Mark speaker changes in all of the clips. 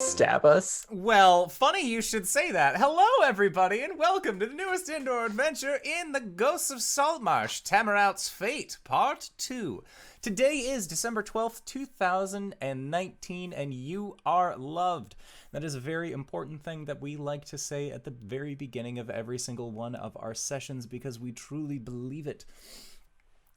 Speaker 1: stab us?
Speaker 2: Well, funny you should say that. Hello, everybody, and welcome to the newest indoor adventure in the Ghosts of Saltmarsh, Tammeraut's Fate, Part 2. Today is December 12th, 2019, and you are loved. That is a very important thing that we like to say at the very beginning of every single one of our sessions because we truly believe it.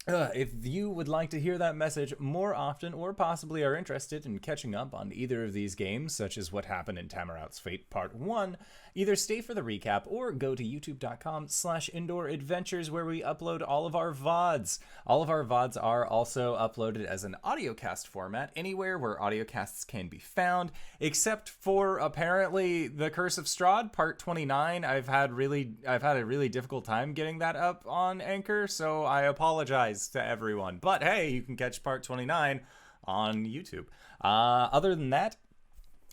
Speaker 2: If you would like to hear that message more often, or possibly are interested in catching up on either of these games, such as what happened in Tammeraut's Fate Part 1, either stay for the recap or go to youtube.com/indooradventures where we upload all of our VODs. All of our VODs are also uploaded as an audiocast format anywhere where audiocasts can be found, except for apparently The Curse of Strahd Part 29. I've had a really difficult time getting that up on Anchor, so I apologize to everyone. But hey, you can catch Part 29 on YouTube. Other than that,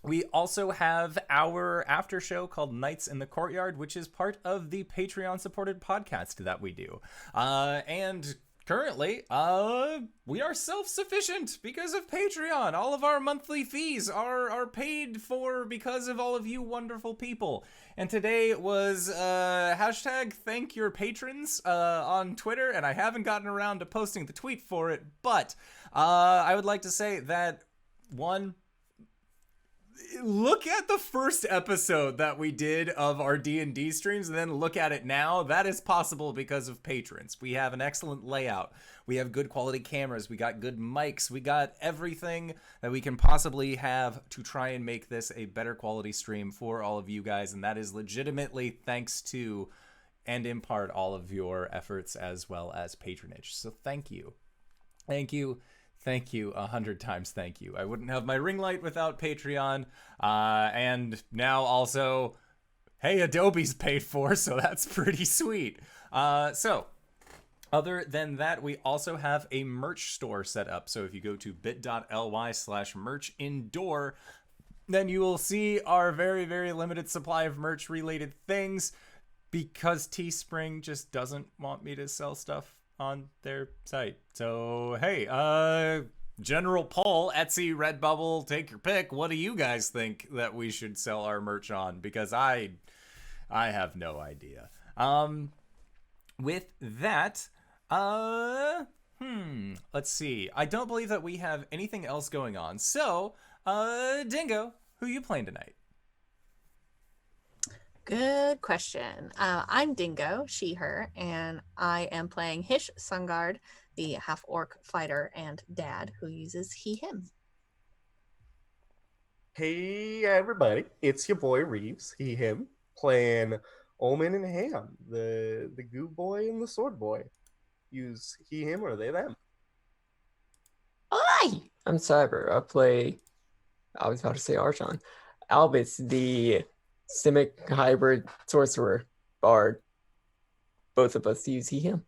Speaker 2: we also have our after show called Nights in the Courtyard, which is part of the Patreon supported podcast that we do. And currently, we are self-sufficient because of Patreon. All of our monthly fees are paid for because of all of you wonderful people. And today was hashtag thank your patrons on Twitter, and I haven't gotten around to posting the tweet for it, but I would like to say that, one, look at the first episode that we did of our D&D streams and then look at it now. That is possible because of patrons. We have an excellent layout. We have good quality cameras. We got good mics. We got everything that we can possibly have to try and make this a better quality stream for all of you guys. And that is legitimately thanks to, and in part, all of your efforts as well as patronage. So thank you. Thank you. Thank you 100 times. Thank you. I wouldn't have my ring light without Patreon. And now also, hey, Adobe's paid for, so that's pretty sweet. So other than that, we also have a merch store set up. So if you go to bit.ly/merchindoor, then you will see our very, very limited supply of merch related things because Teespring just doesn't want me to sell stuff on their site. So hey, General Paul, Etsy, Redbubble, take your pick. What do you guys think that we should sell our merch on? Because I have no idea. With that, let's see. I don't believe that we have anything else going on. So, Dingo, who you playing tonight?
Speaker 3: Good question. I'm Dingo, she, her, and I am playing Hish Sungard, the half-orc fighter and dad who uses he, him.
Speaker 1: Hey everybody, it's your boy Reeves, he, him, playing Ulman and Ham, the goo boy and the sword boy. Use he, him, or they, them.
Speaker 4: Hi! I'm Cyber. I was about to say Archon. Albus, the Simic hybrid sorcerer bard. Both of us use he, him.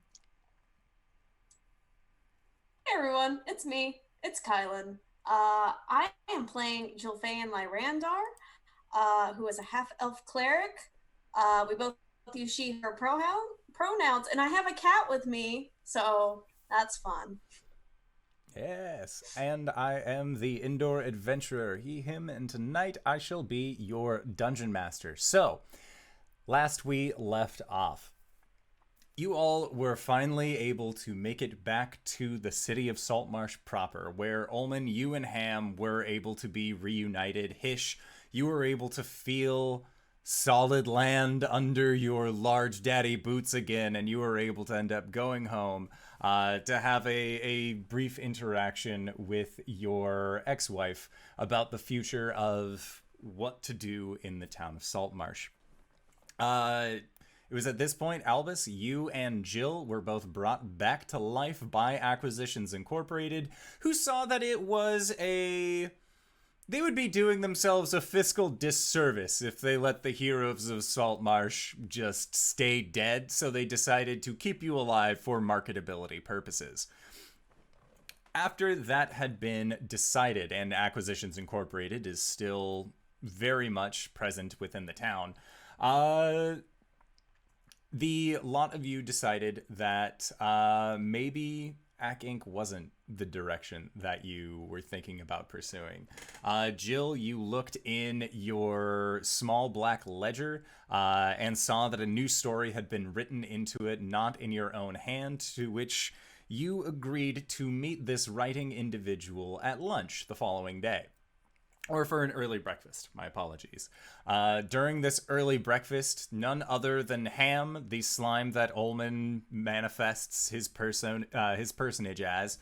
Speaker 5: Hey everyone, it's me. It's KyleWithAnN. I am playing Jilfa'en who is a half-elf cleric. We both use she, her pronouns, and I have a cat with me, so that's fun.
Speaker 2: Yes, and I am the indoor adventurer, he, him, and tonight I shall be your dungeon master. So, last we left off, you all were finally able to make it back to the city of Saltmarsh proper, where Ulman, you and Ham were able to be reunited. Hish, you were able to feel solid land under your large daddy boots again, and you were able to end up going home to have a brief interaction with your ex-wife about the future of what to do in the town of Saltmarsh. It was at this point, Albus, you and Jill were both brought back to life by Acquisitions Incorporated, who saw that it was they would be doing themselves a fiscal disservice if they let the heroes of Saltmarsh just stay dead, so they decided to keep you alive for marketability purposes. After that had been decided, and Acquisitions Incorporated is still very much present within the town, the lot of you decided that maybe Ac Inc. wasn't the direction that you were thinking about pursuing. Jill, you looked in your small black ledger and saw that a new story had been written into it, not in your own hand, to which you agreed to meet this writing individual at lunch the following day. Or for an early breakfast, my apologies. During this early breakfast, none other than Ham, the slime that Ulman manifests his personage as,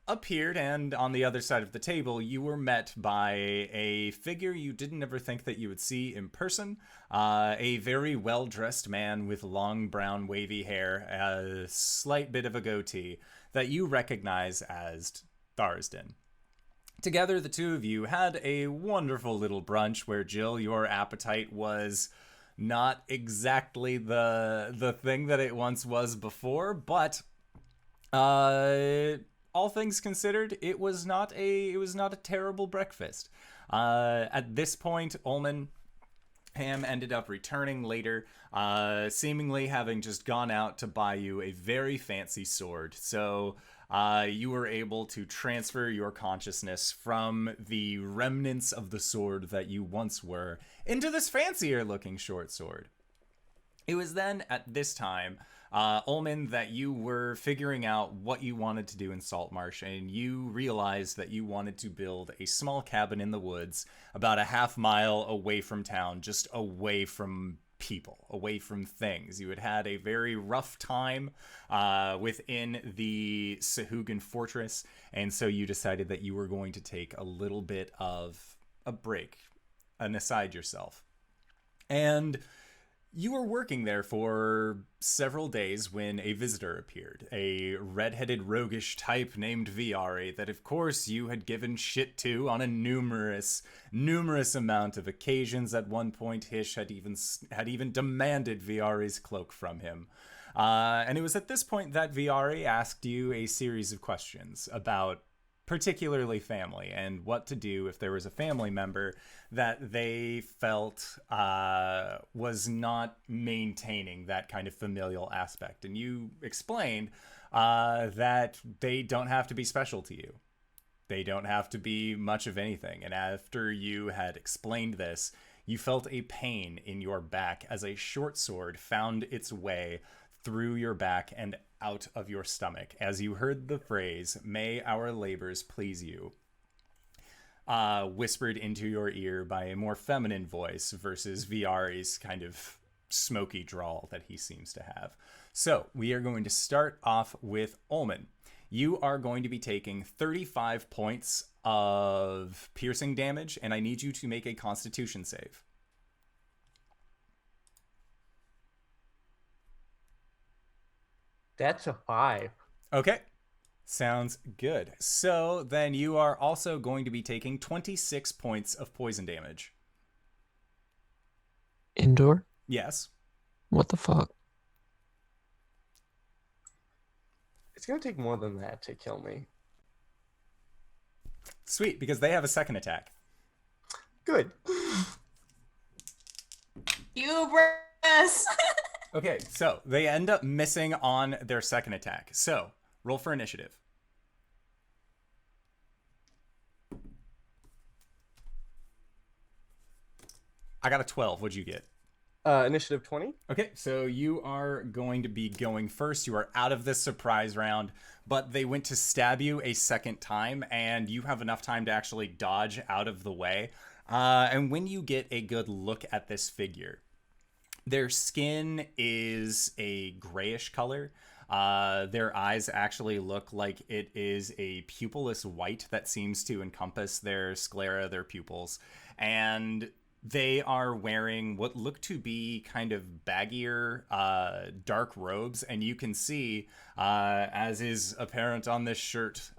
Speaker 2: appeared, and on the other side of the table, you were met by a figure you didn't ever think that you would see in person. A very well-dressed man with long brown wavy hair, a slight bit of a goatee, that you recognize as Tharsden. Together, the two of you had a wonderful little brunch where, Jill, your appetite was not exactly the thing that it once was before, but all things considered, it was not a terrible breakfast. At this point, Ulman, Ham ended up returning later, seemingly having just gone out to buy you a very fancy sword. So you were able to transfer your consciousness from the remnants of the sword that you once were into this fancier looking short sword. It was then at this time, Ulman, that you were figuring out what you wanted to do in Saltmarsh, and you realized that you wanted to build a small cabin in the woods about a half-mile away from town, just away from people, away from things. You had had a very rough time within the Sahugan fortress, and so you decided that you were going to take a little bit of a break, and aside yourself. And you were working there for several days when a visitor appeared, a red-headed roguish type named Viari that of course you had given shit to on a numerous amount of occasions. At one point, Hish had even demanded Viari's cloak from him. And it was at this point that Viari asked you a series of questions about particularly family and what to do if there was a family member that they felt was not maintaining that kind of familial aspect. And you explained that they don't have to be special to you. They don't have to be much of anything. And after you had explained this, you felt a pain in your back as a short sword found its way through your back and out of your stomach as you heard the phrase, "May our labors please you," whispered into your ear by a more feminine voice versus Viari's kind of smoky drawl that he seems to have. So we are going to start off with Ulman. You are going to be taking 35 points of piercing damage, and I need you to make a Constitution save.
Speaker 1: That's a 5.
Speaker 2: Okay. Sounds good. So then you are also going to be taking 26 points of poison damage.
Speaker 4: Indoor?
Speaker 2: Yes.
Speaker 4: What the fuck?
Speaker 1: It's going to take more than that to kill me.
Speaker 2: Sweet, because they have a second attack.
Speaker 1: Good.
Speaker 5: Hubris!
Speaker 2: Okay, so they end up missing on their second attack. So, roll for initiative. I got a 12. What'd you get?
Speaker 1: Initiative 20.
Speaker 2: Okay, so you are going to be going first. You are out of this surprise round, but they went to stab you a second time, and you have enough time to actually dodge out of the way. And when you get a good look at this figure, their skin is a grayish color. Their eyes actually look like it is a pupilless white that seems to encompass their sclera, their pupils. And they are wearing what look to be kind of baggier, dark robes. And you can see, as is apparent on this shirt,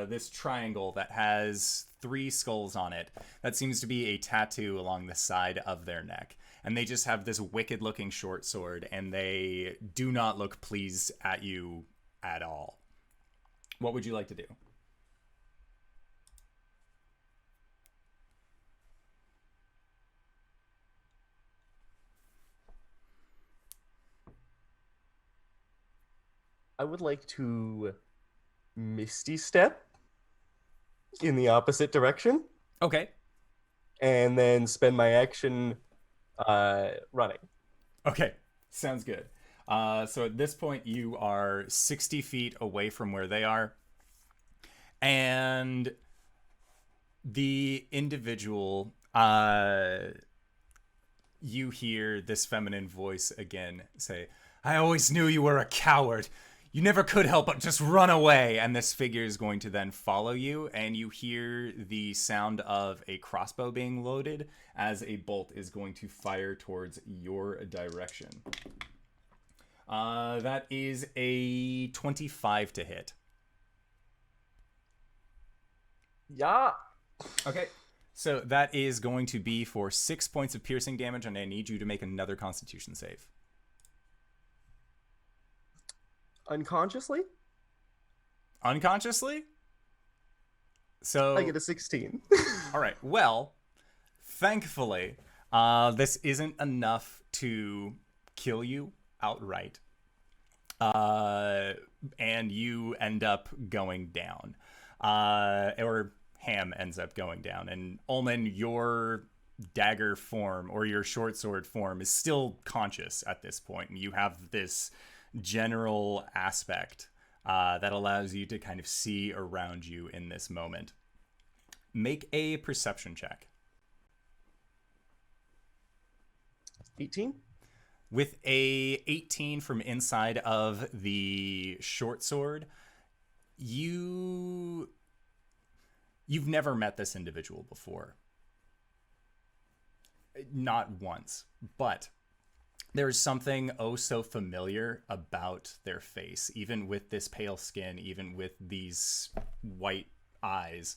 Speaker 2: this triangle that has 3 skulls on it. That seems to be a tattoo along the side of their neck. And they just have this wicked looking short sword, and they do not look pleased at you at all. What would you like to do?
Speaker 1: I would like to Misty Step in the opposite direction,
Speaker 2: Okay.
Speaker 1: and then spend my action running.
Speaker 2: Okay. Sounds good. So at this point, you are 60 feet away from where they are. And the individual, you hear this feminine voice again say, I always knew you were a coward. You never could help but just run away. And this figure is going to then follow you, and you hear the sound of a crossbow being loaded as a bolt is going to fire towards your direction. That is a 25 to hit.
Speaker 1: Yeah.
Speaker 2: Okay. So that is going to be for 6 points of piercing damage, and I need you to make another Constitution save.
Speaker 1: Unconsciously,
Speaker 2: Unconsciously? So
Speaker 1: I get a 16.
Speaker 2: all right. Well, thankfully, this isn't enough to kill you outright. And you end up going down. Or Ham ends up going down. And Ulman, your dagger form or your short sword form is still conscious at this point. And you have this general aspect that allows you to kind of see around you in this moment. Make a perception check.
Speaker 1: 18?
Speaker 2: With a 18 from inside of the short sword, you've never met this individual before. Not once, but there's something oh so familiar about their face, even with this pale skin, even with these white eyes.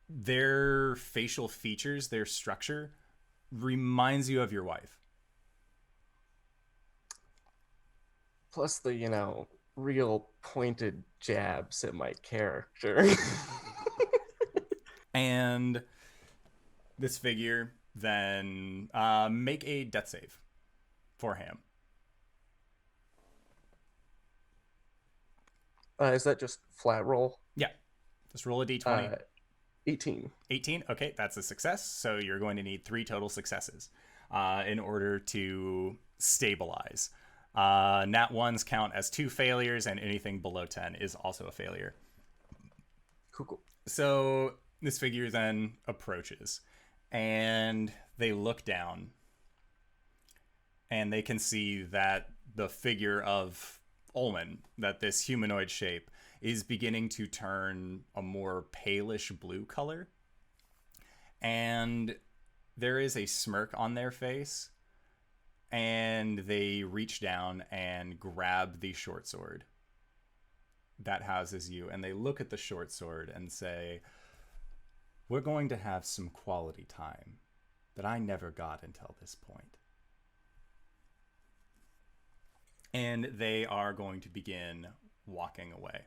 Speaker 2: Their facial features, their structure, reminds you of your wife.
Speaker 1: Plus the, real pointed jabs at my character.
Speaker 2: And this figure then make a death save for Ham.
Speaker 1: Is that just flat roll?
Speaker 2: Yeah. Just roll a d20.
Speaker 1: 18.
Speaker 2: 18? Okay, that's a success. So you're going to need 3 total successes in order to stabilize. Nat 1s count as 2 failures, and anything below 10 is also a failure.
Speaker 1: Cool.
Speaker 2: So this figure then approaches, and they look down, and they can see that the figure of Ulman, that this humanoid shape, is beginning to turn a more palish blue color. And there is a smirk on their face, and they reach down and grab the short sword that houses you, and they look at the short sword and say, we're going to have some quality time that I never got until this point. And they are going to begin walking away.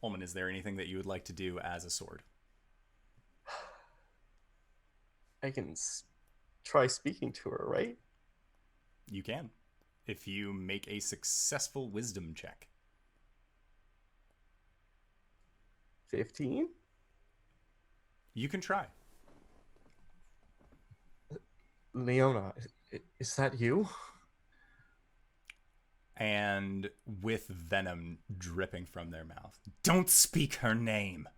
Speaker 2: Ulman, is there anything that you would like to do as a sword?
Speaker 1: I can try speaking to her, right?
Speaker 2: You can, if you make a successful wisdom check.
Speaker 1: 15?
Speaker 2: You can try.
Speaker 1: Leona, is that you?
Speaker 2: And with venom dripping from their mouth. Don't speak her name.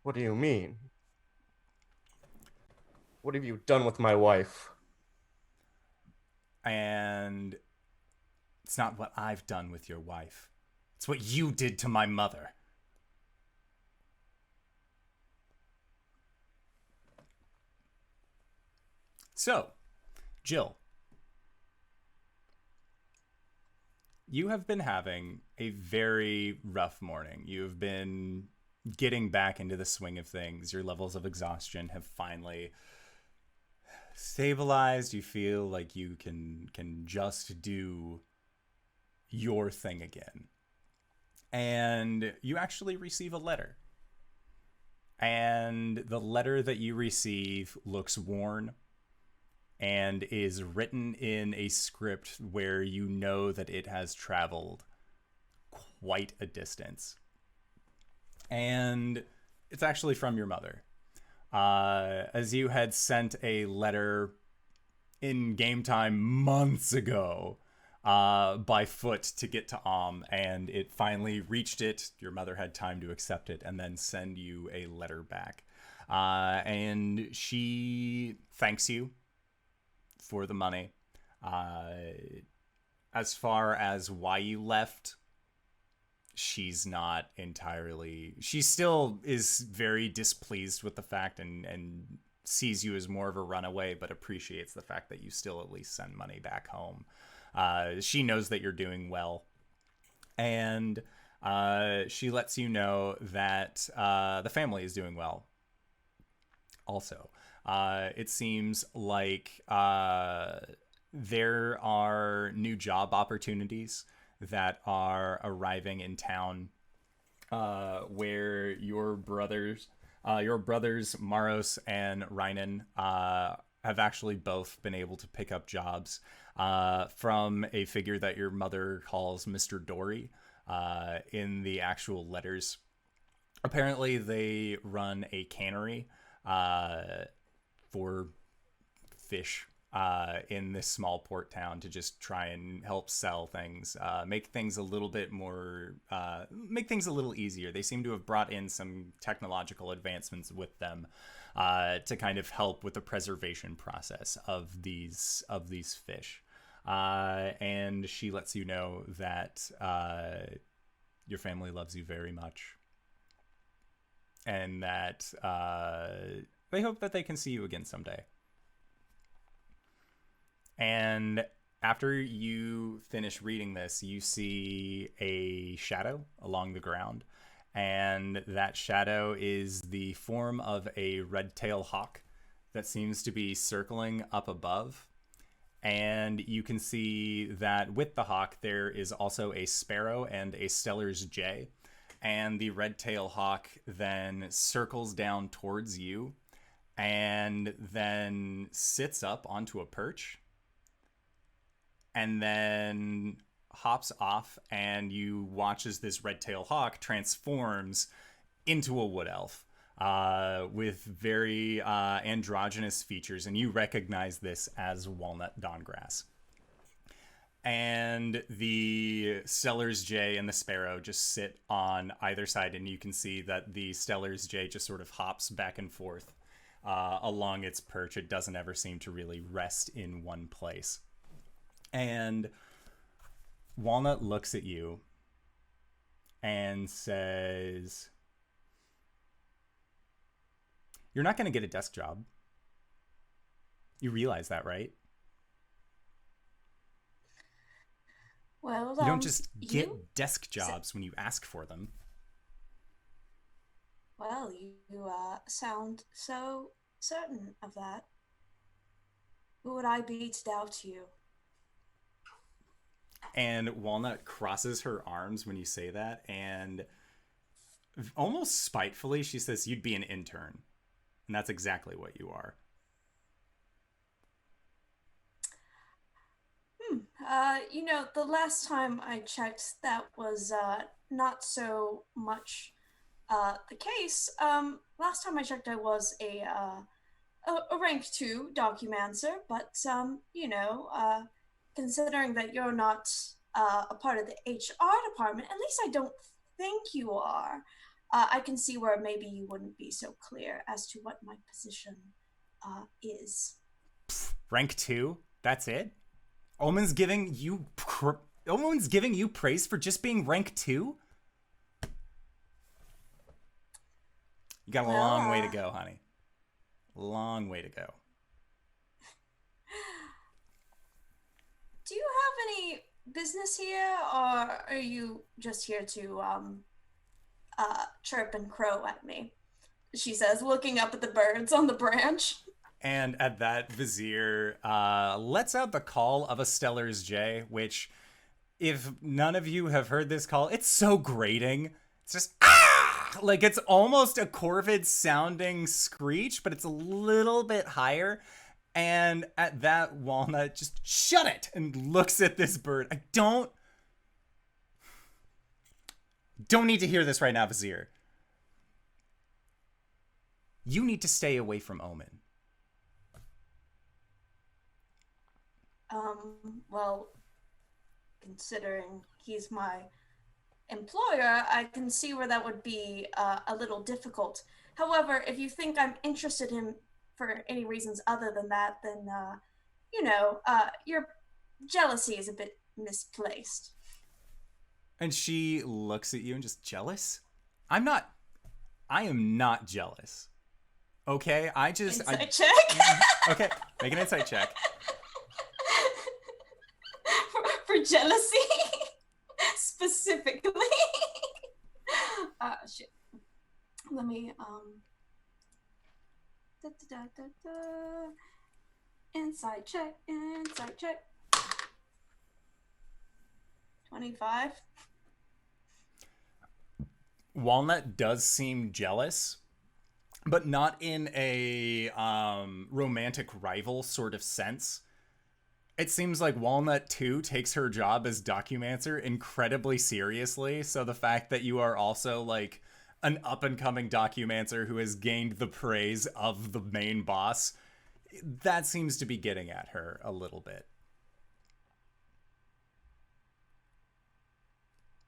Speaker 1: What do you mean? What have you done with my wife?
Speaker 2: And it's not what I've done with your wife. It's what you did to my mother. So, Jill, you have been having a very rough morning. You've been getting back into the swing of things. Your levels of exhaustion have finally stabilized. You feel like you can just do your thing again. And you actually receive a letter. And the letter that you receive looks worn. and is written in a script where you know that it has traveled quite a distance. And it's actually from your mother. As you had sent a letter in game time months ago by foot to get to and it finally reached it. Your mother had time to accept it and then send you a letter back. And she thanks you for the money. As far as why you left, she's not entirely... She still is very displeased with the fact and sees you as more of a runaway, but appreciates the fact that you still at least send money back home. She knows that you're doing well. And she lets you know that the family is doing well. Also, it seems like there are new job opportunities that are arriving in town, where your brothers Maros and Reinen have actually both been able to pick up jobs from a figure that your mother calls Mr. Dory in the actual letters. Apparently, they run a cannery for fish in this small port town to just try and help sell things, make things a little bit more, make things a little easier. They seem to have brought in some technological advancements with them to kind of help with the preservation process of these fish. And she lets you know that your family loves you very much, and that they hope that they can see you again someday. And after you finish reading this, you see a shadow along the ground, and that shadow is the form of a red-tailed hawk that seems to be circling up above. And you can see that with the hawk, there is also a sparrow and a Stellar's jay. And the red-tailed hawk then circles down towards you and then sits up onto a perch and then hops off, and you watch as this red-tailed hawk transforms into a wood elf with very androgynous features, and you recognize this as Walnut Dawngrass. And the Stellar's jay and the sparrow just sit on either side, and you can see that the Stellar's jay just sort of hops back and forth along its perch. It doesn't ever seem to really rest in one place. And Walnut looks at you and says, "You're not going to get a desk job. You realize that, right?
Speaker 5: Well,
Speaker 2: You don't just get desk jobs when you ask for them."
Speaker 5: Well, you sound so certain of that. Who would I be to doubt you?
Speaker 2: And Walnut crosses her arms when you say that, and almost spitefully, she says, "You'd be an intern." And that's exactly what you are.
Speaker 5: The last time I checked, that was not so much the case. Last time I checked, I was a rank 2 documancer, but considering that you're not a part of the HR department, at least I don't think you are, I can see where maybe you wouldn't be so clear as to what my position is.
Speaker 2: Rank 2? That's it? Ulman's giving you praise for just being rank 2? You got a long way to go, honey. Long way to go.
Speaker 5: Do you have any business here, or are you just here to chirp and crow at me? She says, looking up at the birds on the branch.
Speaker 2: And at that, Vizier lets out the call of a Stellar's jay, which, if none of you have heard this call, it's so grating. It's just, ah! Like, it's almost a Corvid sounding screech, but it's a little bit higher. And at that, Walnut just shut it and looks at this bird. I don't need to hear this right now, Vizier. You need to stay away from Omen.
Speaker 5: Well, considering he's my employer, I can see where that would be a little difficult. However, if you think I'm interested in for any reasons other than that, then, your jealousy is a bit misplaced.
Speaker 2: And she looks at you and just, jealous? I am not jealous. Okay?
Speaker 5: Insight check?
Speaker 2: Okay, make an insight check.
Speaker 5: for jealousy? Specifically? Shit. Let me, Insight check. 25.
Speaker 2: Walnut does seem jealous, but not in a romantic rival sort of sense. It seems like Walnut, too, takes her job as documancer incredibly seriously, so the fact that you are also, like, an up-and-coming documancer who has gained the praise of the main boss, that seems to be getting at her a little bit.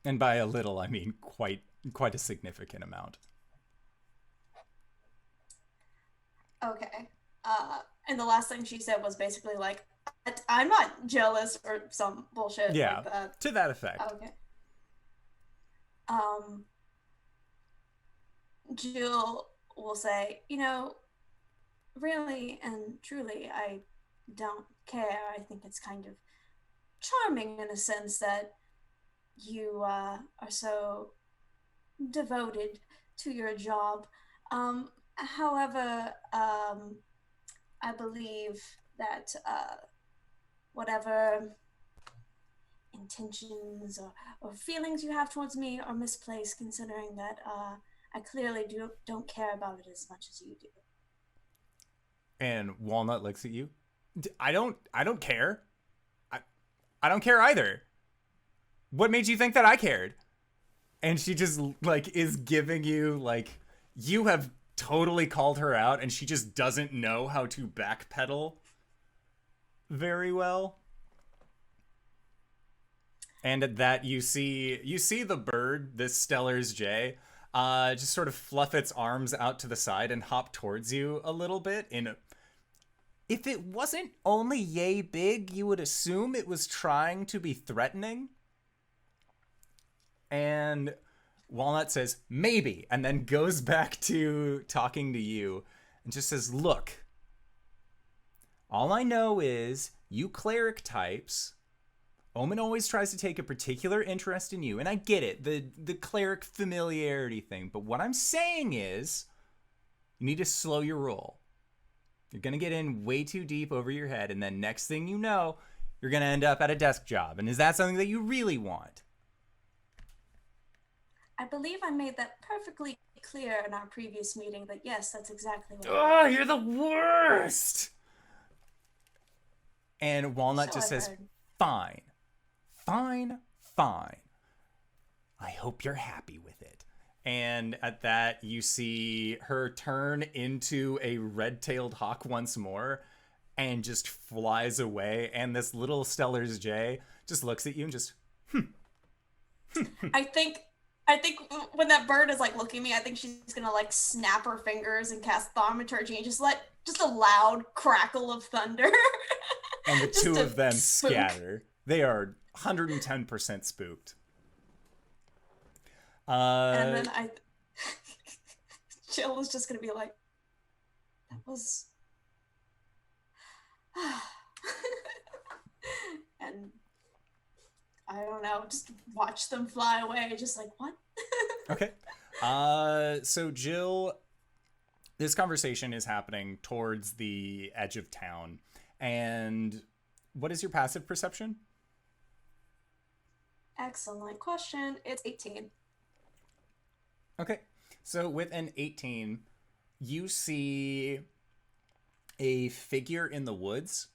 Speaker 2: And by a little, I mean quite a significant amount.
Speaker 5: Okay. And the last thing she said was basically like, I'm not jealous or some bullshit
Speaker 2: Yeah,
Speaker 5: like that.
Speaker 2: to that effect.
Speaker 5: Okay. Jill will say, really and truly, I don't care. I think it's kind of charming in a sense that you are so devoted to your job. However, I believe that whatever intentions or feelings you have towards me are misplaced, considering that I clearly don't care about it as much as you do.
Speaker 2: And Walnut looks at you. I don't care. I don't care either. What made you think that I cared? And she just, like, is giving you, like, you have totally called her out, and she just doesn't know how to backpedal very well. And at that, you see the bird, this Stellar's jay, just sort of fluff its arms out to the side and hop towards you a little bit. If it wasn't only yay big, you would assume it was trying to be threatening. And Walnut says, maybe, and then goes back to talking to you and just says, look, all I know is you cleric types, Omen always tries to take a particular interest in you, and I get it, the cleric familiarity thing, but what I'm saying is you need to slow your roll. You're going to get in way too deep over your head, and then next thing you know, you're going to end up at a desk job. And is that something that you really want?
Speaker 5: I believe I made that perfectly clear in our previous meeting that yes, that's exactly what
Speaker 2: Oh, you're the worst! And Walnut just says, fine. I hope you're happy with it. And at that, you see her turn into a red-tailed hawk once more and just flies away. And this little Stellar's jay just looks at you and just,
Speaker 5: I think when that bird is like looking at me, I think she's gonna like snap her fingers and cast thaumaturgy and just a loud crackle of thunder.
Speaker 2: And the two of them
Speaker 5: spook.
Speaker 2: scatter. They are 110% spooked.
Speaker 5: And then Jill is just gonna be like, that was, and I don't know, just watch them fly away, just like, what?
Speaker 2: Okay. So Jill, this conversation is happening towards the edge of town. And what is your passive perception?
Speaker 5: Excellent question. It's 18.
Speaker 2: Okay. So with an 18, you see a figure in the woods,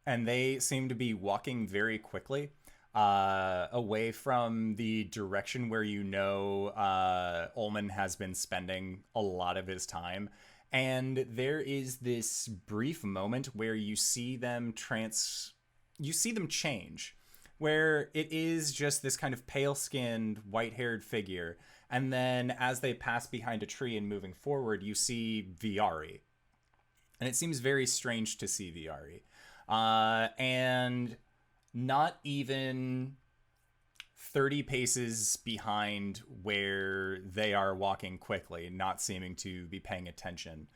Speaker 2: and they seem to be walking very quickly away from the direction where Ulman has been spending a lot of his time. And there is this brief moment where you see them change, where it is just this kind of pale-skinned, white-haired figure. And then as they pass behind a tree and moving forward, you see Viari. And it seems very strange to see Viari. And not even 30 paces behind where they are walking quickly, not seeming to be paying attention,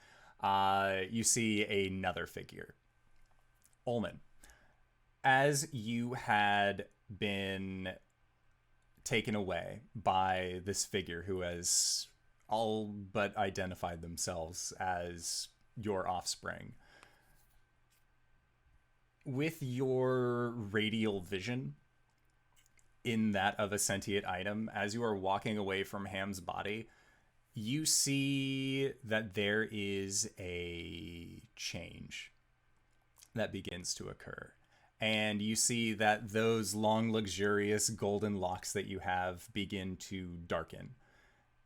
Speaker 2: you see another figure. Ulman, as you had been taken away by this figure who has all but identified themselves as your offspring, with your radial vision in that of a sentient item, as you are walking away from Ham's body, you see that there is a change that begins to occur. And you see that those long, luxurious golden locks that you have begin to darken.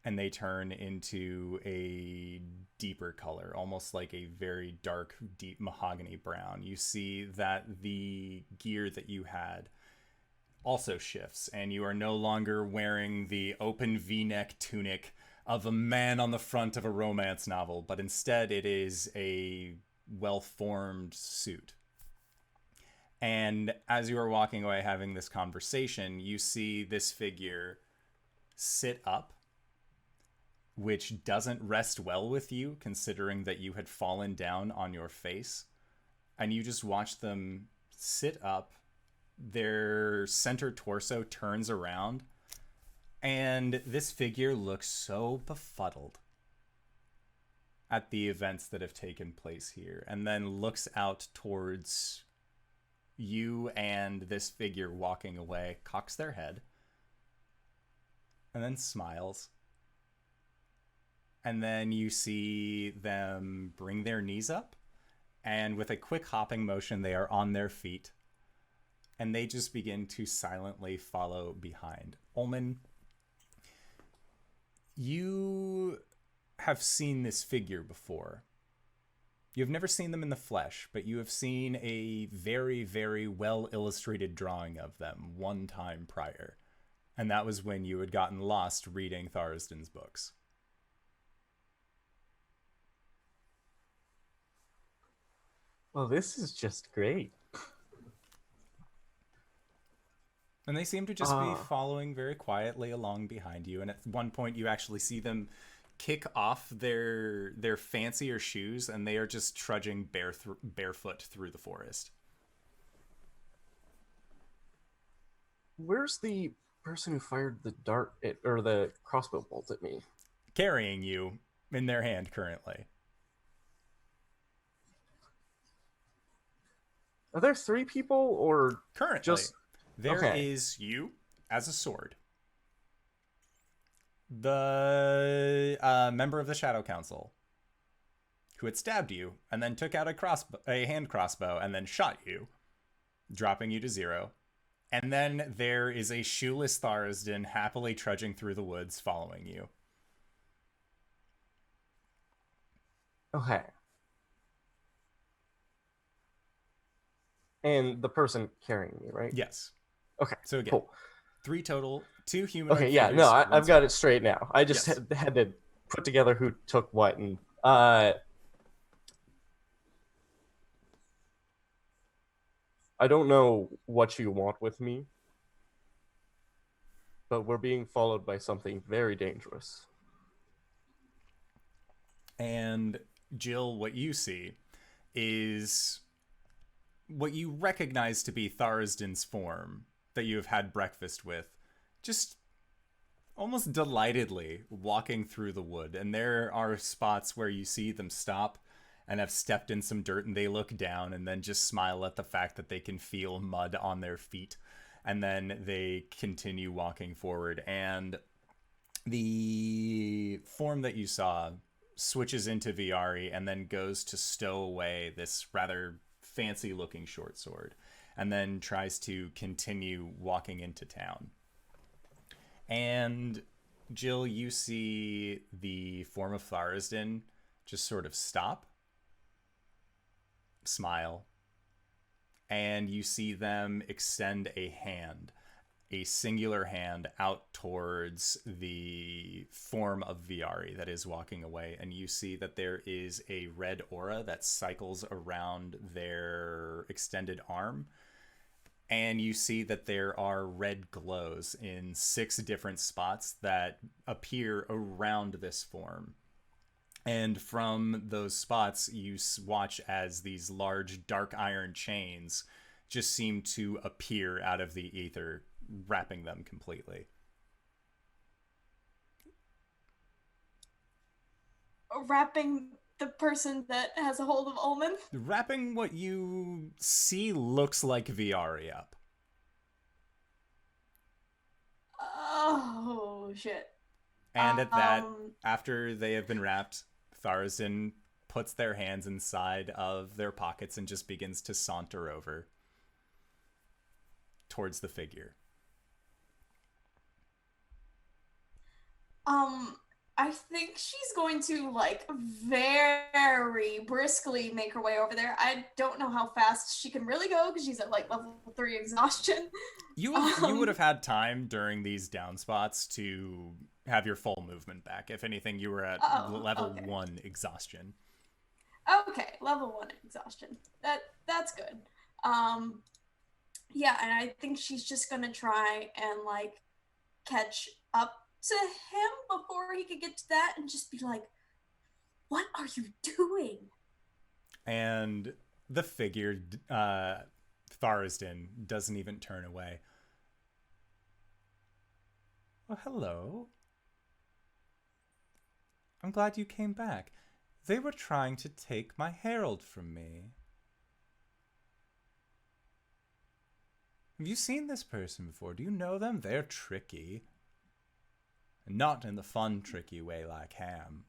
Speaker 2: And they turn into a deeper color, almost like a very dark, deep mahogany brown. You see that the gear that you had also shifts, and you are no longer wearing the open V-neck tunic of a man on the front of a romance novel, but instead it is a well-formed suit. And as you are walking away having this conversation, you see this figure sit up, which doesn't rest well with you, considering that you had fallen down on your face. And you just watch them sit up, their center torso turns around, and this figure looks so befuddled at the events that have taken place here, and then looks out towards you and this figure walking away, cocks their head, and then smiles. And then you see them bring their knees up, and with a quick hopping motion, they are on their feet. And they just begin to silently follow behind. Ulman, you have seen this figure before. You've never seen them in the flesh, but you have seen a very, very well-illustrated drawing of them one time prior. And that was when you had gotten lost reading Tharsden's books.
Speaker 1: Well, this is just great.
Speaker 2: And they seem to just be following very quietly along behind you. And at one point, you actually see them kick off their fancier shoes, and they are just trudging barefoot through the forest.
Speaker 1: Where's the person who fired the dart or the crossbow bolt at me?
Speaker 2: Carrying you in their hand currently.
Speaker 1: Are there 3 people, or
Speaker 2: currently
Speaker 1: just...
Speaker 2: There is you as a sword. The member of the Shadow Council who had stabbed you and then took out a hand crossbow and then shot you, dropping you to 0. And then there is a shoeless Tharsden happily trudging through the woods following you.
Speaker 1: Okay. And the person carrying me, right?
Speaker 2: Yes.
Speaker 1: Okay.
Speaker 2: So again,
Speaker 1: cool.
Speaker 2: 3 total, 2 humanoid
Speaker 1: Okay, yeah,
Speaker 2: figures,
Speaker 1: no,
Speaker 2: one
Speaker 1: I've got it straight now. I just
Speaker 2: Yes.
Speaker 1: had to put together who took what, and I don't know what you want with me, but we're being followed by something very dangerous.
Speaker 2: And Jill, what you see is what you recognize to be Tharsden's form that you have had breakfast with, just almost delightedly walking through the wood. And there are spots where you see them stop and have stepped in some dirt, and they look down and then just smile at the fact that they can feel mud on their feet. And then they continue walking forward. And the form that you saw switches into Viari and then goes to stow away this rather fancy looking short sword, and then tries to continue walking into town. And Jill, you see the form of Tharsden just sort of stop, smile, and you see them extend a hand, a singular hand, out towards the form of Viari that is walking away. And you see that there is a red aura that cycles around their extended arm. And you see that there are red glows in 6 different spots that appear around this form. And from those spots, you watch as these large dark iron chains just seem to appear out of the ether, wrapping them completely.
Speaker 5: Wrapping the person that has a hold of Ulman?
Speaker 2: Wrapping what you see looks like Viari up.
Speaker 5: Oh, shit.
Speaker 2: And at that, after they have been wrapped, Tharsden puts their hands inside of their pockets and just begins to saunter over towards the figure.
Speaker 5: I think she's going to, like, very briskly make her way over there. I don't know how fast she can really go because she's at, like, level 3 exhaustion.
Speaker 2: You would have had time during these down spots to have your full movement back. If anything, you were at level 1 exhaustion.
Speaker 5: Okay, level 1 exhaustion. That's good. Yeah, and I think she's just gonna try and, like, catch up to him before he could get to that and just be like, what are you doing?
Speaker 2: And the figure, Tharsden, doesn't even turn away. Well, hello. I'm glad you came back. They were trying to take my herald from me. Have you seen this person before? Do you know them? They're tricky. Not in the fun, tricky way like Ham.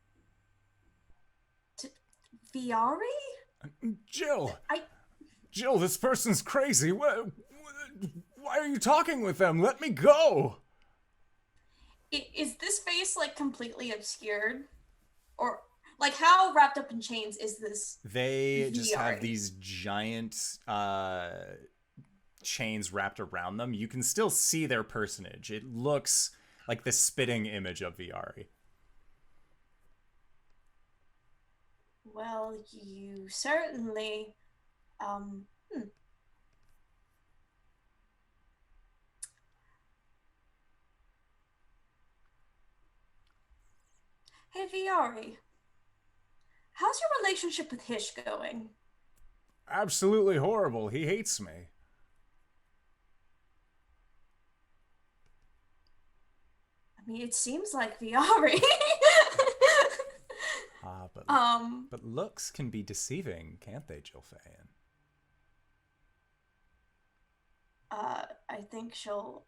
Speaker 5: Viari?
Speaker 2: Jill! Jill, this person's crazy. Why are you talking with them? Let me go!
Speaker 5: Is this face, like, completely obscured? Or, like, how wrapped up in chains is this?
Speaker 2: They just
Speaker 5: Viari?
Speaker 2: have these giant chains wrapped around them. You can still see their personage. It looks like the spitting image of Viari.
Speaker 5: Well, you certainly, Hey, Viari. How's your relationship with Hish going?
Speaker 2: Absolutely horrible. He hates me.
Speaker 5: I mean, it seems like Viari.
Speaker 2: But looks can be deceiving, can't they, Jilfa'en?
Speaker 5: I think she'll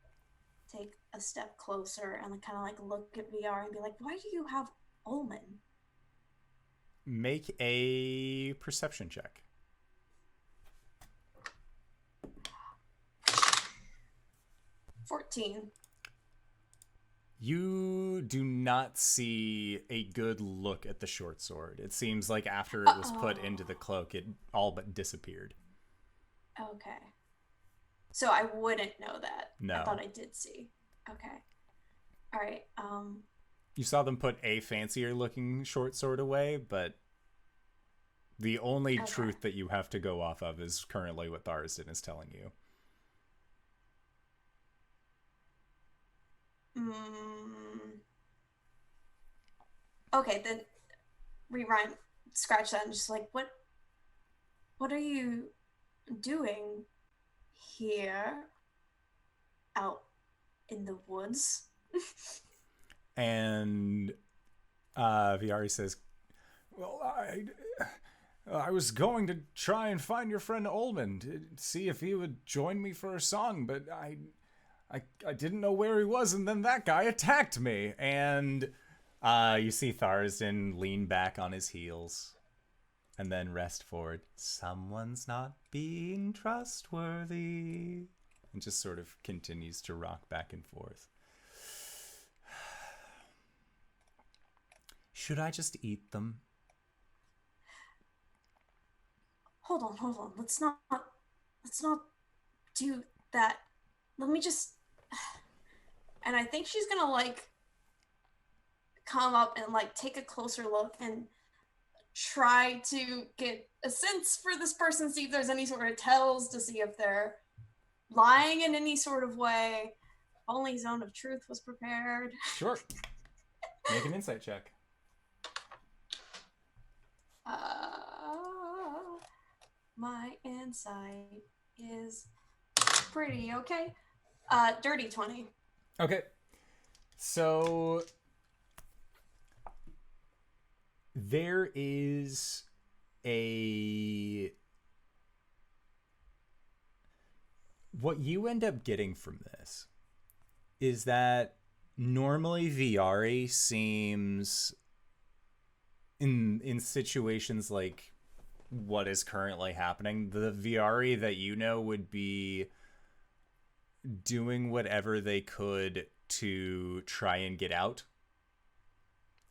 Speaker 5: take a step closer and kind of like look at VR and be like, why do you have Ulman?
Speaker 2: Make a perception check.
Speaker 5: 14.
Speaker 2: You do not see a good look at the short sword. It seems like after it was put into the cloak, it all but disappeared.
Speaker 5: Okay. So I wouldn't know that.
Speaker 2: No.
Speaker 5: I thought I did see. Okay. All right.
Speaker 2: You saw them put a fancier looking short sword away, but the only truth that you have to go off of is currently what Tharsden is telling you.
Speaker 5: Okay, then rewind, scratch that, and just like, what are you doing here out in the woods?
Speaker 2: And Viari says, well, I was going to try and find your friend Ulman to see if he would join me for a song, but I didn't know where he was, and then that guy attacked me. And You see Tharsden lean back on his heels and then rest forward. Someone's not being trustworthy. And just sort of continues to rock back and forth. Should I just eat them?
Speaker 5: Hold on. Let's not do that. Let me just. And I think she's gonna like come up and like take a closer look and try to get a sense for this person, see if there's any sort of tells, to see if they're lying in any sort of way. Only zone of truth was prepared.
Speaker 2: Sure. Make an insight check.
Speaker 5: My insight is pretty okay. Dirty 20.
Speaker 2: Okay. So there is what you end up getting from this is that normally Viari seems in situations like what is currently happening, the Viari that you know would be doing whatever they could to try and get out.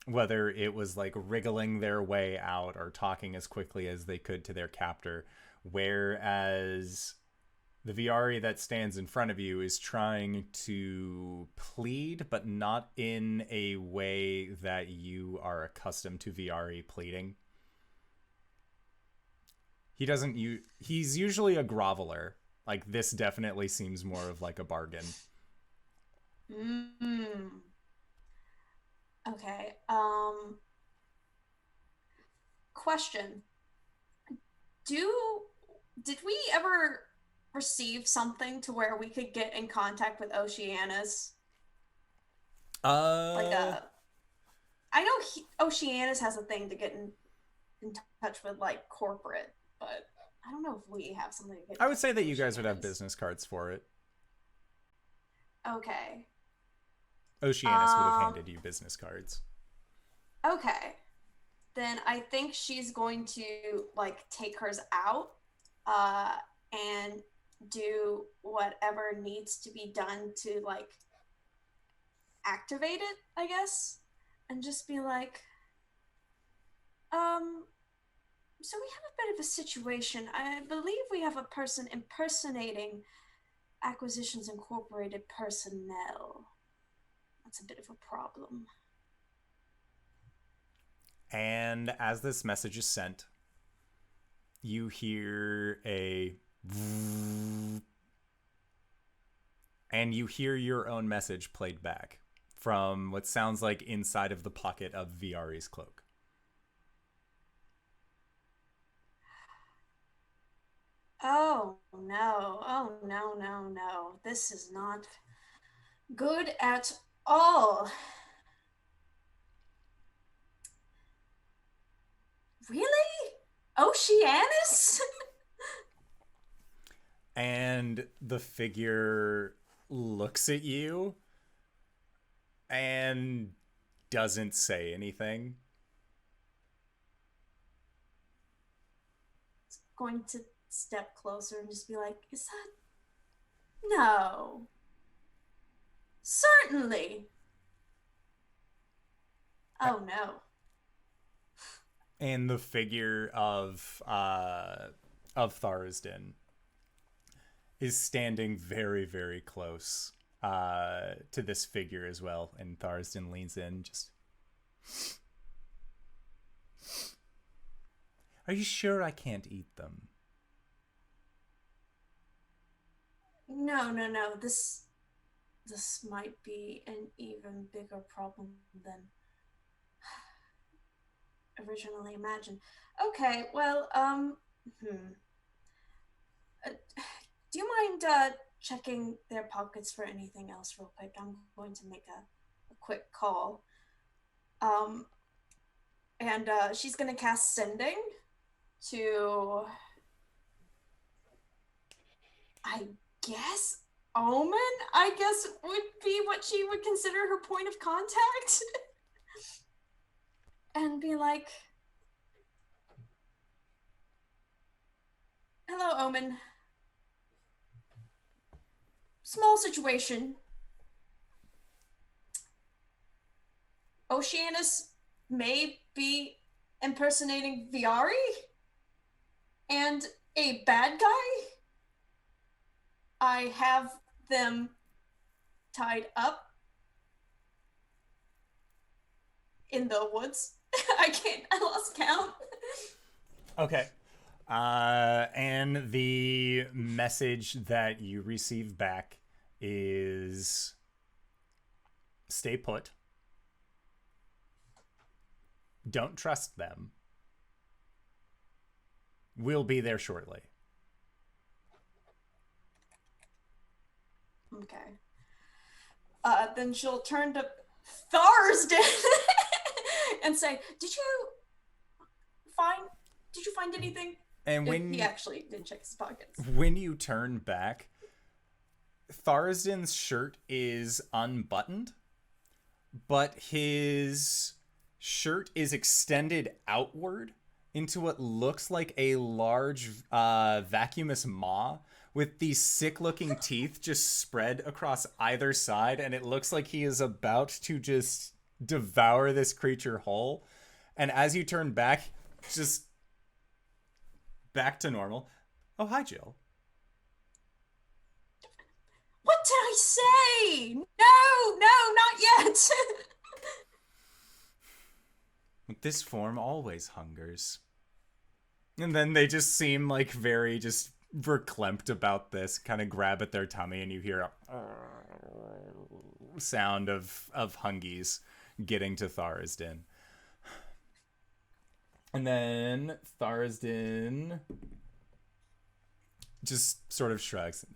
Speaker 2: Whether it was like wriggling their way out or talking as quickly as they could to their captor. Whereas the Viari that stands in front of you is trying to plead, but not in a way that you are accustomed to Viari pleading. He's usually a groveler. Like, this definitely seems more of like a bargain.
Speaker 5: Okay. Question. Did we ever receive something to where we could get in contact with Oceanus? I know Oceanus has a thing to get in touch with like corporate, but I don't know if we have something to get.
Speaker 2: I would say that you guys would have business cards for it.
Speaker 5: Okay.
Speaker 2: Oceanus would have handed you business cards.
Speaker 5: Okay. Then I think she's going to like take hers out and do whatever needs to be done to like activate it, I guess. And just be like, so we have a bit of a situation. I believe we have a person impersonating Acquisitions Incorporated personnel. That's a bit of a problem.
Speaker 2: And as this message is sent, you hear and you hear your own message played back from what sounds like inside of the pocket of Viari's cloak.
Speaker 5: Oh no. This is not good at all. Really? Oceanus?
Speaker 2: And the figure looks at you and doesn't say anything.
Speaker 5: It's going to step closer and just be like, is that? No. Certainly. Oh no.
Speaker 2: And the figure of Tharsden is standing very, very close to this figure as well. And Tharsden leans in, just... Are you sure I can't eat them?
Speaker 5: No. This might be an even bigger problem than originally imagined. Okay, well, do you mind checking their pockets for anything else real quick? I'm going to make a quick call. And she's gonna cast Sending to, I guess, Ulman, I guess would be what she would consider her point of contact. and be like, "Hello, Omen. Small situation. Oceanus may be impersonating Viari and a bad guy. I have them tied up in the woods. I lost count.
Speaker 2: Okay. And the message that you receive back is stay put. Don't trust them. We'll be there shortly.
Speaker 5: Okay. Then she'll turn to Tharsden and say, Did you find anything?
Speaker 2: And when
Speaker 5: he actually did check his pockets.
Speaker 2: When you turn back, Tharsden's shirt is unbuttoned, but his shirt is extended outward into what looks like a large vacuumous maw with these sick-looking teeth just spread across either side, and it looks like he is about to just devour this creature whole. And as you turn back, just back to normal. Oh, hi, Jill.
Speaker 5: What did I say? No, not yet.
Speaker 2: This form always hungers. And then they just seem like very just verklempt about this, kind of grab at their tummy, and you hear a sound of hungies getting to Tharsden. And then Tharsden just sort of shrugs.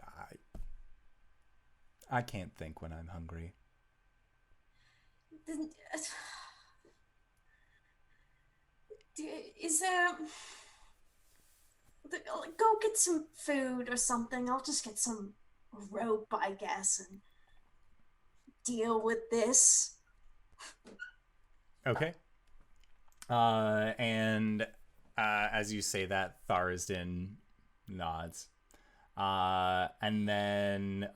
Speaker 2: I can't think when I'm hungry.
Speaker 5: Is there... Go get some food or something. I'll just get some rope, I guess, and deal with this.
Speaker 2: Okay. And as you say that, Tharsden nods. And then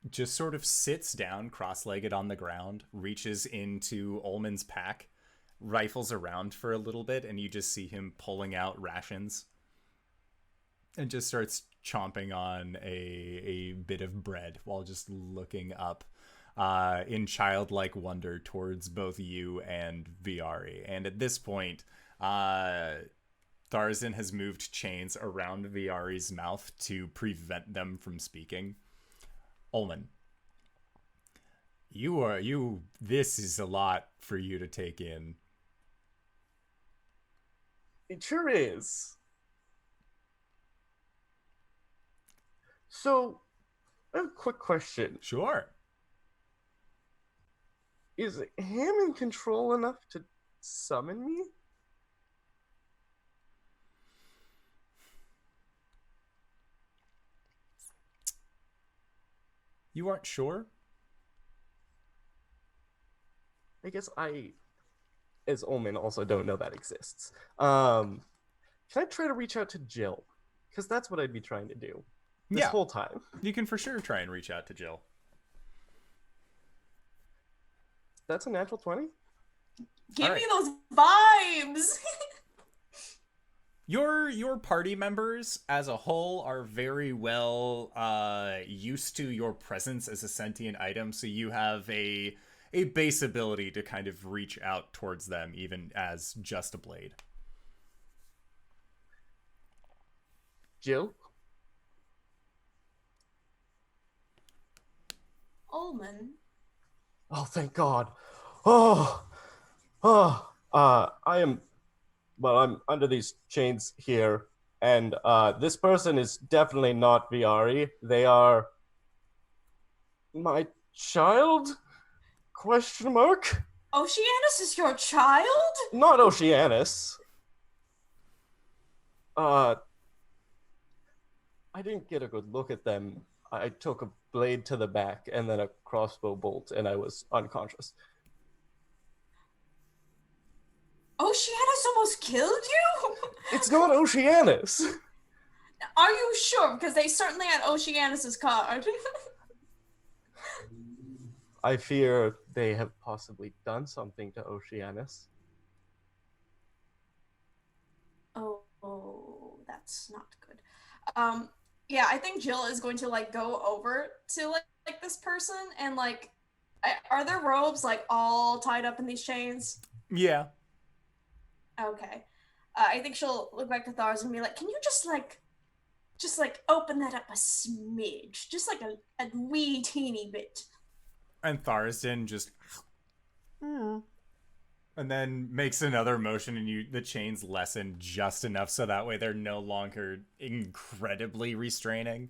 Speaker 2: just sort of sits down cross-legged on the ground, reaches into Ulman's pack, rifles around for a little bit, and you just see him pulling out rations and just starts chomping on a bit of bread while just looking up in childlike wonder towards both you and Viari. And at this point, Tharsden has moved chains around Viari's mouth to prevent them from speaking. Ulman, this is a lot for you to take in.
Speaker 1: It sure is. So, I have a quick question.
Speaker 2: Sure.
Speaker 1: Is Ham in control enough to summon me?
Speaker 2: You aren't sure?
Speaker 1: I guess I, as Ulman, also don't know that exists. Can I try to reach out to Jill? Because that's what I'd be trying to do this whole time.
Speaker 2: You can for sure try and reach out to Jill.
Speaker 1: That's a natural 20?
Speaker 5: Give me those vibes!
Speaker 2: Your party members as a whole are very well used to your presence as a sentient item, so you have a base ability to kind of reach out towards them, even as just a blade.
Speaker 1: Jill?
Speaker 5: Ulman.
Speaker 1: Oh, thank God. I'm under these chains here, and this person is definitely not Viari. They are my child? Question mark?
Speaker 5: Oceanus is your child?
Speaker 1: Not Oceanus. I didn't get a good look at them. I took a blade to the back and then a crossbow bolt, and I was unconscious.
Speaker 5: almost killed you?
Speaker 1: It's not Oceanus.
Speaker 5: Are you sure? Because they certainly had Oceanus's card.
Speaker 1: I fear they have possibly done something to Oceanus.
Speaker 5: Oh, that's not good. Yeah, I think Jill is going to like go over to like this person and like, are their robes like all tied up in these chains?
Speaker 2: Yeah.
Speaker 5: Okay. I think she'll look back to Thars and be like, "Can you just open that up a smidge, just like a wee teeny bit."
Speaker 2: And Tharsden just and then makes another motion, and the chains lessen just enough so that way they're no longer incredibly restraining.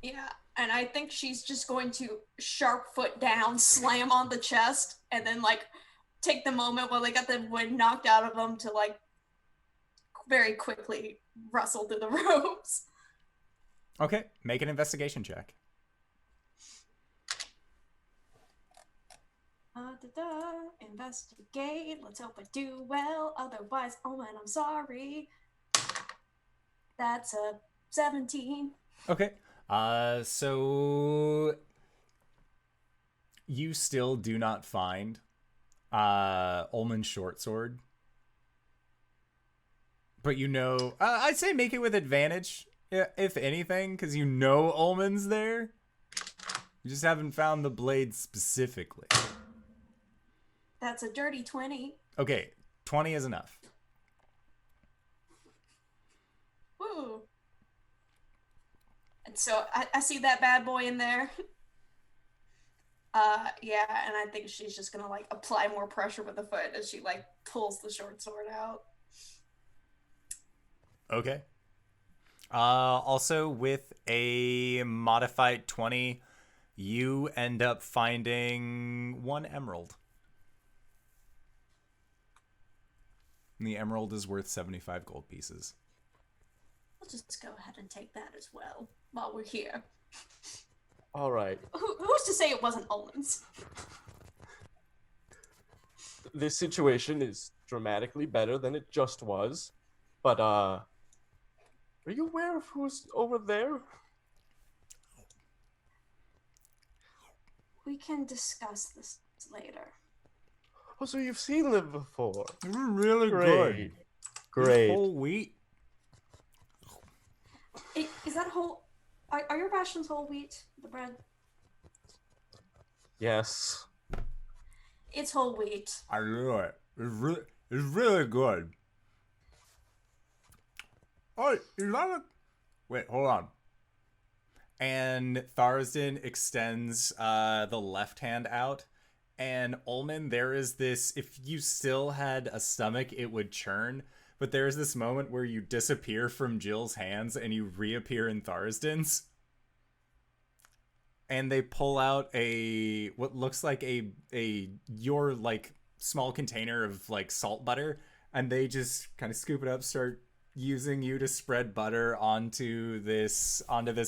Speaker 5: Yeah, and I think she's just going to sharp foot down, slam on the chest, and then like take the moment while they got the wind knocked out of them to like very quickly rustle through the ropes.
Speaker 2: Okay, make an investigation check.
Speaker 5: Investigate. Let's hope I do well. Otherwise, oh man, I'm sorry. That's a 17.
Speaker 2: Okay. So you still do not find Ulman's short sword. But you know, I'd say make it with advantage, if anything, because you know Ulman's there. You just haven't found the blade specifically.
Speaker 5: That's a dirty 20.
Speaker 2: Okay, 20 is enough.
Speaker 5: Woo. And so I see that bad boy in there. Yeah, and I think she's just gonna like apply more pressure with the foot as she like pulls the short sword out.
Speaker 2: Okay. Also, with a modified 20, you end up finding 1 emerald. And the emerald is worth 75 gold pieces.
Speaker 5: We'll just go ahead and take that as well while we're here.
Speaker 1: All right.
Speaker 5: Who's to say it wasn't Ulman's?
Speaker 1: This situation is dramatically better than it just was, but are you aware of who's over there?
Speaker 5: We can discuss this later.
Speaker 1: Oh, so you've seen them before.
Speaker 2: Really
Speaker 1: Great.
Speaker 2: This
Speaker 1: Great.
Speaker 2: whole wheat.
Speaker 5: Is that whole... Are your rations whole wheat? The bread?
Speaker 1: Yes.
Speaker 5: It's whole wheat.
Speaker 2: I knew it. It's really good. Oh, is that a... Wait, hold on. And Tharsden extends the left hand out. And Ulman, there is this... If you still had a stomach, it would churn. But there's this moment where you disappear from Jill's hands and you reappear in Tharsden's. And they pull out what looks like your like small container of like salt butter, and they just kind of scoop it up, start using you to spread butter onto this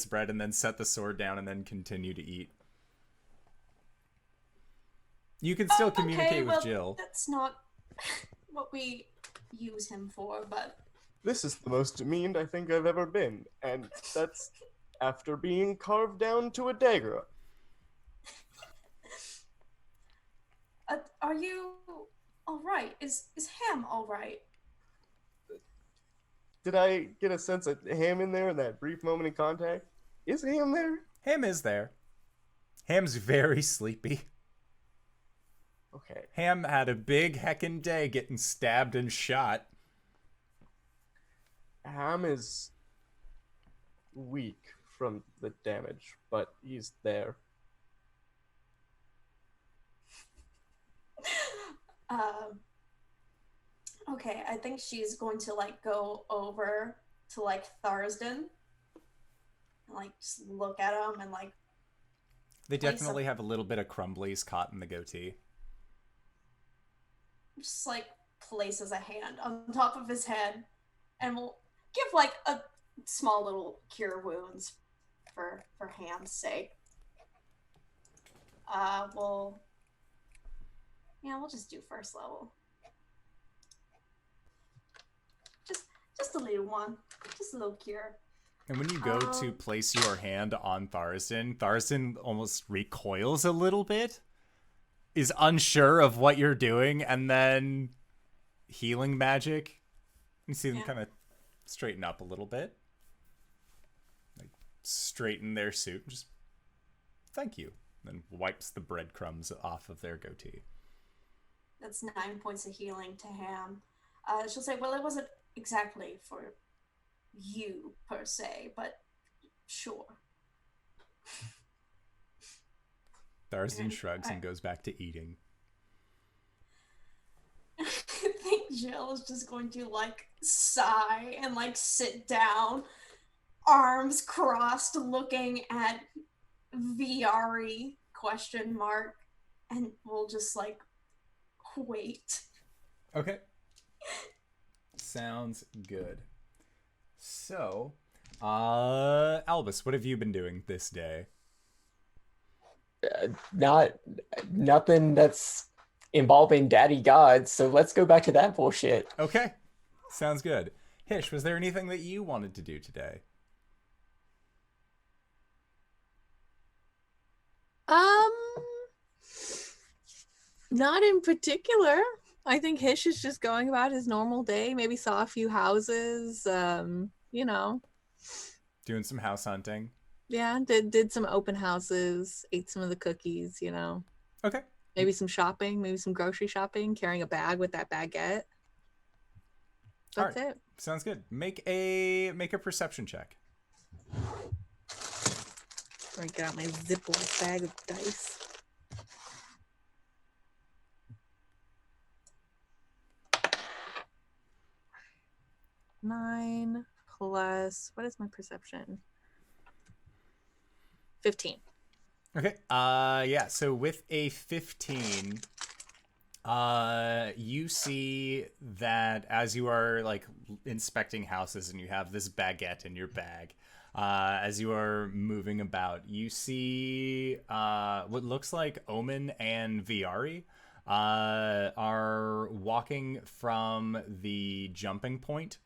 Speaker 2: bread, and then set the sword down and then continue to eat. You can still communicate with Jill.
Speaker 5: That's not what we use him for, but
Speaker 1: This is the most demeaned I think I've ever been, and that's after being carved down to a dagger.
Speaker 5: are you all right? Is Ham all right?
Speaker 1: Did I get a sense of Ham in there in that brief moment of contact? Is Ham there?
Speaker 2: Ham is there. Ham's very sleepy.
Speaker 1: Okay.
Speaker 2: Ham had a big heckin' day getting stabbed and shot.
Speaker 1: Ham is weak from the damage, but he's there.
Speaker 5: Okay, I think she's going to like go over to like Tharsden and like just look at him and like
Speaker 2: They definitely have a little bit of crumblies caught in the goatee.
Speaker 5: just like places a hand on top of his head and will give like a small little cure wounds for Ham's sake. We'll just do first level. a little one. Just a little cure.
Speaker 2: And when you go to place your hand on Tharsden almost recoils a little bit, is unsure of what you're doing, and then healing magic. You see them kind of straighten up a little bit. Like, straighten their suit. Just, thank you. Then wipes the breadcrumbs off of their goatee.
Speaker 5: That's 9 points of healing to Ham. She'll say, well, it wasn't exactly for you, per se, but sure.
Speaker 2: Tharsden shrugs and goes back to eating.
Speaker 5: I think Jill is just going to, like, sigh and, like, sit down, arms crossed, looking at VRE, ? And we'll just, like, wait.
Speaker 2: Okay. Sounds good. So, Albus, what have you been doing this day?
Speaker 4: Nothing that's involving daddy gods, so let's go back to that bullshit.
Speaker 2: Okay. Sounds good. Hish, was there anything that you wanted to do today?
Speaker 3: Not in particular. I think Hish is just going about his normal day. Maybe saw a few houses. You know.
Speaker 2: Doing some house hunting.
Speaker 3: Yeah, did some open houses, ate some of the cookies, you know.
Speaker 2: Okay.
Speaker 3: Maybe some shopping, maybe some grocery shopping, carrying a bag with that baguette. That's it.
Speaker 2: Sounds good. Make a perception check.
Speaker 3: I get out my Ziploc bag of dice. Nine plus, what is my perception? 15.
Speaker 2: Okay. Yeah, so with a 15, you see that as you are like inspecting houses and you have this baguette in your bag, as you are moving about, you see what looks like Ulman and Viari are walking from the jumping point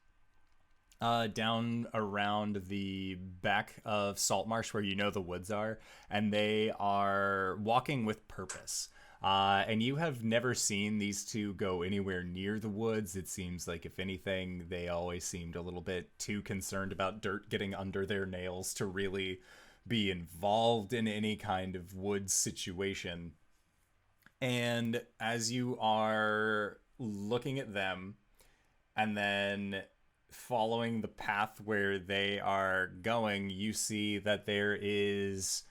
Speaker 2: down around the back of Saltmarsh where you know the woods are, and they are walking with purpose. And you have never seen these two go anywhere near the woods. It seems like, if anything, they always seemed a little bit too concerned about dirt getting under their nails to really be involved in any kind of woods situation. And as you are looking at them and then following the path where they are going, you see that there is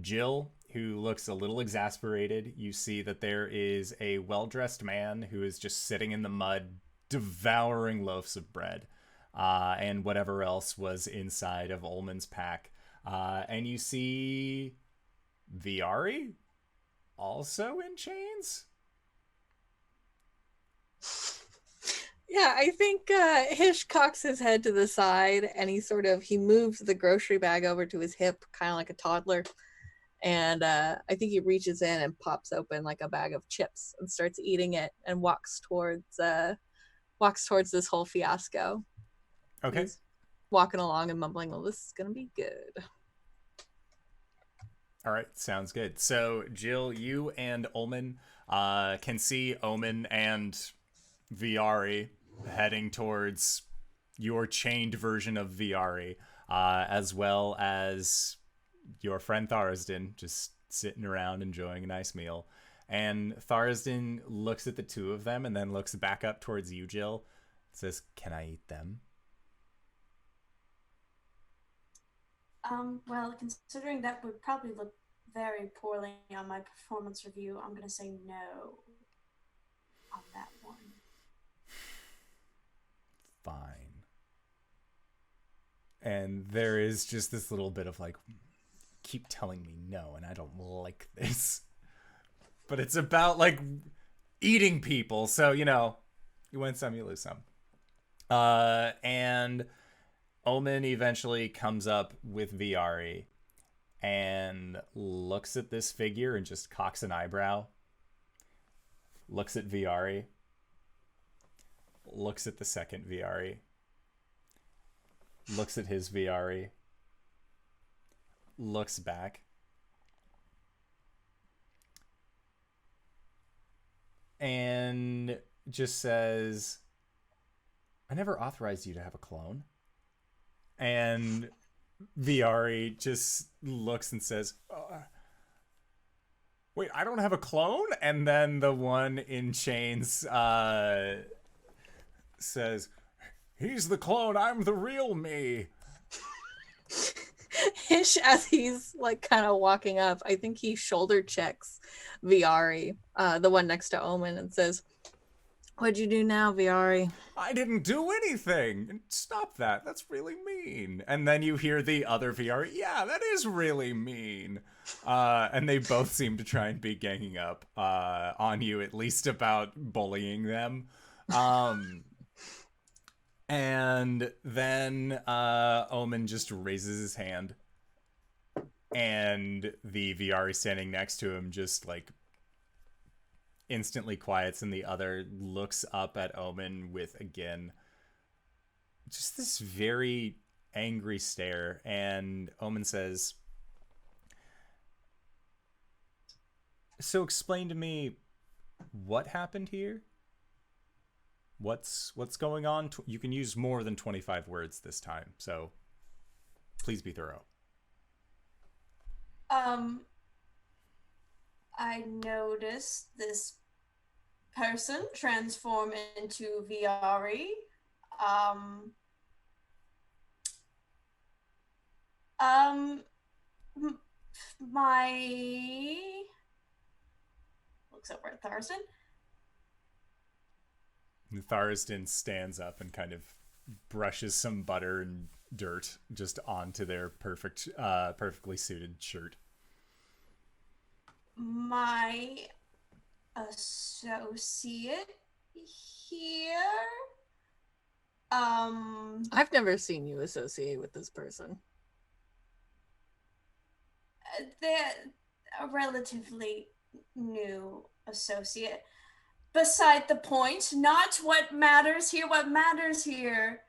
Speaker 2: Jill, who looks a little exasperated. You see that there is a well-dressed man who is just sitting in the mud, devouring loaves of bread, and whatever else was inside of Ulman's pack. And you see Viari, also in chains.
Speaker 3: Yeah, I think Hish cocks his head to the side and he moves the grocery bag over to his hip, kind of like a toddler. And I think he reaches in and pops open like a bag of chips and starts eating it and walks towards this whole fiasco.
Speaker 2: Okay.
Speaker 3: He's walking along and mumbling, well, this is going to be good.
Speaker 2: All right, sounds good. So, Jill, you and Ulman can see Ulman and Viari heading towards your chained version of Viari, as well as your friend Tharsden just sitting around enjoying a nice meal. And Tharsden looks at the two of them and then looks back up towards you, Jill. Says, "Can I eat them?"
Speaker 5: Well, considering that would probably look very poorly on my performance review, I'm going to say no on that one.
Speaker 2: Fine. And there is just this little bit of like, keep telling me no, and I don't like this. But it's about like eating people, so you know, you win some, you lose some. And Ulman eventually comes up with Viari and looks at this figure and just cocks an eyebrow. Looks at Viari. Looks at the second Viari. looks at his VRE, looks back, and just says, I never authorized you to have a clone. And VRE just looks and says, wait, I don't have a clone? And then the one in chains says, he's the clone, I'm the real me.
Speaker 3: Hish, as he's like kind of walking up, I think he shoulder checks Viari, the one next to Omen, and says, what'd you do now, Viari?
Speaker 2: I didn't do anything. Stop that. That's really mean. And then you hear the other VR. Yeah, that is really mean. And they both seem to try and be ganging up on you, at least about bullying them. And then Omen just raises his hand. And the VR standing next to him just like instantly quiets, and the other looks up at Omen with, again, just this very angry stare. And Omen says, so explain to me what happened here? What's going on? You can use more than 25 words this time, so please be thorough.
Speaker 5: I noticed this person transform into VRE. My looks over at Tharsden.
Speaker 2: Tharsden stands up and kind of brushes some butter and dirt just onto their perfectly suited shirt.
Speaker 5: My associate here.
Speaker 3: I've never seen you associate with this person.
Speaker 5: They're a relatively new associate. Beside the point, not what matters here. What matters here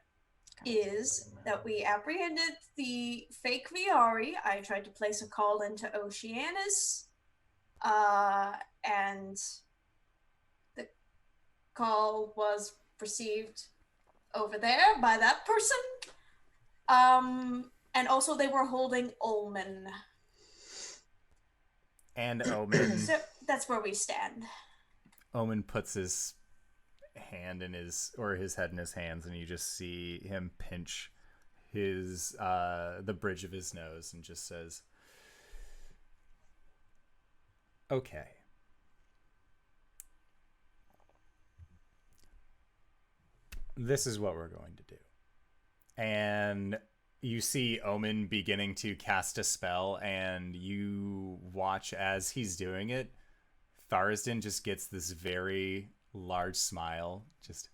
Speaker 5: is that we apprehended the fake Viari. I tried to place a call into Oceanus, and the call was received over there by that person. And also they were holding Ulman.
Speaker 2: And Omen...
Speaker 5: So that's where we stand.
Speaker 2: Omen puts his hand in his head in his hands, and you just see him pinch his the bridge of his nose and just says, okay. This is what we're going to do. And you see Omen beginning to cast a spell, and you watch as he's doing it. Tharsden just gets this very large smile. Just,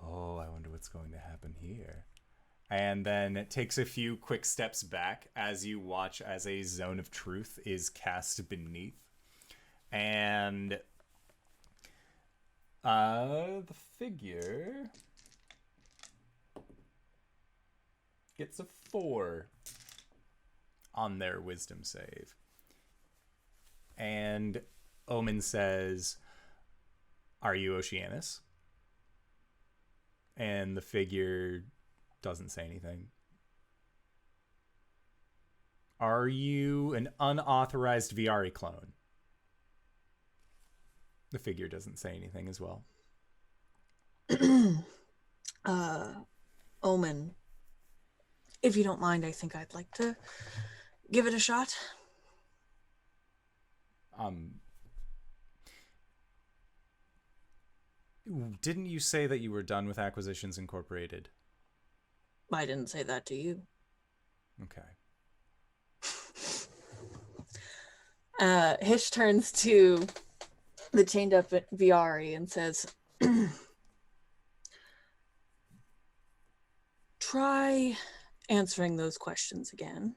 Speaker 2: oh, I wonder what's going to happen here. And then it takes a few quick steps back as you watch as a zone of truth is cast beneath. And the figure gets a 4 on their wisdom save. And Omen says, are you Oceanus? And the figure doesn't say anything. Are you an unauthorized Viari clone? The figure doesn't say anything as well.
Speaker 3: Omen, if you don't mind, I think I'd like to give it a shot.
Speaker 2: Didn't you say that you were done with Acquisitions Incorporated?
Speaker 3: I didn't say that to you.
Speaker 2: Okay.
Speaker 3: Hish turns to the chained up Viari and says, try answering those questions again,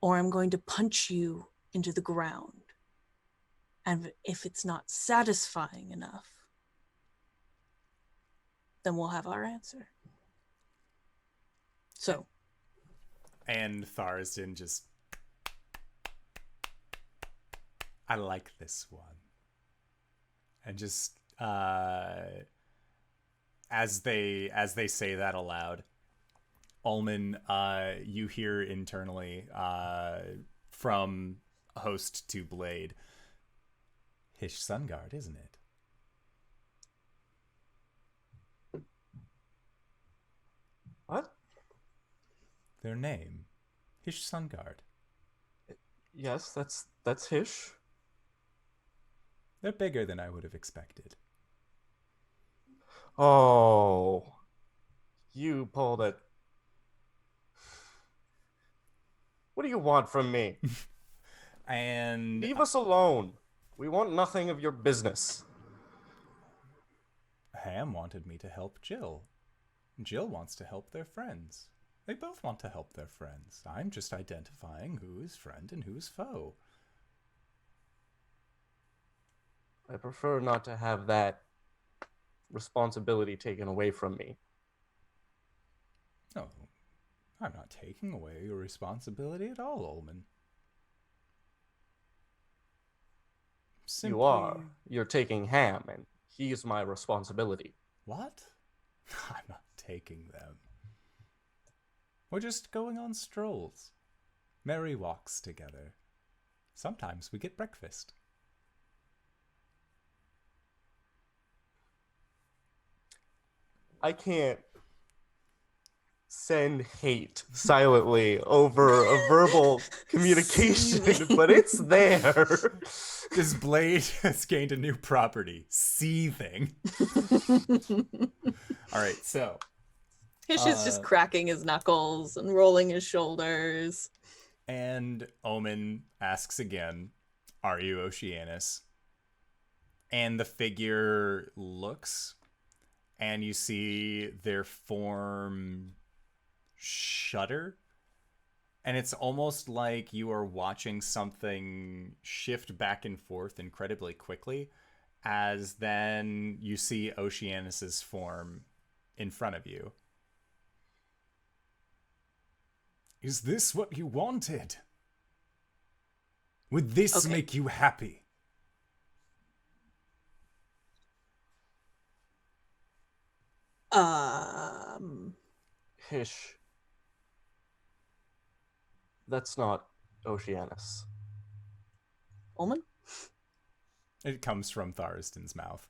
Speaker 3: or I'm going to punch you into the ground. And if it's not satisfying enough, then we'll have our answer. So,
Speaker 2: And Tharsden just... I like this one. And just, as they say that aloud, Ulman, you hear internally, from host to blade, Hish Sunguard, isn't it?
Speaker 1: What?
Speaker 2: Their name, Hish Sunguard.
Speaker 1: Yes, that's Hish.
Speaker 2: They're bigger than I would have expected.
Speaker 1: Oh, you pulled it. What do you want from me?
Speaker 2: And
Speaker 1: Leave us alone. We want nothing of your business.
Speaker 2: Ham wanted me to help Jill. Jill wants to help their friends. They both want to help their friends. I'm just identifying who is friend and who's foe.
Speaker 1: I prefer not to have that responsibility taken away from me.
Speaker 2: No, I'm not taking away your responsibility at all, Ulman.
Speaker 1: You are. You're taking Ham, and he's my responsibility.
Speaker 2: What? I'm not taking them. We're just going on strolls. Merry walks together. Sometimes we get breakfast.
Speaker 1: I can't send hate silently over a verbal communication, but it's there.
Speaker 2: This blade has gained a new property, seething. All right, so
Speaker 3: Hish is just cracking his knuckles and rolling his shoulders.
Speaker 2: and Omen asks again, "Are you Oceanus?" And the figure looks, and you see their form shudder. And it's almost like you are watching something shift back and forth incredibly quickly, as then you see Oceanus's form in front of you. Is this what you wanted? Would this make you happy?
Speaker 1: Hish. That's not Oceanus.
Speaker 3: Ulman?
Speaker 2: It comes from Tharsden's mouth.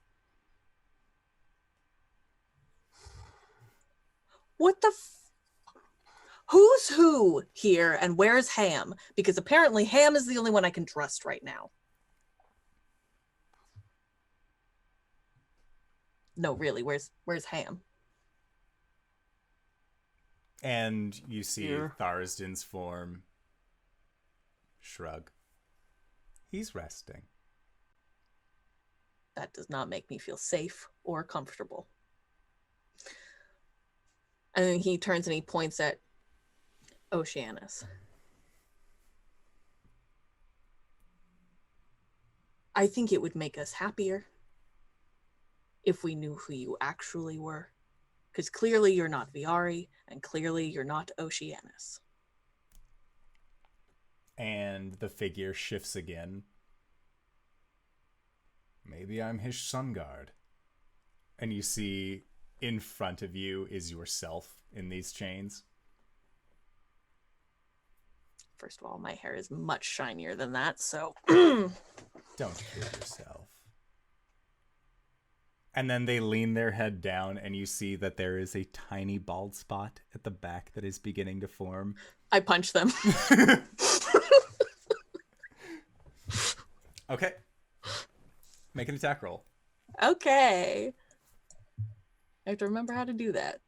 Speaker 3: What the Who's who here, and where's Ham? Because apparently Ham is the only one I can trust right now. No, really, where's Ham?
Speaker 2: And you see
Speaker 1: Here.
Speaker 2: Tharsden's form shrug. He's resting.
Speaker 3: That does not make me feel safe or comfortable. And then he turns and he points at Oceanus. I think it would make us happier if we knew who you actually were. Because clearly you're not Viari, and clearly you're not Oceanus.
Speaker 2: And the figure shifts again. Maybe I'm Hish Sunguard. And you see in front of you is yourself in these chains.
Speaker 3: First of all, my hair is much shinier than that, so...
Speaker 2: Don't kill yourself. And then they lean their head down, and you see that there is a tiny bald spot at the back that is beginning to form.
Speaker 3: I punch them.
Speaker 2: Okay. Make an attack roll.
Speaker 3: Okay. I have to remember how to do that.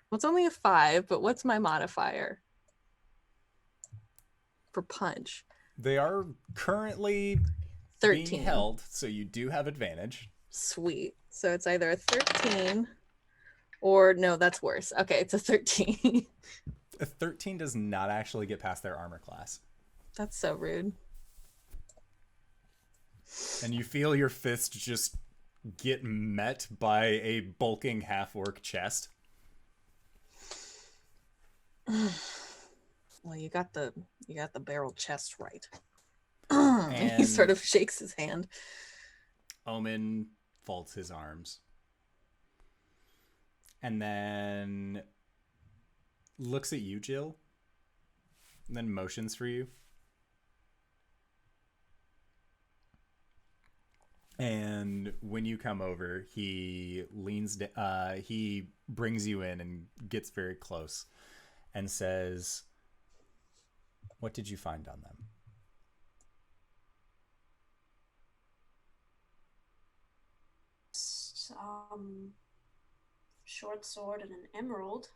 Speaker 3: Well, it's only a 5, but what's my modifier? For punch.
Speaker 2: They are currently
Speaker 3: 13.
Speaker 2: being held, so you do have advantage.
Speaker 3: Sweet. So it's either a 13 or no, that's worse. Okay, it's a 13.
Speaker 2: A 13 does not actually get past their armor class.
Speaker 3: That's so rude.
Speaker 2: And you feel your fist just get met by a bulking half-orc chest.
Speaker 3: Well, you got the barrel chest right.
Speaker 2: And
Speaker 3: He sort of shakes his hand.
Speaker 2: Omen folds his arms. And then looks at you, Jill. And then motions for you. And when you come over, he he brings you in and gets very close and says, "What did you find on them?"
Speaker 5: Short sword and an emerald.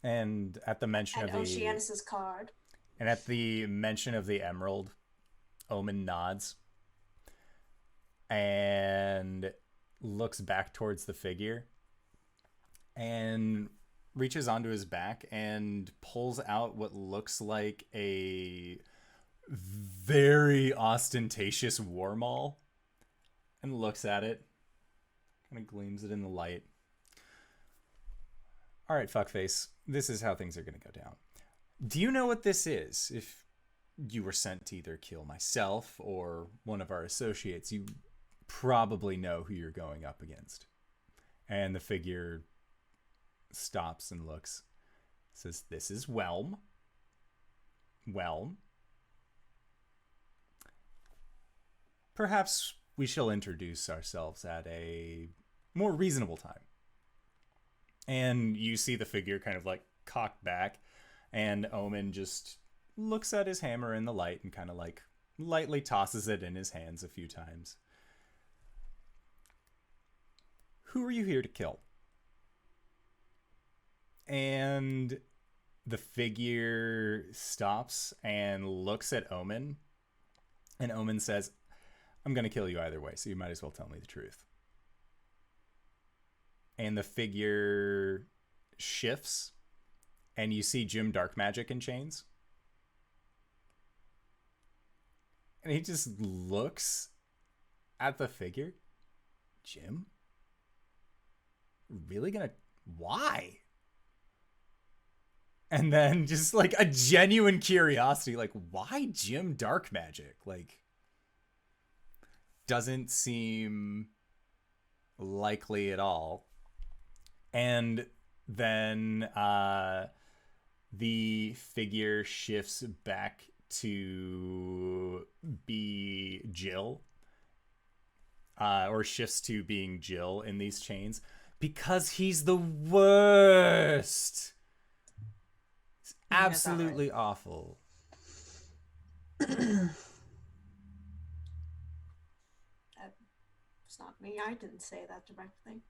Speaker 2: And at the mention
Speaker 5: And
Speaker 2: of the
Speaker 5: Oceanus's card.
Speaker 2: And at the mention of the emerald, Omen nods and looks back towards the figure and reaches onto his back and pulls out what looks like a very ostentatious war maul and looks at it, kind of gleams it in the light. All right, fuckface, this is how things are going to go down. Do you know what this is? If you were sent to either kill myself or one of our associates, you probably know who you're going up against. And the figure stops and looks. Says, "This is Whelm. Whelm. Perhaps we shall introduce ourselves at a more reasonable time." And you see the figure kind of like cocked back, and Omen just looks at his hammer in the light and kind of like lightly tosses it in his hands a few times. "Who are you here to kill?" And the figure stops and looks at Omen, and Omen says, "I'm going to kill you either way, so you might as well tell me the truth." And the figure shifts, and you see Jim Dark Magic in chains. And he just looks at the figure. "Jim? Really gonna... Why?" And then just like a genuine curiosity, like, why Jim Dark Magic? Like, doesn't seem likely at all. And then the figure shifts back to be Jill, or shifts to being Jill in these chains, because he's the worst. It's absolutely awful.
Speaker 5: It's not me. I didn't say that directly.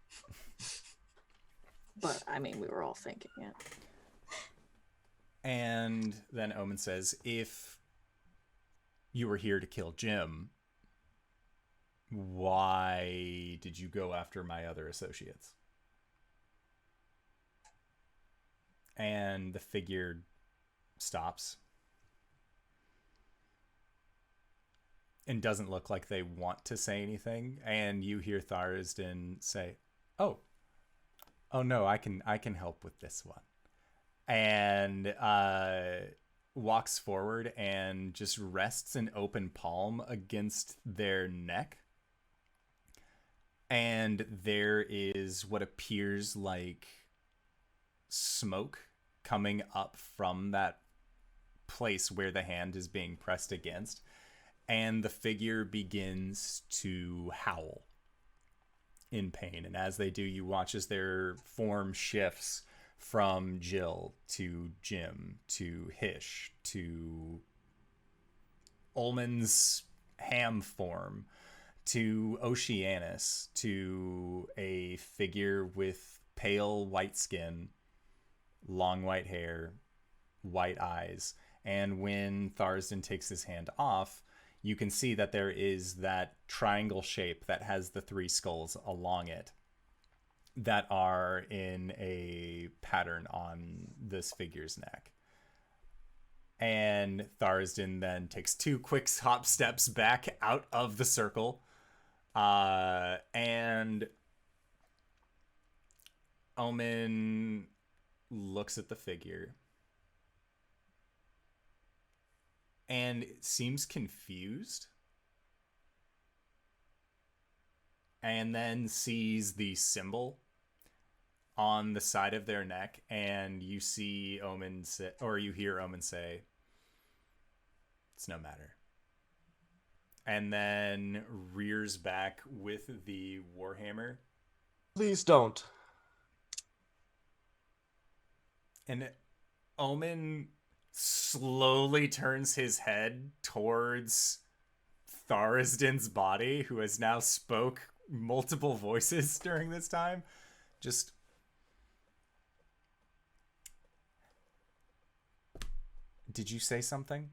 Speaker 3: But I mean, we were all thinking it.
Speaker 2: And then Omen says, "If you were here to kill Jim, why did you go after my other associates?" And the figure stops and doesn't look like they want to say anything. And you hear Tharsden say, oh no, I can help with this one." And walks forward and just rests an open palm against their neck. And there is what appears like smoke coming up from that place where the hand is being pressed against. And the figure begins to howl in pain. And as they do, you watch as their form shifts from Jill to Jim to Hish to Ulman's ham form to Oceanus to a figure with pale white skin, long white hair, white eyes. And when Tharsden takes his hand off, you can see that there is that triangle shape that has the three skulls along it that are in a pattern on this figure's neck. And Tharsden then takes two quick hop steps back out of the circle. And Omen looks at the figure and seems confused, and then sees the symbol on the side of their neck, and you see Omen say, or you hear Omen say, "It's no matter." And then rears back with the warhammer.
Speaker 1: Please don't.
Speaker 2: And Omen slowly turns his head towards Tharisdan's body, who has now spoke multiple voices during this time. Just... Did you say something?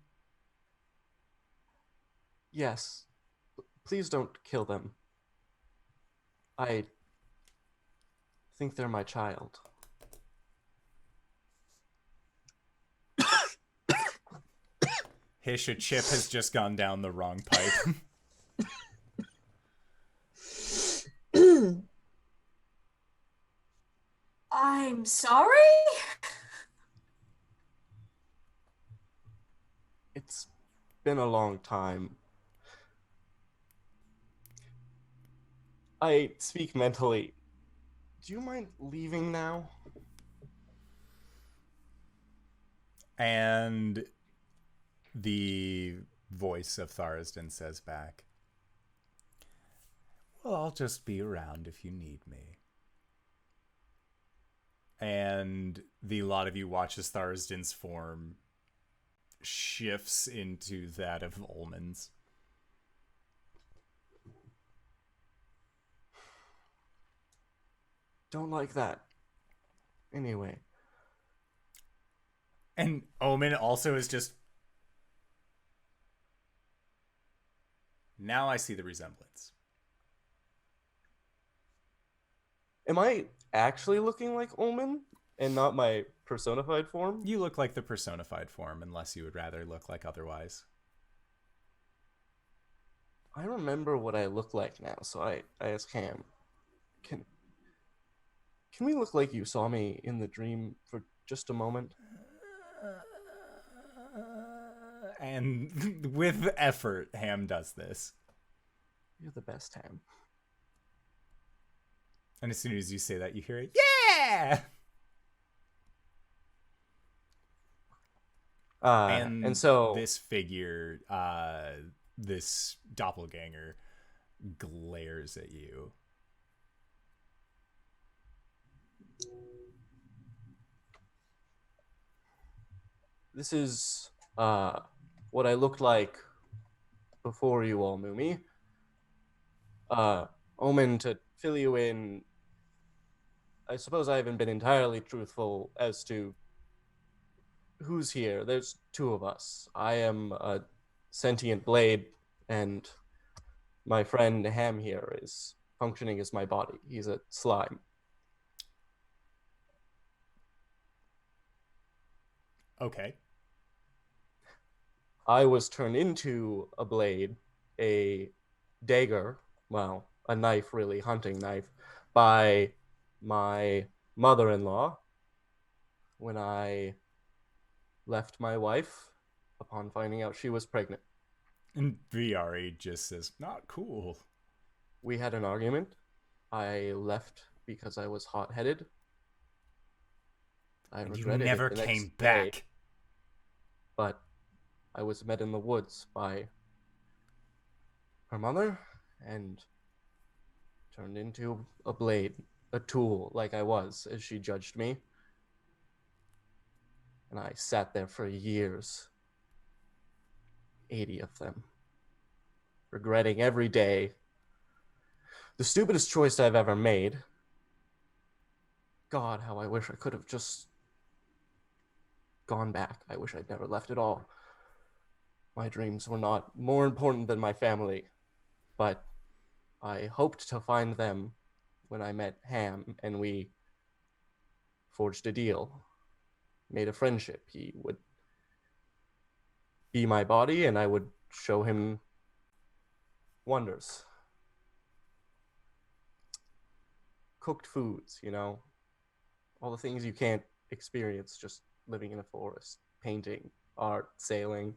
Speaker 1: Yes. Please don't kill them. I think they're my child.
Speaker 2: Hish, a chip has just gone down the wrong pipe.
Speaker 5: I'm sorry?
Speaker 1: It's been a long time. I speak mentally. Do you mind leaving now?
Speaker 2: And the voice of Tharisdan says back, "Well, I'll just be around if you need me." And the lot of you watch as Tharisdan's form shifts into that of Ulman's.
Speaker 1: Don't like that. Anyway.
Speaker 2: And Omen also is just... Now I see the resemblance.
Speaker 1: Am I actually looking like Ulman and not my personified form?
Speaker 2: You look like the personified form, unless you would rather look like otherwise.
Speaker 1: I remember what I look like now, so I asked Cam, can we look like you saw me in the dream for just a moment?
Speaker 2: And with effort, Ham does this.
Speaker 1: You're the best, Ham.
Speaker 2: And as soon as you say that, you hear it, yeah!
Speaker 1: And so
Speaker 2: this figure, this doppelganger, glares at you.
Speaker 1: this is what I looked like before you all knew me. Omen, to fill you in, I suppose I haven't been entirely truthful as to who's here. There's two of us. I am a sentient blade, and my friend Ham here is functioning as my body. He's a slime.
Speaker 2: Okay.
Speaker 1: I was turned into a blade, a dagger, well, a knife, really, hunting knife, by my mother-in-law when I left my wife upon finding out she was pregnant.
Speaker 2: And Viari just says, not cool.
Speaker 1: We had an argument. I left because I was hot-headed. I
Speaker 2: And you
Speaker 1: regretted
Speaker 2: never
Speaker 1: it the next
Speaker 2: came
Speaker 1: day,
Speaker 2: back.
Speaker 1: but I was met in the woods by her mother and turned into a blade, a tool, like I was, as she judged me. And I sat there for years, 80 of them, regretting every day the stupidest choice I've ever made. God, how I wish I could have just gone back. I wish I'd never left at all. My dreams were not more important than my family, but I hoped to find them when I met Ham, and we forged a deal, made a friendship. He would be my body, and I would show him wonders. Cooked foods, you know, all the things you can't experience just living in a forest, painting, art, sailing.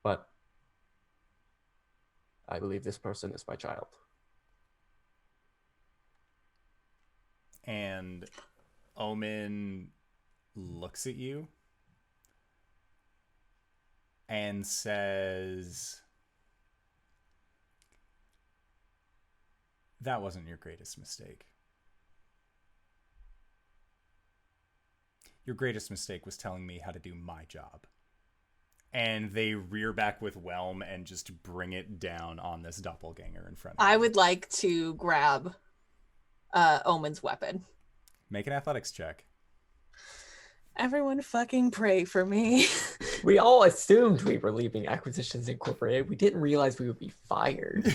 Speaker 1: But I believe this person is my child.
Speaker 2: And Omen looks at you and says, that wasn't your greatest mistake. Your greatest mistake was telling me how to do my job. And they rear back with Whelm and just bring it down on this doppelganger in front of
Speaker 3: I
Speaker 2: you.
Speaker 3: would like to grab Omen's weapon.
Speaker 2: Make an athletics check.
Speaker 3: Everyone fucking pray for me.
Speaker 4: We all assumed we were leaving Acquisitions Incorporated. We didn't realize we would be fired.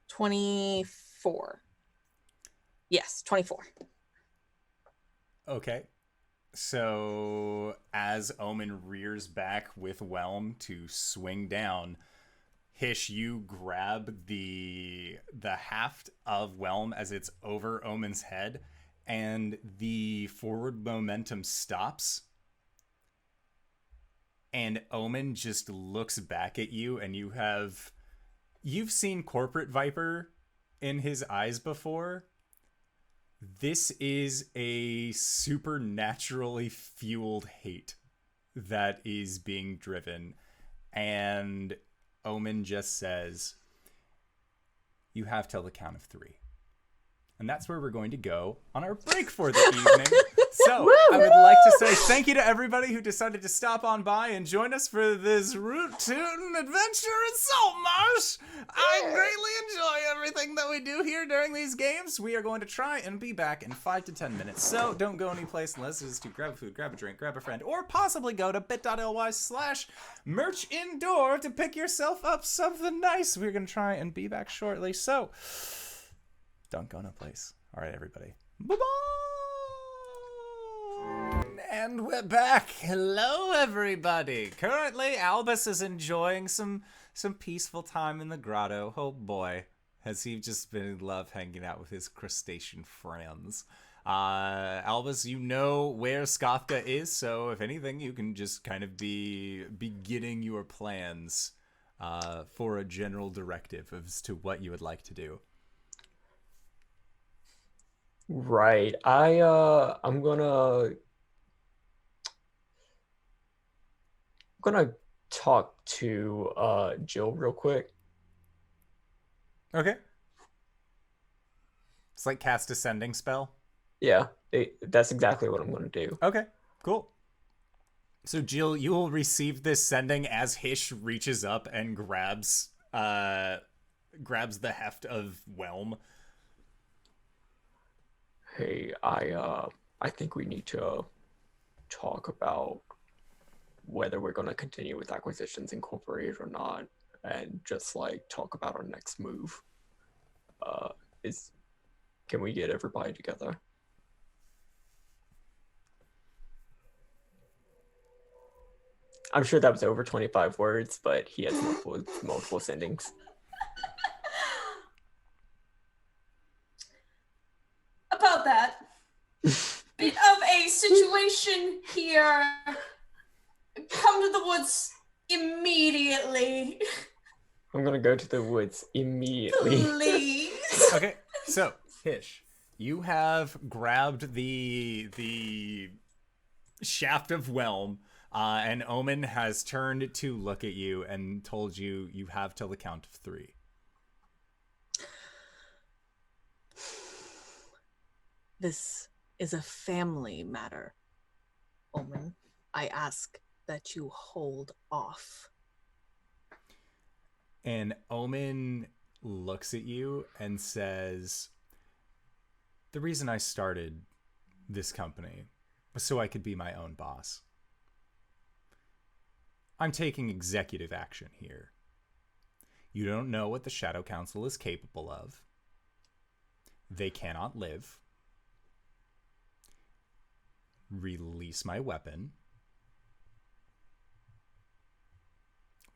Speaker 3: 24. Yes, 24.
Speaker 2: Okay. So as Omen rears back with Whelm to swing down, Hish, you grab the haft of Whelm as it's over Omen's head, and the forward momentum stops. And Omen just looks back at you, and you've seen Corporate Viper in his eyes before. This is a supernaturally fueled hate that is being driven. And Omen just says, you have till the count of 3. And that's where we're going to go on our break for the evening. So I would like to say thank you to everybody who decided to stop on by and join us for this root tootin' adventure in Saltmarsh. I greatly enjoy everything that we do here during these games. We are going to try and be back in 5 to 10 minutes. So don't go anyplace unless it is to grab a food, grab a drink, grab a friend, or possibly go to bit.ly/merch indoor to pick yourself up something nice. We're going to try and be back shortly. So don't go no place. All right, everybody. Bye-bye. And we're back. Hello, everybody. Currently, Albus is enjoying some peaceful time in the grotto. Oh, boy. Has he just been in love hanging out with his crustacean friends. Albus, you know where Skafka is, so if anything, you can just kind of be beginning your plans for a general directive as to what you would like to do.
Speaker 4: Right. I'm gonna talk to Jill real quick.
Speaker 2: Okay. It's like cast a sending spell.
Speaker 4: Yeah, that's exactly what I'm gonna do.
Speaker 2: Okay, cool. So Jill, you will receive this sending as Hish reaches up and grabs the heft of Whelm.
Speaker 4: Hey, I think we need to talk about whether we're gonna continue with Acquisitions Incorporated or not, and just like talk about our next move. Can we get everybody together? I'm sure that was over 25 words, but he has multiple sendings.
Speaker 5: About that, bit of a situation here. Come to the woods immediately.
Speaker 4: I'm gonna go to the woods immediately.
Speaker 5: Please.
Speaker 2: Okay, so Hish, you have grabbed the shaft of Whelm, and Omen has turned to look at you and told you you have till the count of 3.
Speaker 3: This is a family matter, Omen. I ask that you hold off.
Speaker 2: And Omen looks at you and says, the reason I started this company was so I could be my own boss. I'm taking executive action here. You don't know what the Shadow Council is capable of. They cannot live. Release my weapon,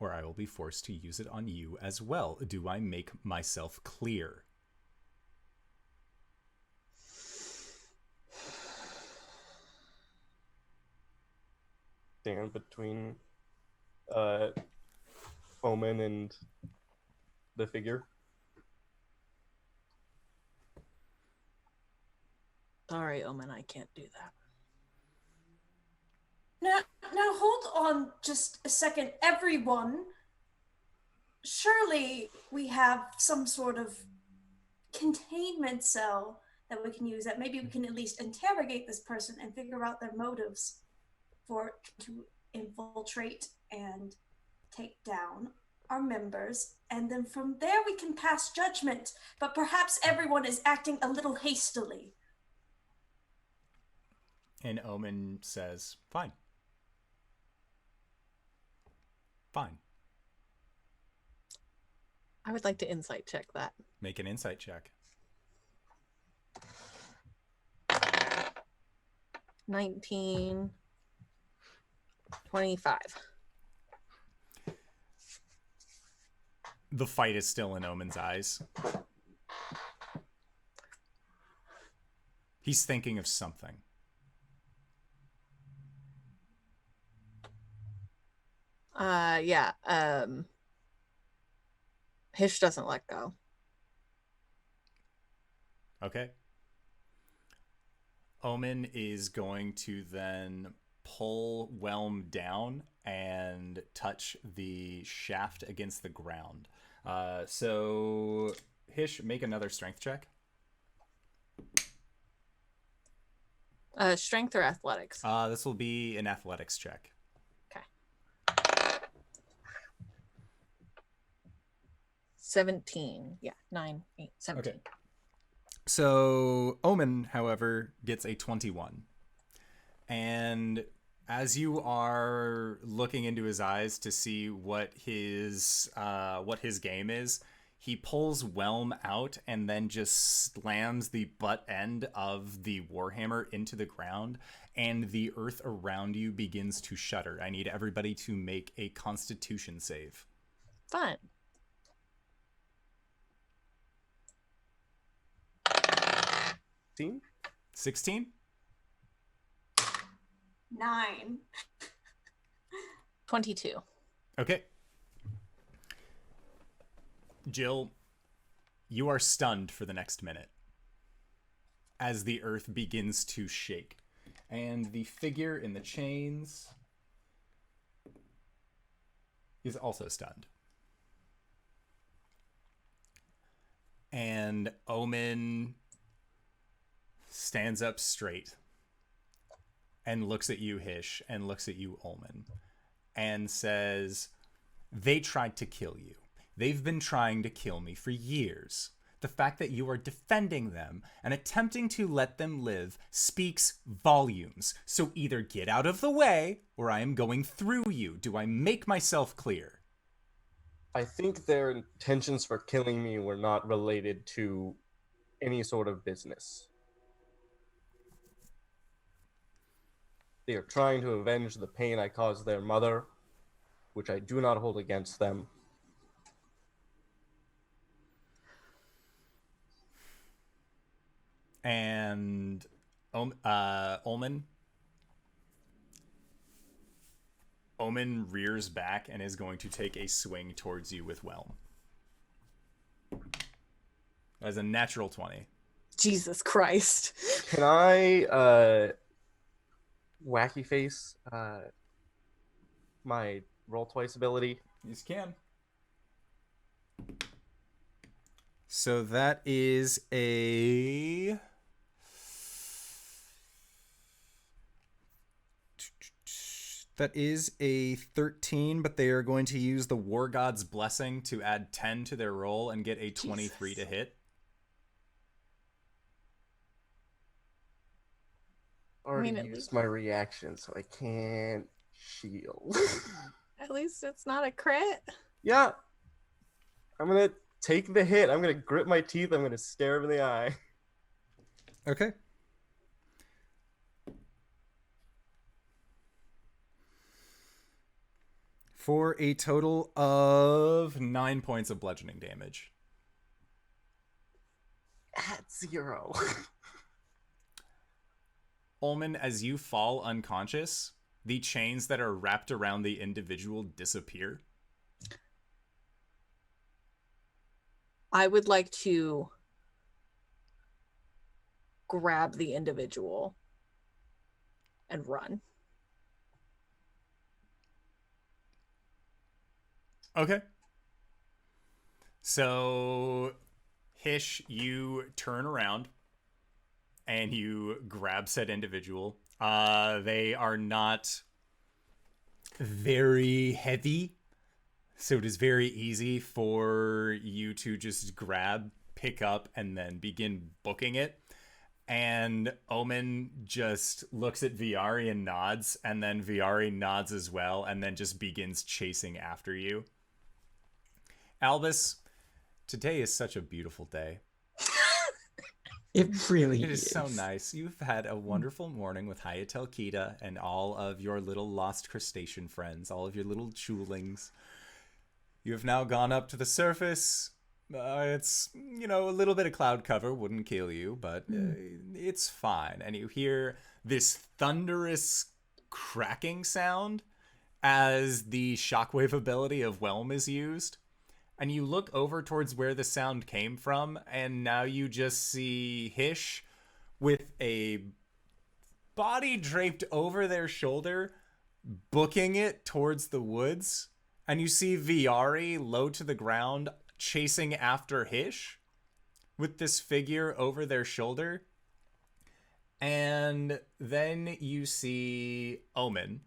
Speaker 2: or I will be forced to use it on you as well. Do I make myself clear?
Speaker 1: Stand between Omen and the figure.
Speaker 3: Sorry, Omen, I can't do that.
Speaker 5: Now hold on just a second, everyone. Surely we have some sort of containment cell that we can use, that maybe we can at least interrogate this person and figure out their motives for to infiltrate and take down our members, and then from there we can pass judgment. But perhaps everyone is acting a little hastily.
Speaker 2: And Omen says, fine. Fine.
Speaker 3: I would like to insight check that.
Speaker 2: Make an insight check.
Speaker 3: 19, 25.
Speaker 2: The fight is still in Omen's eyes. He's thinking of something.
Speaker 3: Yeah. Hish doesn't let go.
Speaker 2: Okay. Omen is going to then pull Whelm down and touch the shaft against the ground. So, Hish, make another strength check.
Speaker 3: Strength or athletics?
Speaker 2: This will be an athletics check.
Speaker 3: Okay. 17. Yeah, 9, 8, 17.
Speaker 2: Okay. So, Omen, however, gets a 21. And as you are looking into his eyes to see what his game is, he pulls Whelm out and then just slams the butt end of the warhammer into the ground, and the earth around you begins to shudder. I need everybody to make a Constitution save.
Speaker 3: Fun.
Speaker 2: 16?
Speaker 5: 9.
Speaker 3: 22.
Speaker 2: Okay. Jill, you are stunned for the next minute as the earth begins to shake. And the figure in the chains is also stunned. And Omen stands up straight and looks at you, Hish, and looks at you, Ulman, and says, they tried to kill you. They've been trying to kill me for years. The fact that you are defending them and attempting to let them live speaks volumes. So either get out of the way or I am going through you. Do I make myself clear?
Speaker 1: I think their intentions for killing me were not related to any sort of business. They are trying to avenge the pain I caused their mother, which I do not hold against them.
Speaker 2: And Ulman rears back and is going to take a swing towards you with Whelm. As a natural 20.
Speaker 3: Jesus Christ.
Speaker 1: Can I wacky face my roll twice ability?
Speaker 2: You can. So that is a... That is a 13, but they are going to use the War God's Blessing to add 10 to their roll and get a 23
Speaker 3: Jesus.
Speaker 2: to hit.
Speaker 1: Already
Speaker 3: at
Speaker 1: used
Speaker 3: least-
Speaker 1: my reaction, so I can't shield.
Speaker 3: At least it's not a crit.
Speaker 1: Yeah. I'm gonna take the hit. I'm gonna grip my teeth. I'm gonna stare him in the eye.
Speaker 2: Okay. for a total of 9 points of bludgeoning damage.
Speaker 1: At 0.
Speaker 2: Ulman, as you fall unconscious, the chains that are wrapped around the individual disappear.
Speaker 3: I would like to grab the individual and run.
Speaker 2: Okay. So, Hish, you turn around and you grab said individual. They are not very heavy, so it is very easy for you to just grab, pick up, and then begin booking it. And Omen just looks at Viari and nods, and then Viari nods as well, and then just begins chasing after you. Albus, today is such a beautiful day.
Speaker 4: It really
Speaker 2: It is so nice. You've had a wonderful morning with Hayatel Kita and all of your little lost crustacean friends, all of your little chulings. You have now gone up to the surface. It's, a little bit of cloud cover wouldn't kill you, but it's fine. And you hear this thunderous cracking sound as the shockwave ability of Whelm is used. And you look over towards where the sound came from, and now you just see Hish with a body draped over their shoulder, booking it towards the woods. And you see Viari low to the ground, chasing after Hish with this figure over their shoulder. And then you see Omen,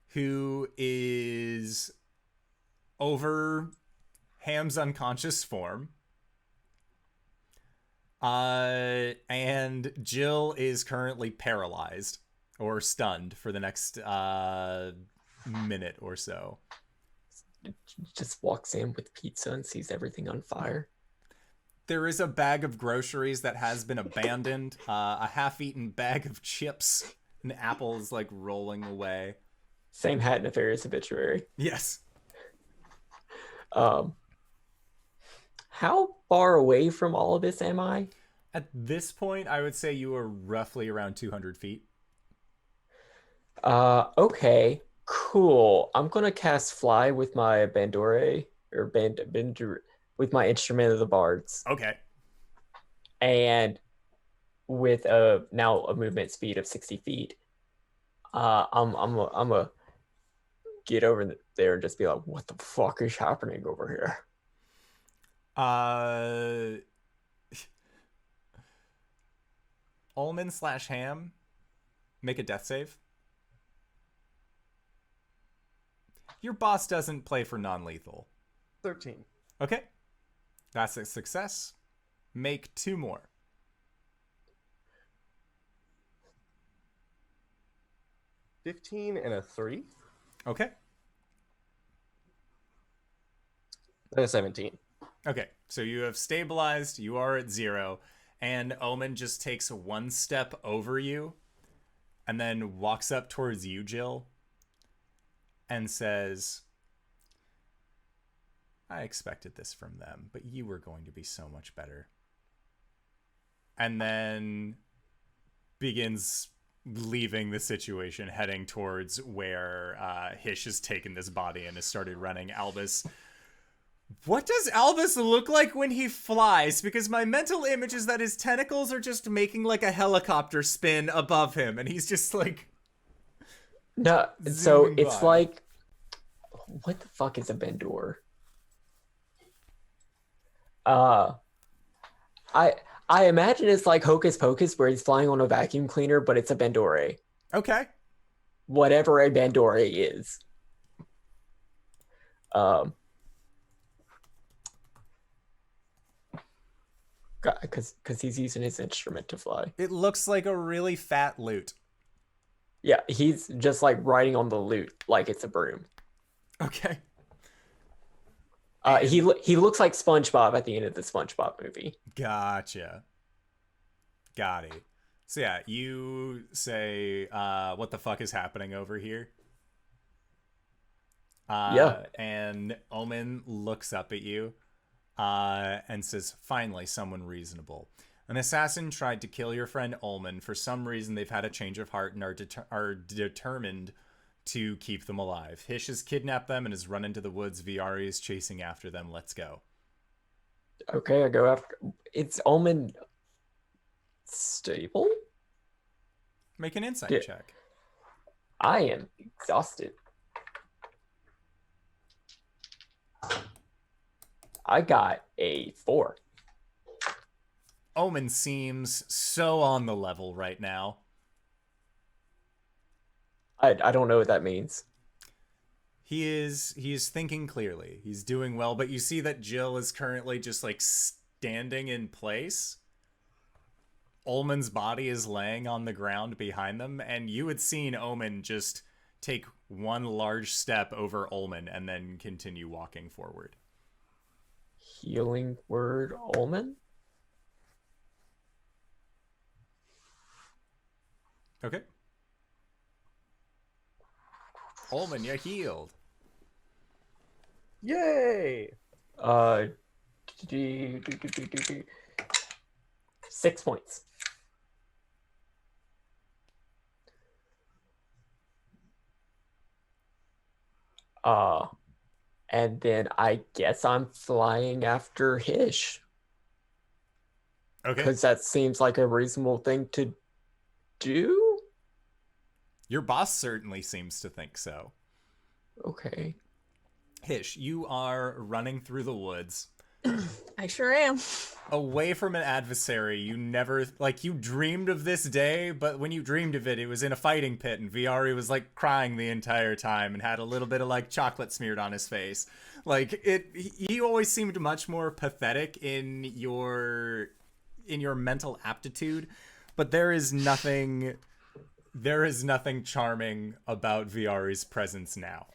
Speaker 2: who is over Ham's unconscious form. And Jill is currently paralyzed or stunned for the next minute or so.
Speaker 4: Just walks in with pizza and sees everything on fire.
Speaker 2: There is a bag of groceries that has been abandoned, a half-eaten bag of chips, and apples like rolling away.
Speaker 4: Same hat, nefarious obituary.
Speaker 2: Yes.
Speaker 4: How far away from all of this am I?
Speaker 2: At this point, I would say you are roughly around 200 feet.
Speaker 4: Okay, cool. I'm gonna cast Fly with my Bandore, or with my Instrument of the Bards.
Speaker 2: Okay.
Speaker 4: And with now a movement speed of 60 feet, I'm a get over there and just be like, what the fuck is happening over here?
Speaker 2: Ulman / Ham, make a death save. Your boss doesn't play for non-lethal.
Speaker 1: 13.
Speaker 2: Okay. That's a success. Make 2 more.
Speaker 1: 15 and a 3.
Speaker 2: Okay.
Speaker 1: And a 17.
Speaker 2: Okay, so you have stabilized, you are at 0, and Omen just takes 1 step over you and then walks up towards you, Jill, and says, I expected this from them, but you were going to be so much better. And then begins leaving the situation, heading towards where Hish has taken this body and has started running. Albus, what does Albus look like when he flies? Because my mental image is that his tentacles are just making like a helicopter spin above him, and he's just like...
Speaker 4: No, so
Speaker 2: zooming
Speaker 4: it's
Speaker 2: by.
Speaker 4: like, what the fuck is a Bandor? I imagine it's like Hocus Pocus where he's flying on a vacuum cleaner, but it's a Bandore.
Speaker 2: Okay.
Speaker 4: Whatever a Bandore is. Because he's using his instrument to fly.
Speaker 2: It looks like a really fat lute.
Speaker 4: Yeah, he's just like riding on the lute like it's a broom.
Speaker 2: Okay.
Speaker 4: He looks like SpongeBob at the end of the SpongeBob movie.
Speaker 2: Gotcha. Got it. So yeah, you say, what the fuck is happening over here?
Speaker 4: Yeah.
Speaker 2: And Ulman looks up at you and says, finally, someone reasonable. An assassin tried to kill your friend Ulman. For some reason, they've had a change of heart and are determined to keep them alive. Hish has kidnapped them and has run into the woods. Viari is chasing after them. Let's go.
Speaker 4: Okay, I go after. It's Ulman stable?
Speaker 2: Make an insight
Speaker 4: Yeah.
Speaker 2: check.
Speaker 4: I am exhausted. I got a 4.
Speaker 2: Omen seems so on the level right now.
Speaker 4: I don't know what that means.
Speaker 2: He is thinking clearly. He's doing well, but you see that Jill is currently just like standing in place. Ulman's body is laying on the ground behind them, and you had seen Omen just take one large step over Ulman and then continue walking forward.
Speaker 4: Healing word Ulman?
Speaker 2: Okay. Ulman, you're healed.
Speaker 1: Yay!
Speaker 4: 6 points. And then I guess I'm flying after Hish.
Speaker 2: Okay.
Speaker 4: Because that seems like a reasonable thing to do?
Speaker 2: Your boss certainly seems to think so.
Speaker 4: Okay.
Speaker 2: Hish, you are running through the woods.
Speaker 3: I sure am.
Speaker 2: Away from an adversary. You never, like, you dreamed of this day, but when you dreamed of it, it was in a fighting pit, and Viari was, like, crying the entire time and had a little bit of, like, chocolate smeared on his face. Like, he always seemed much more pathetic in your mental aptitude, but there is nothing charming about Viari's presence now.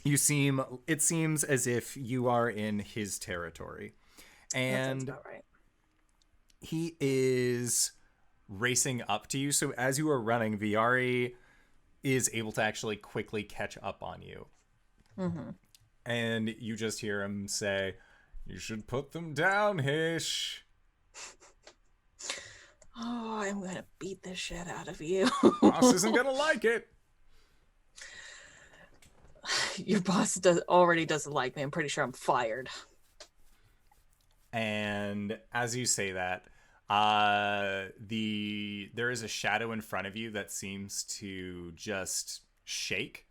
Speaker 2: It seems as if you are in his territory. And
Speaker 3: That sounds about right.
Speaker 2: he is racing up to you. So as you are running, Viari is able to actually quickly catch up on you.
Speaker 3: Mm-hmm.
Speaker 2: And you just hear him say, "You should put them down, Hish."
Speaker 3: Oh, I'm gonna beat the shit out of you.
Speaker 2: Boss isn't gonna like it.
Speaker 3: Your boss already doesn't like me. I'm pretty sure I'm fired.
Speaker 2: And as you say that, there is a shadow in front of you that seems to just shake,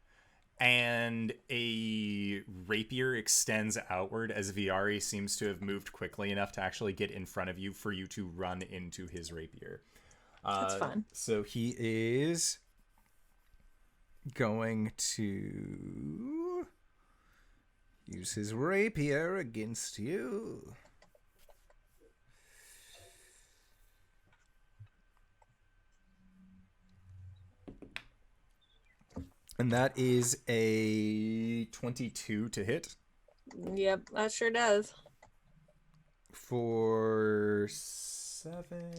Speaker 2: and a rapier extends outward as Viari seems to have moved quickly enough to actually get in front of you for you to run into his rapier.
Speaker 3: That's fun.
Speaker 2: So he is going to use his rapier against you. And that is a 22 to hit.
Speaker 3: Yep, that sure does.
Speaker 2: For 7.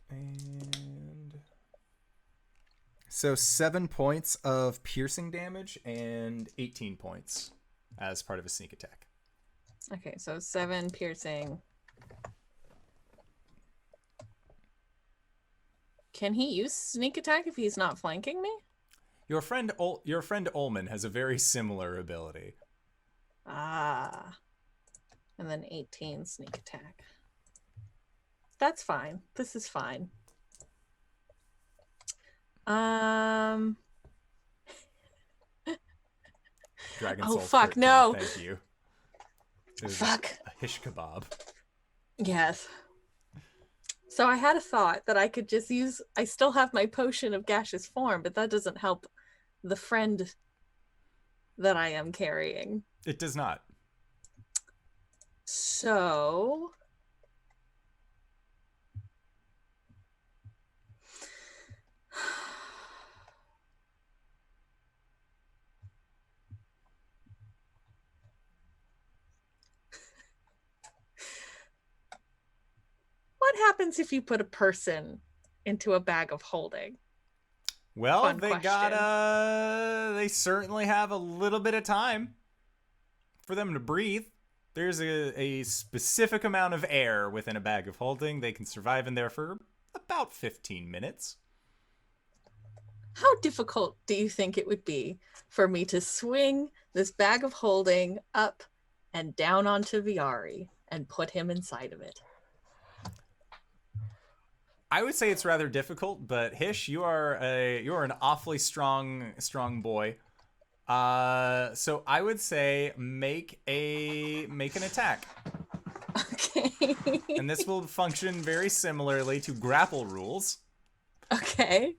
Speaker 2: And so 7 points of piercing damage and 18 points as part of a sneak attack.
Speaker 3: Okay, so 7 piercing. Can he use sneak attack if he's not flanking me?
Speaker 2: Your friend Ulman has a very similar ability.
Speaker 3: Ah. And then 18 sneak attack. That's fine. This is fine.
Speaker 2: Dragon
Speaker 3: Oh,
Speaker 2: Soul
Speaker 3: fuck,
Speaker 2: 13,
Speaker 3: no.
Speaker 2: Thank you. It was
Speaker 3: Fuck.
Speaker 2: A Hish kebab.
Speaker 3: Yes. So I had a thought that I could just use... I still have my potion of gaseous form, but that doesn't help the friend that I am carrying.
Speaker 2: It does not.
Speaker 3: So... What happens if you put a person into a bag of holding?
Speaker 2: Well,
Speaker 3: Fun
Speaker 2: they
Speaker 3: question.
Speaker 2: they certainly have a little bit of time for them to breathe. There's a specific amount of air within a bag of holding. They can survive in there for about 15 minutes.
Speaker 3: How difficult do you think it would be for me to swing this bag of holding up and down onto Viari and put him inside of it?
Speaker 2: I would say it's rather difficult, but Hish, you are an awfully strong boy. So I would say make an attack.
Speaker 3: Okay.
Speaker 2: And this will function very similarly to grapple rules.
Speaker 3: Okay.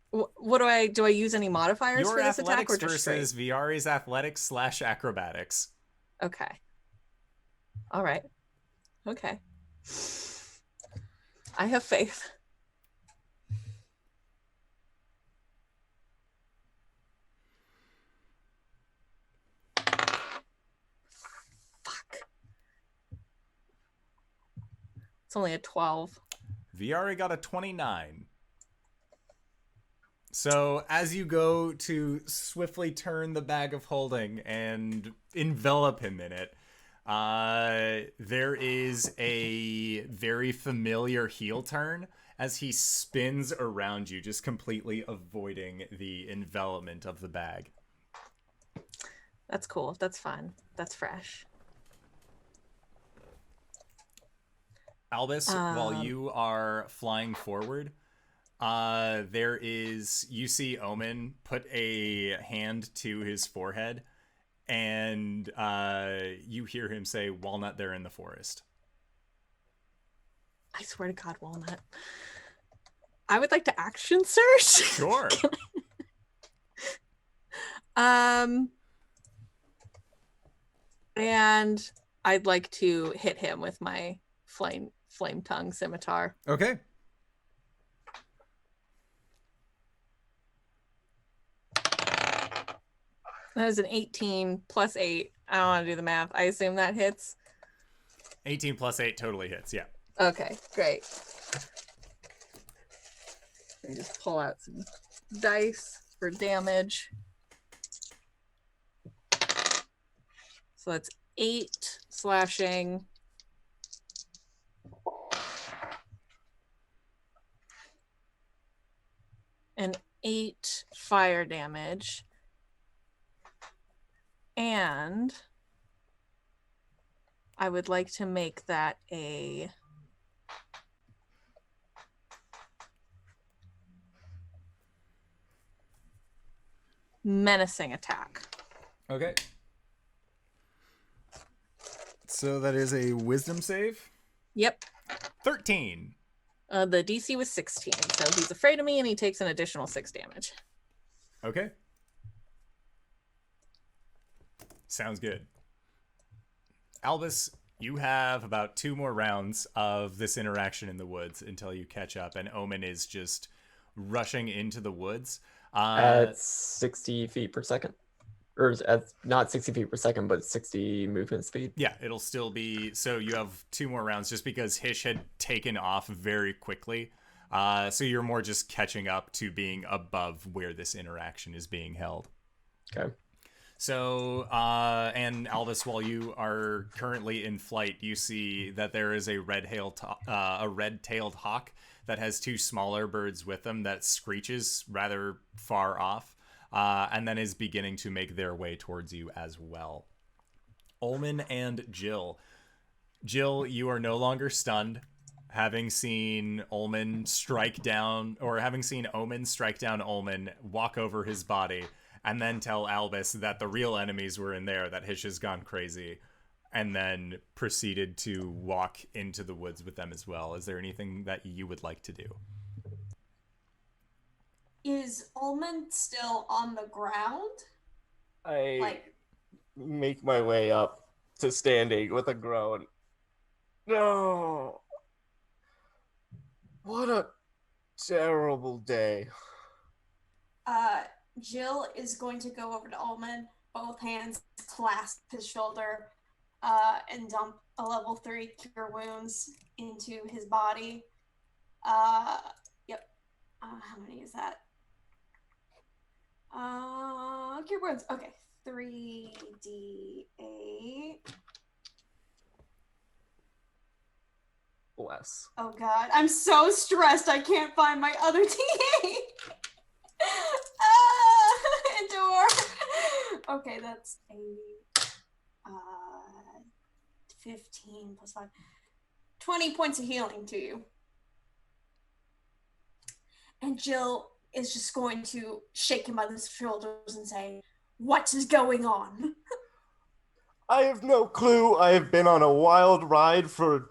Speaker 3: What do I use any modifiers
Speaker 2: Your
Speaker 3: for this attack
Speaker 2: athletics
Speaker 3: or just straight?
Speaker 2: versus Viari's athletics / acrobatics.
Speaker 3: Okay. All right. Okay. I have faith. Fuck. It's only a 12.
Speaker 2: Viari got a 29. So as you go to swiftly turn the bag of holding and envelop him in it, there is a very familiar heel turn as he spins around you, just completely avoiding the envelopment of the bag.
Speaker 3: That's cool. That's fun. That's fresh.
Speaker 2: Albus, while you are flying forward, you see Omen put a hand to his forehead, and you hear him say, "Walnut, they're in the forest."
Speaker 3: I swear to God, Walnut. I would like to action search.
Speaker 2: Sure.
Speaker 3: And I'd like to hit him with my flame tongue scimitar.
Speaker 2: Okay.
Speaker 3: That is an 18 plus 8. I don't want to do the math. I assume that hits.
Speaker 2: 18 plus 8 totally hits, yeah.
Speaker 3: Okay, great. Let me just pull out some dice for damage. So that's 8 slashing. And 8 fire damage. And I would like to make that a menacing attack.
Speaker 2: Okay. So that is a wisdom save?
Speaker 3: Yep.
Speaker 2: 13.
Speaker 3: The DC was 16, so he's afraid of me and he takes an additional 6 damage.
Speaker 2: Okay. Sounds good. Albus, you have about 2 more rounds of this interaction in the woods until you catch up, and Omen is just rushing into the woods.
Speaker 4: At 60 feet per second. Or at not 60 feet per second, but 60 movement speed.
Speaker 2: Yeah, it'll still be... So you have 2 more rounds just because Hish had taken off very quickly. So you're more just catching up to being above where this interaction is being held.
Speaker 4: Okay.
Speaker 2: So, and Albus, while you are currently in flight, you see that there is a red-tailed hawk that has 2 smaller birds with them that screeches rather far off, and then is beginning to make their way towards you as well. Ulman and Jill. Jill, you are no longer stunned, having seen Omen strike down Ulman, walk over his body, and then tell Albus that the real enemies were in there, that Hish has gone crazy, and then proceeded to walk into the woods with them as well. Is there anything that you would like to do?
Speaker 5: Is Ulman still on the ground?
Speaker 1: I make my way up to standing with a groan. No. What a terrible day.
Speaker 5: Jill is going to go over to Ulman, both hands clasp his shoulder, and dump a level 3 cure wounds into his body. Yep. How many is that? Cure wounds. Okay. 3d8.
Speaker 1: Bless.
Speaker 5: Oh god, I'm so stressed. I can't find my other d8. Endure. Okay, that's a 15 plus 5. 20 points of healing to you. And Jill is just going to shake him by the shoulders and say, "What is going on?"
Speaker 1: I have no clue. I have been on a wild ride for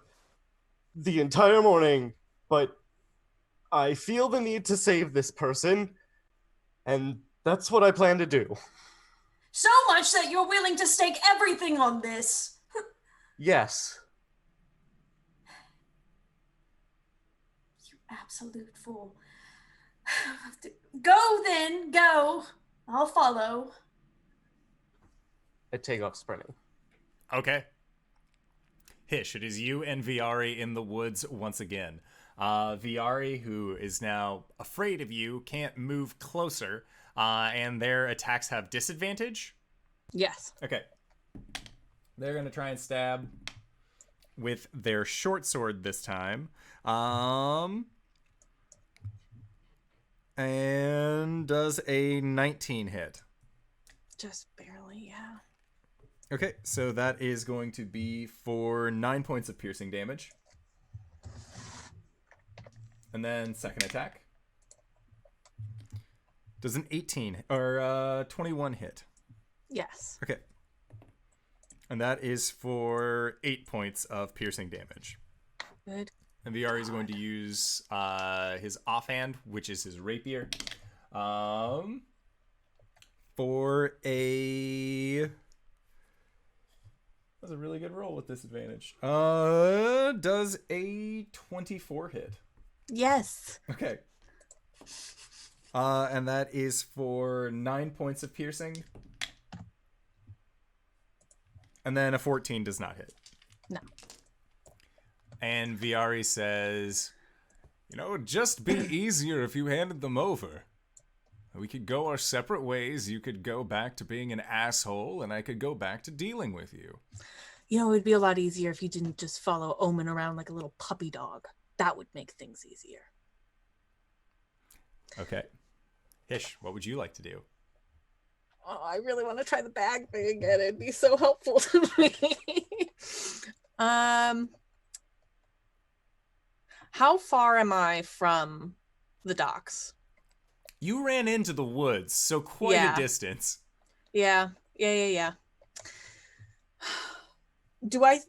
Speaker 1: the entire morning, but I feel the need to save this person, and that's what I plan to do.
Speaker 5: So much that you're willing to stake everything on this.
Speaker 1: Yes.
Speaker 5: You absolute fool. Go then, go. I'll follow.
Speaker 1: I take off sprinting.
Speaker 2: Okay. Hish, it is you and Viari in the woods once again. Viari, who is now afraid of you, can't move closer, and their attacks have disadvantage.
Speaker 3: Yes.
Speaker 2: Okay. They're going to try and stab with their short sword this time. And does a 19 hit.
Speaker 3: Just barely, yeah.
Speaker 2: Okay, so that is going to be for 9 points of piercing damage. And then second attack. Does an 18 or 21 hit?
Speaker 3: Yes.
Speaker 2: Okay. And that is for 8 points of piercing damage.
Speaker 3: Good.
Speaker 2: And VR is going to use his offhand, which is his rapier, for a... That's a really good roll with disadvantage. Does a 24 hit?
Speaker 3: Yes.
Speaker 2: Okay. And that is for 9 points of piercing. And then a 14 does not hit.
Speaker 3: No.
Speaker 2: And Viari says, "You know, it'd just be easier if you handed them over. We could go our separate ways. You could go back to being an asshole, and I could go back to dealing with you."
Speaker 3: You know, it'd be a lot easier if you didn't just follow Omen around like a little puppy dog. That would make things easier.
Speaker 2: Okay. Hish, what would you like to do?
Speaker 3: Oh, I really want to try the bag thing again. It'd be so helpful to me. How far am I from the docks?
Speaker 2: You ran into the woods, so quite
Speaker 3: Yeah.
Speaker 2: a distance.
Speaker 3: Yeah. Do I,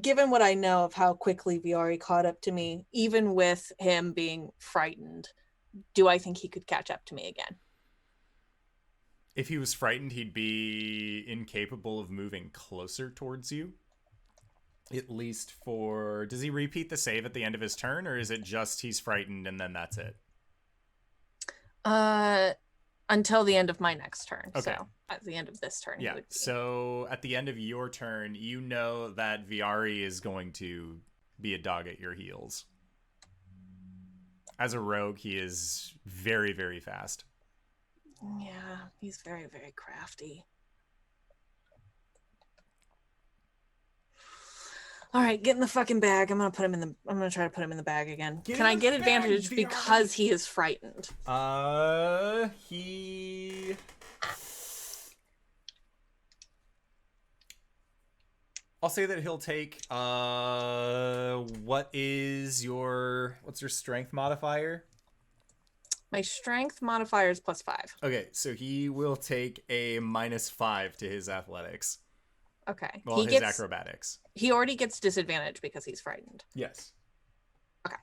Speaker 3: given what I know of how quickly Viari caught up to me, even with him being frightened, do I think he could catch up to me again?
Speaker 2: If he was frightened, he'd be incapable of moving closer towards you. At least for... Does he repeat the save at the end of his turn, or is it just he's frightened and then that's it?
Speaker 3: Until the end of my next turn.
Speaker 2: Okay.
Speaker 3: So at the end of this turn,
Speaker 2: Yeah,
Speaker 3: he would be.
Speaker 2: so at the end of your turn, you know that Viari is going to be a dog at your heels. As a rogue, he is very, very fast.
Speaker 3: Yeah, he's very, very crafty. All right, get in the fucking bag. I'm gonna try to put him in the bag again.
Speaker 2: Get
Speaker 3: Can
Speaker 2: in
Speaker 3: I
Speaker 2: the
Speaker 3: get
Speaker 2: bag,
Speaker 3: advantage
Speaker 2: Viari.
Speaker 3: because he is frightened?
Speaker 2: He... I'll say that he'll take, what's your strength modifier?
Speaker 3: My strength modifier is +5.
Speaker 2: Okay, so he will take a -5 to his athletics.
Speaker 3: Okay.
Speaker 2: Well, his acrobatics.
Speaker 3: He already gets disadvantage because he's frightened.
Speaker 2: Yes.
Speaker 3: Okay.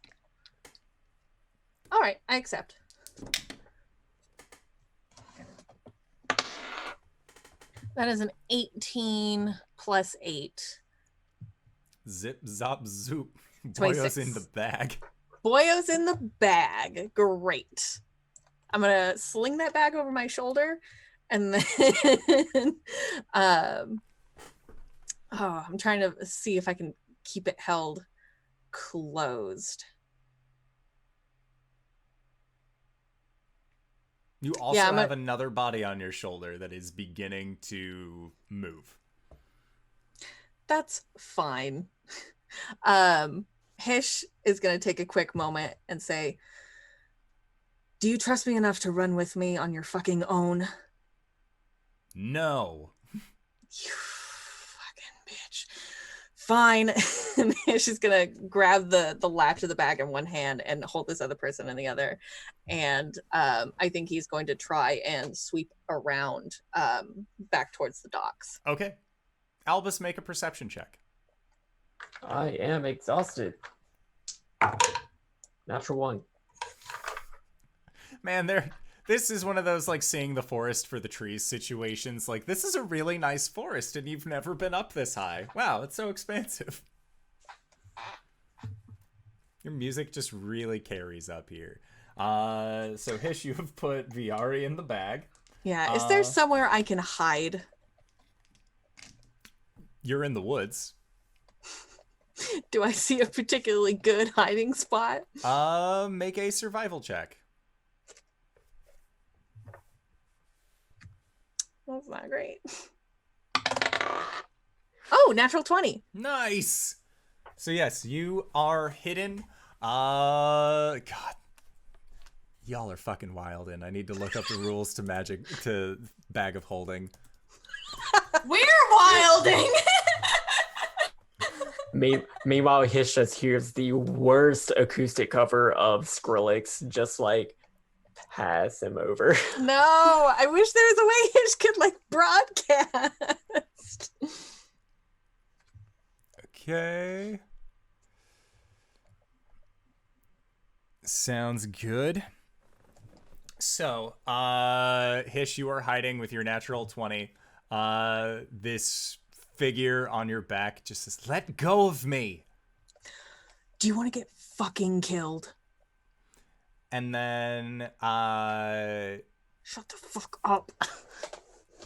Speaker 3: All right, I accept. That is an 18 + 8.
Speaker 2: Zip, zop, zoop.
Speaker 3: 26.
Speaker 2: Boyo's in the bag.
Speaker 3: Boyo's in the bag. Great. I'm going to sling that bag over my shoulder and then I'm trying to see if I can keep it held closed.
Speaker 2: You also
Speaker 3: Yeah,
Speaker 2: have another body on your shoulder that is beginning to move.
Speaker 3: That's fine. Hish is going to take a quick moment and say, do you trust me enough to run with me on your fucking own?
Speaker 2: No.
Speaker 3: You fucking bitch. Fine. And Hish is going to grab the latch of the bag in one hand and hold this other person in the other. And I think he's going to try and sweep around back towards the docks.
Speaker 2: Okay. Albus, make a perception check.
Speaker 4: I am exhausted. Natural 1.
Speaker 2: Man, this is one of those, like, seeing the forest for the trees situations. Like, this is a really nice forest, and you've never been up this high. Wow, it's so expansive. Your music just really carries up here. So, Hish, you have put Viari in the bag.
Speaker 3: Yeah, is there somewhere I can hide?
Speaker 2: You're in the woods.
Speaker 3: Do I see a particularly good hiding spot?
Speaker 2: Make a survival check.
Speaker 3: That's not great. Oh, natural 20.
Speaker 2: Nice. So yes, you are hidden. God. Y'all are fucking wild, and I need to look up the rules to Bag of Holding.
Speaker 5: We're wilding.
Speaker 4: Meanwhile, Hish just hears the worst acoustic cover of Skrillex, just like pass him over.
Speaker 3: No, I wish there was a way Hish could like broadcast.
Speaker 2: Okay. Sounds good. So, Hish, you are hiding with your natural 20. This figure on your back just says, "Let go of me."
Speaker 3: Do you want to get fucking killed?
Speaker 2: And then,
Speaker 3: Shut the fuck up.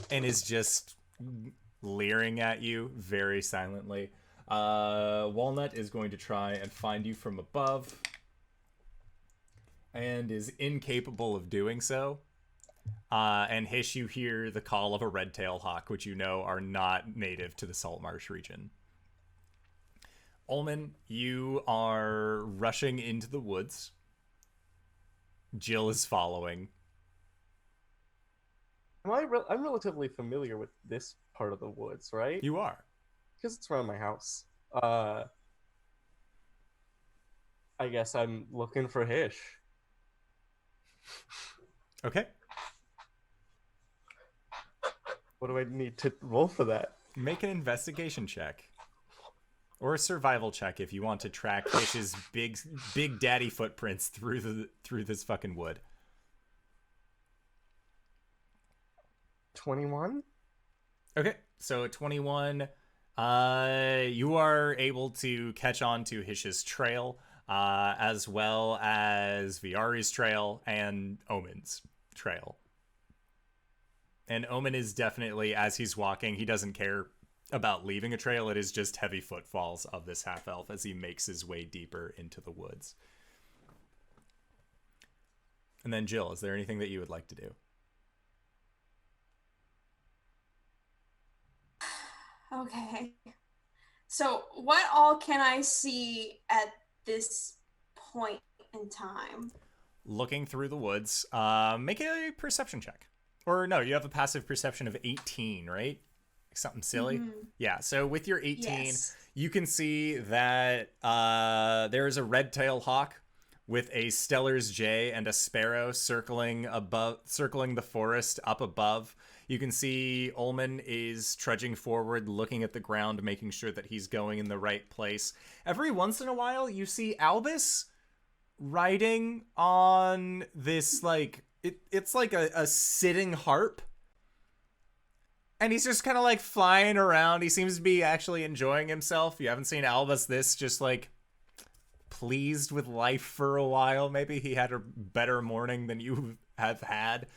Speaker 2: and is just leering at you very silently. Walnut is going to try and find you from above, and is incapable of doing so. And Hish, you hear the call of a red-tailed hawk, which you know are not native to the Saltmarsh region. Ulman, you are rushing into the woods. Jill is following.
Speaker 1: I'm relatively familiar with this part of the woods, right?
Speaker 2: You are.
Speaker 1: Because it's around my house. I guess I'm looking for Hish.
Speaker 2: Okay.
Speaker 1: What do I need to roll for that?
Speaker 2: Make an investigation check. Or a survival check if you want to track Hish's big daddy footprints through this fucking wood.
Speaker 1: 21?
Speaker 2: Okay, so 21, you are able to catch on to Hish's trail, as well as Viari's trail and Omen's trail. And Omen is definitely, as he's walking, he doesn't care about leaving a trail. It is just heavy footfalls of this half-elf as he makes his way deeper into the woods. And then Jill, is there anything that you would like to do?
Speaker 5: Okay. So what all can I see at this point in time?
Speaker 2: Looking through the woods, make a perception check. Or no, you have a passive perception of 18, right? Something silly.
Speaker 5: Mm-hmm.
Speaker 2: Yeah, so with your 18,
Speaker 5: Yes.
Speaker 2: you can see that there is a red-tailed hawk with a Stellar's jay and a sparrow circling the forest up above. You can see Ulman is trudging forward, looking at the ground, making sure that he's going in the right place. Every once in a while, you see Albus riding on this, like, it's like a sitting harp. And he's just kind of, like, flying around. He seems to be actually enjoying himself. You haven't seen Albus this just, like, pleased with life for a while. Maybe he had a better morning than you have had.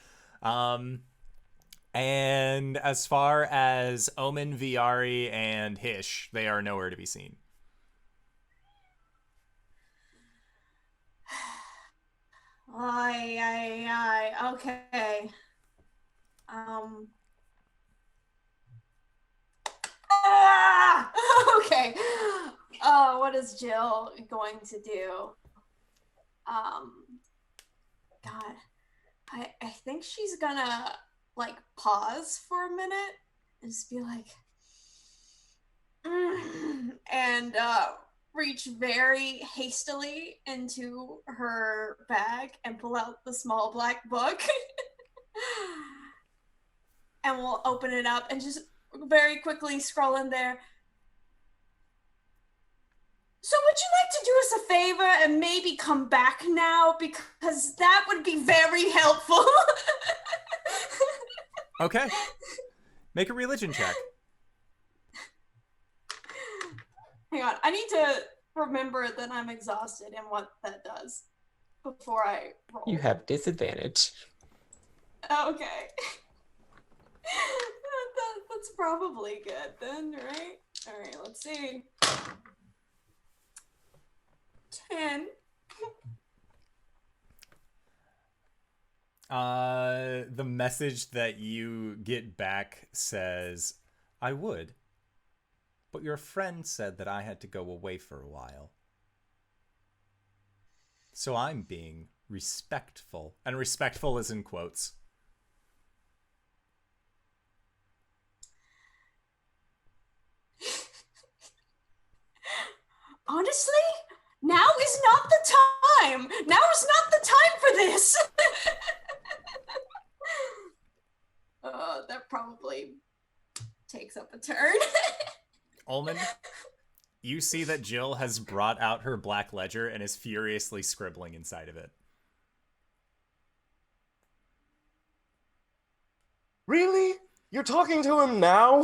Speaker 2: And as far as Omen, Viari, and Hish, they are nowhere to be seen.
Speaker 5: Aye. Okay. Okay. What is Jill going to do? God, I think she's gonna like pause for a minute and just be like, and reach very hastily into her bag and pull out the small black book. And we'll open it up and just very quickly scroll in there. So would you like to do us a favor and maybe come back now? Because that would be very helpful.
Speaker 2: Okay. Make a religion check.
Speaker 5: Hang on. I need to remember that I'm exhausted and what that does before I roll.
Speaker 4: You have disadvantage.
Speaker 5: Okay. That's probably good then, right? All right, let's see. 10.
Speaker 2: The message that you get back says, I would, but your friend said that I had to go away for a while. So I'm being respectful. And respectful is in quotes.
Speaker 5: Honestly, now is not the time. Now is not the time for this. That probably takes up a turn.
Speaker 2: Ulman, you see that Jill has brought out her black ledger and is furiously scribbling inside of it.
Speaker 1: Really? You're talking to him now?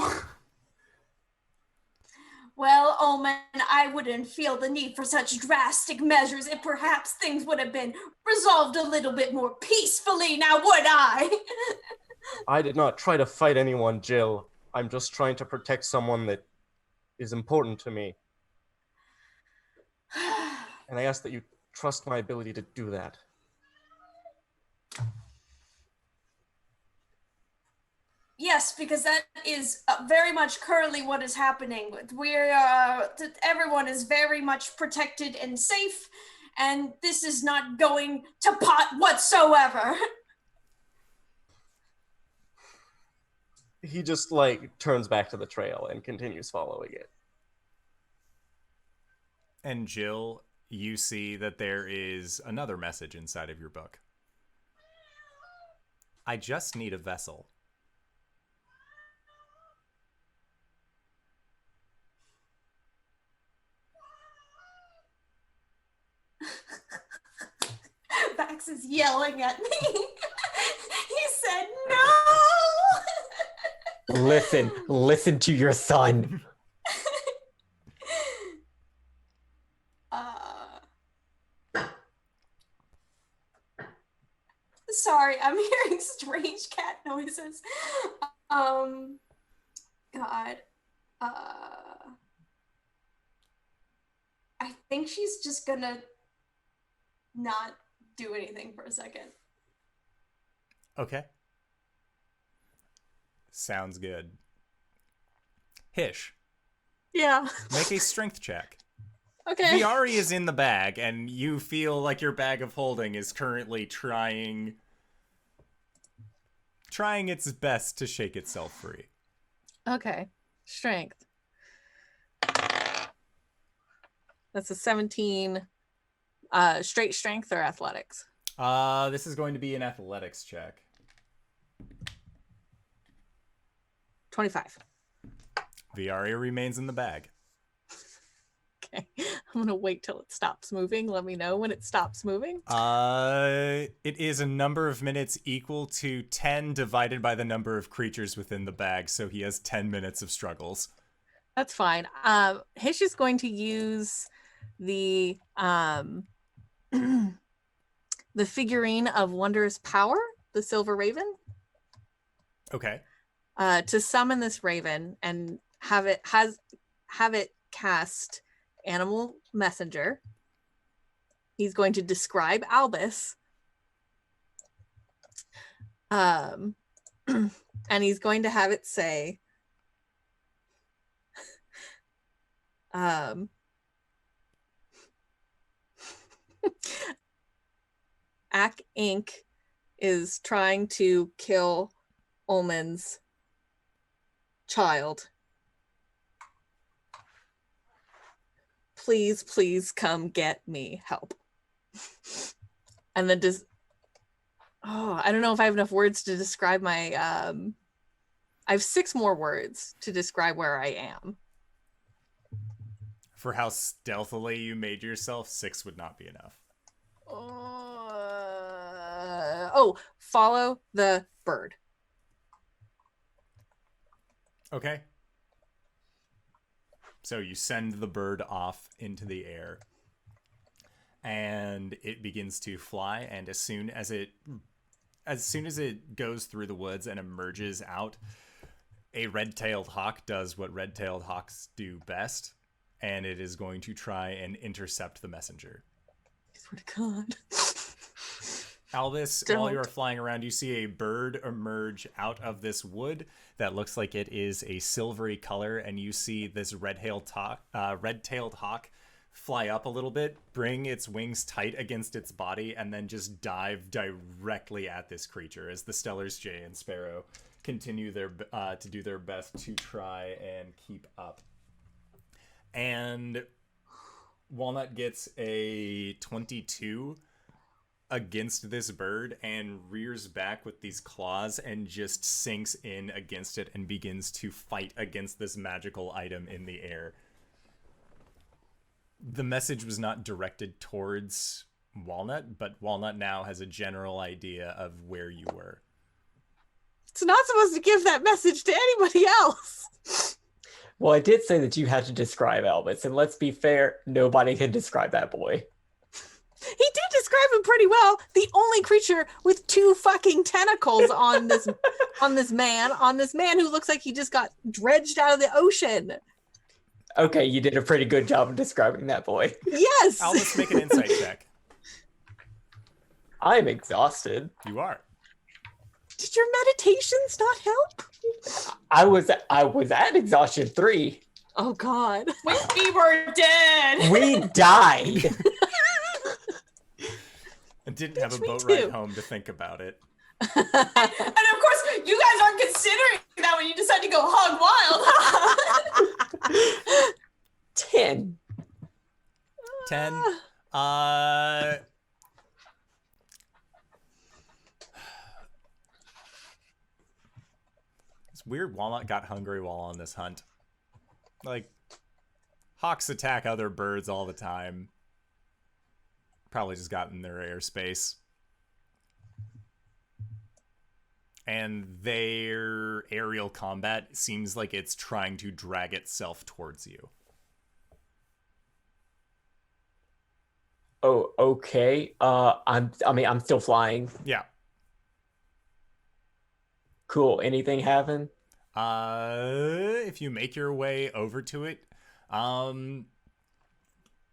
Speaker 5: Well, Ulman, I wouldn't feel the need for such drastic measures if perhaps things would have been resolved a little bit more peacefully, now would I?
Speaker 1: I did not try to fight anyone, Jill. I'm just trying to protect someone that is important to me. And I ask that you trust my ability to do that.
Speaker 5: Yes, because that is very much currently what is happening. Everyone is very much protected and safe, and this is not going to pot whatsoever.
Speaker 1: He just, turns back to the trail and continues following it.
Speaker 2: And Jill, you see that there is another message inside of your book. I just need a vessel.
Speaker 5: Bax is yelling at me. He said no.
Speaker 4: Listen to your son.
Speaker 5: Sorry, I'm hearing strange cat noises. God. I think she's just gonna not do anything for a second.
Speaker 2: Okay. Sounds good. Hish.
Speaker 3: Yeah.
Speaker 2: Make a strength check.
Speaker 3: Okay.
Speaker 2: Viari is in the bag, and you feel like your bag of holding is currently trying its best to shake itself free.
Speaker 3: Okay. Strength. That's a 17. Straight strength or athletics?
Speaker 2: This is going to be an athletics check.
Speaker 3: 25.
Speaker 2: Viari remains in the bag.
Speaker 3: Okay. I'm gonna wait till it stops moving. Let me know when it stops moving.
Speaker 2: It is a number of minutes equal to 10 divided by the number of creatures within the bag, so he has 10 minutes of struggles.
Speaker 3: That's fine. Hish is going to use the the figurine of wondrous power, the silver raven.
Speaker 2: Okay.
Speaker 3: To summon this raven and have it cast animal messenger. He's going to describe Albus, And he's going to have it say, Ack Inc. is trying to kill Ulman's child. Please come get me help. And then I don't know if I have enough words to describe my I have 6 more words to describe where I am.
Speaker 2: For how stealthily you made yourself, 6 would not be enough.
Speaker 3: Follow the bird.
Speaker 2: Okay. So you send the bird off into the air, and it begins to fly, and as soon as it goes through the woods and emerges out, a red-tailed hawk does what red-tailed hawks do best, and it is going to try and intercept the messenger.
Speaker 3: I swear to God.
Speaker 2: Albus, while you are flying around, you see a bird emerge out of this wood that looks like it is a silvery color, and you see this red-tailed hawk fly up a little bit, bring its wings tight against its body, and then just dive directly at this creature as the Stellars, Jay and Sparrow continue to do their best to try and keep up. And Walnut gets a 22 against this bird and rears back with these claws and just sinks in against it and begins to fight against this magical item in the air. The message was not directed towards Walnut, but Walnut now has a general idea of where you were.
Speaker 3: It's not supposed to give that message to anybody else.
Speaker 4: Well, I did say that you had to describe Albus, and let's be fair, nobody can describe that boy.
Speaker 3: He did describe him pretty well. The only creature with 2 fucking tentacles on this man who looks like he just got dredged out of the ocean.
Speaker 4: Okay, you did a pretty good job of describing that boy.
Speaker 3: Yes.
Speaker 2: Albus, make an insight check.
Speaker 4: I'm exhausted.
Speaker 2: You are.
Speaker 3: Did your meditations not help?
Speaker 4: I was at exhaustion 3.
Speaker 3: Oh God.
Speaker 5: We were dead.
Speaker 4: We died.
Speaker 2: I didn't have a boat
Speaker 3: too.
Speaker 2: ride home to think about it.
Speaker 5: And of course, you guys aren't considering that when you decide to go hog wild.
Speaker 4: 10.
Speaker 2: 10. It's weird Walnut got hungry while on this hunt. Like, hawks attack other birds all the time. Probably just got in their airspace. And their aerial combat seems like it's trying to drag itself towards you.
Speaker 4: Oh, okay. I'm still flying.
Speaker 2: Yeah.
Speaker 4: Cool. Anything happen?
Speaker 2: If you make your way over to it,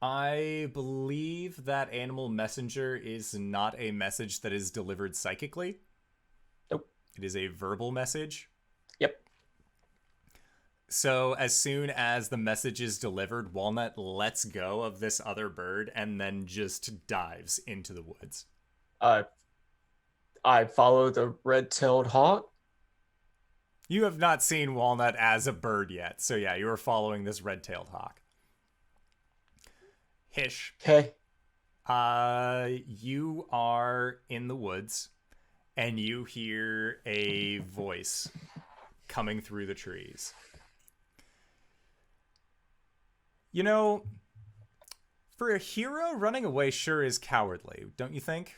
Speaker 2: I believe that animal messenger is not a message that is delivered psychically.
Speaker 4: Nope.
Speaker 2: It is a verbal message.
Speaker 4: Yep.
Speaker 2: So as soon as the message is delivered, Walnut lets go of this other bird and then just dives into the woods.
Speaker 4: I follow the red-tailed hawk.
Speaker 2: You have not seen Walnut as a bird yet. So yeah, you are following this red-tailed hawk. Hish.
Speaker 4: Okay.
Speaker 2: You are in the woods and you hear a voice coming through the trees. You know, for a hero, running away sure is cowardly, don't you think?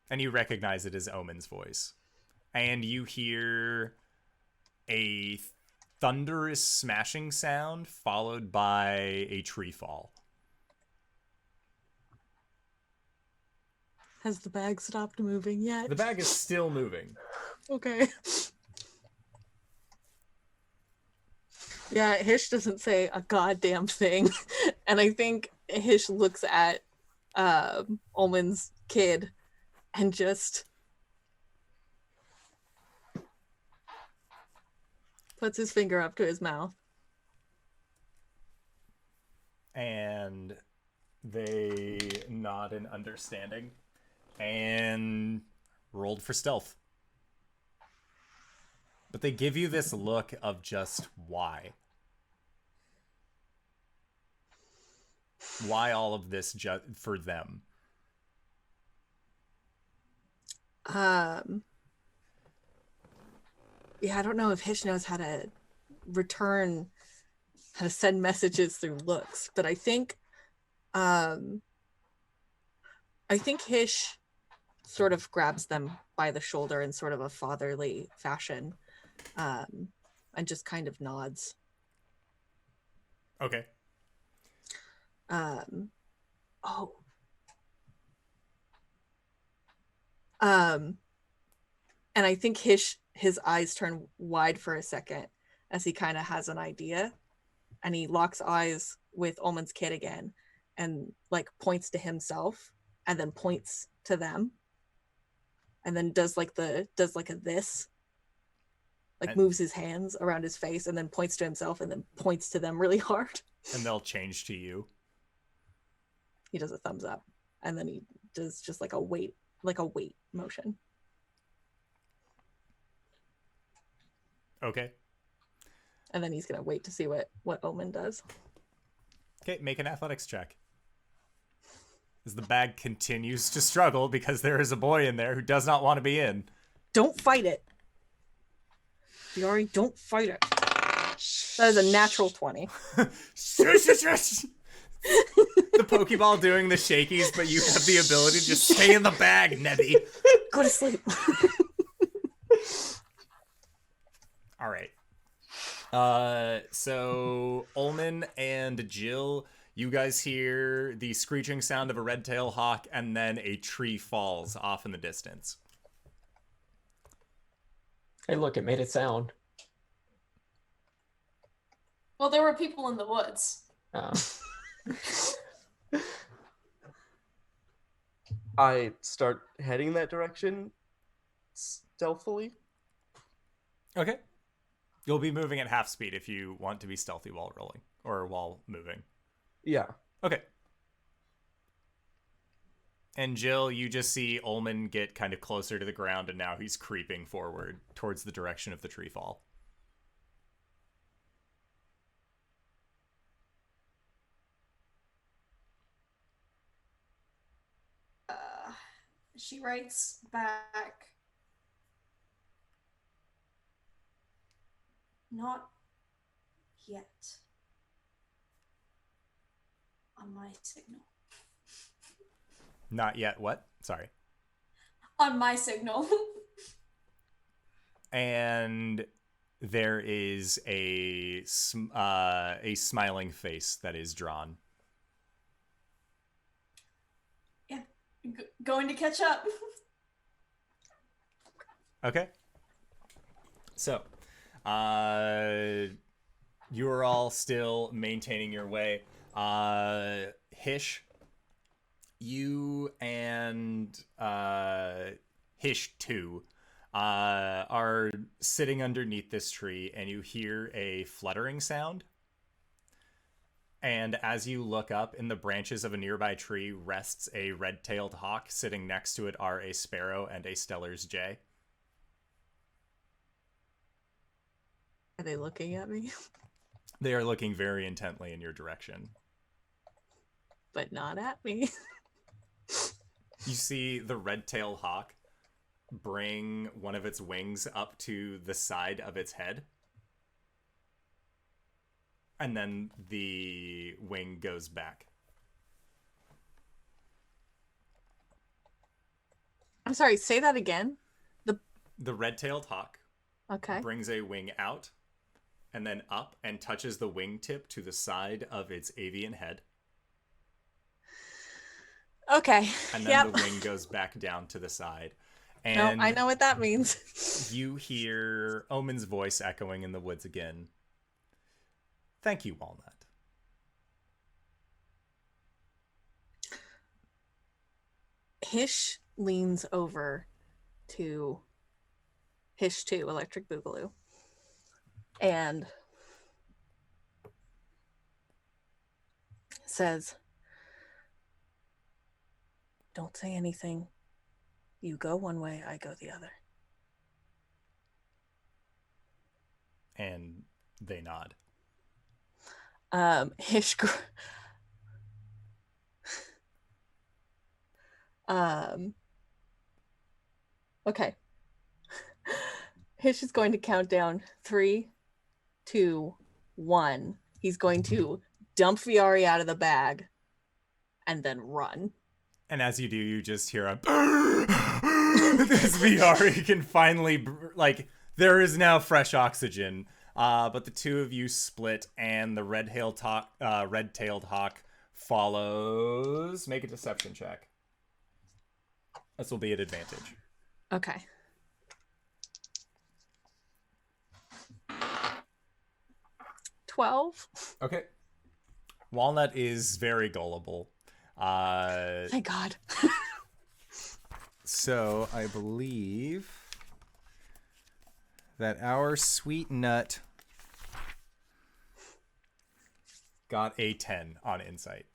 Speaker 2: And you recognize it as Omen's voice. And you hear a thunderous smashing sound followed by a tree fall.
Speaker 3: Has the bag stopped moving yet?
Speaker 2: The bag is still moving.
Speaker 3: Okay. Yeah, Hish doesn't say a goddamn thing. And I think Hish looks at Ulman's kid and just puts his finger up to his mouth.
Speaker 2: And they nod in understanding and rolled for stealth. But they give you this look of just why. Why all of this for them?
Speaker 3: Yeah, I don't know if Hish knows how to send messages through looks, but I think Hish sort of grabs them by the shoulder in sort of a fatherly fashion, and just kind of nods.
Speaker 2: Okay.
Speaker 3: And I think his eyes turn wide for a second as he kind of has an idea, and he locks eyes with Ulman's kid again, and like points to himself, and then points to them, and then does like a this, like moves his hands around his face, and then points to himself, and then points to them really hard.
Speaker 2: And they'll change to you.
Speaker 3: He does a thumbs up, and then he does just like a wait motion.
Speaker 2: Okay.
Speaker 3: And then he's gonna wait to see what Ulman does.
Speaker 2: Okay, make an athletics check. As the bag continues to struggle because there is a boy in there who does not want to be in.
Speaker 3: Don't fight it. Fiori, don't fight it. That is a natural 20.
Speaker 2: The Pokeball doing the shakies, but you have the ability to just stay in the bag, Nebby.
Speaker 3: Go to sleep.
Speaker 2: All right. So Ulman and Jill, you guys hear the screeching sound of a red-tailed hawk, and then a tree falls off in the distance.
Speaker 4: Hey, look, it made it sound.
Speaker 5: Well, there were people in the woods.
Speaker 1: I start heading that direction stealthily.
Speaker 2: Okay. You'll be moving at half speed if you want to be stealthy while rolling or while moving.
Speaker 1: Yeah.
Speaker 2: Okay. And Jill, you just see Ulman get kind of closer to the ground, and now he's creeping forward towards the direction of the tree fall.
Speaker 5: She writes back, "Not yet. On my signal."
Speaker 2: Not yet. What? Sorry.
Speaker 5: On my signal.
Speaker 2: And there is a smiling face that is drawn.
Speaker 5: Yeah, going to catch up.
Speaker 2: Okay. So, you are all still maintaining your way. Hish, you and Hish 2 are sitting underneath this tree, and you hear a fluttering sound. And as you look up, in the branches of a nearby tree rests a red-tailed hawk. Sitting next to it are a sparrow and a Stellar's jay.
Speaker 3: Are they looking at me?
Speaker 2: They are looking very intently in your direction.
Speaker 3: But not at me.
Speaker 2: You see the red-tailed hawk bring one of its wings up to the side of its head. And then the wing goes back.
Speaker 3: I'm sorry, say that again.
Speaker 2: The red-tailed hawk brings a wing out and then up and touches the wingtip to the side of its avian head.
Speaker 3: Okay.
Speaker 2: And then the wing goes back down to the side. And
Speaker 3: no, I know what that means.
Speaker 2: You hear Omen's voice echoing in the woods again. Thank you, Walnut.
Speaker 3: Hish leans over to Hish 2, Electric Boogaloo, and says, "Don't say anything. You go one way, I go the other."
Speaker 2: And they nod.
Speaker 3: Hish okay. Hish is going to count down 3, 2, 1. He's going to dump Viari out of the bag and then run.
Speaker 2: And as you do, you just hear a this VR can finally, like, there is now fresh oxygen. But the two of you split, and the red-tailed hawk follows. Make a deception check. This will be at advantage.
Speaker 3: Okay. $12.
Speaker 2: Okay. Walnut is very gullible.
Speaker 3: Thank God.
Speaker 2: So I believe that our sweet nut got a 10 on insight.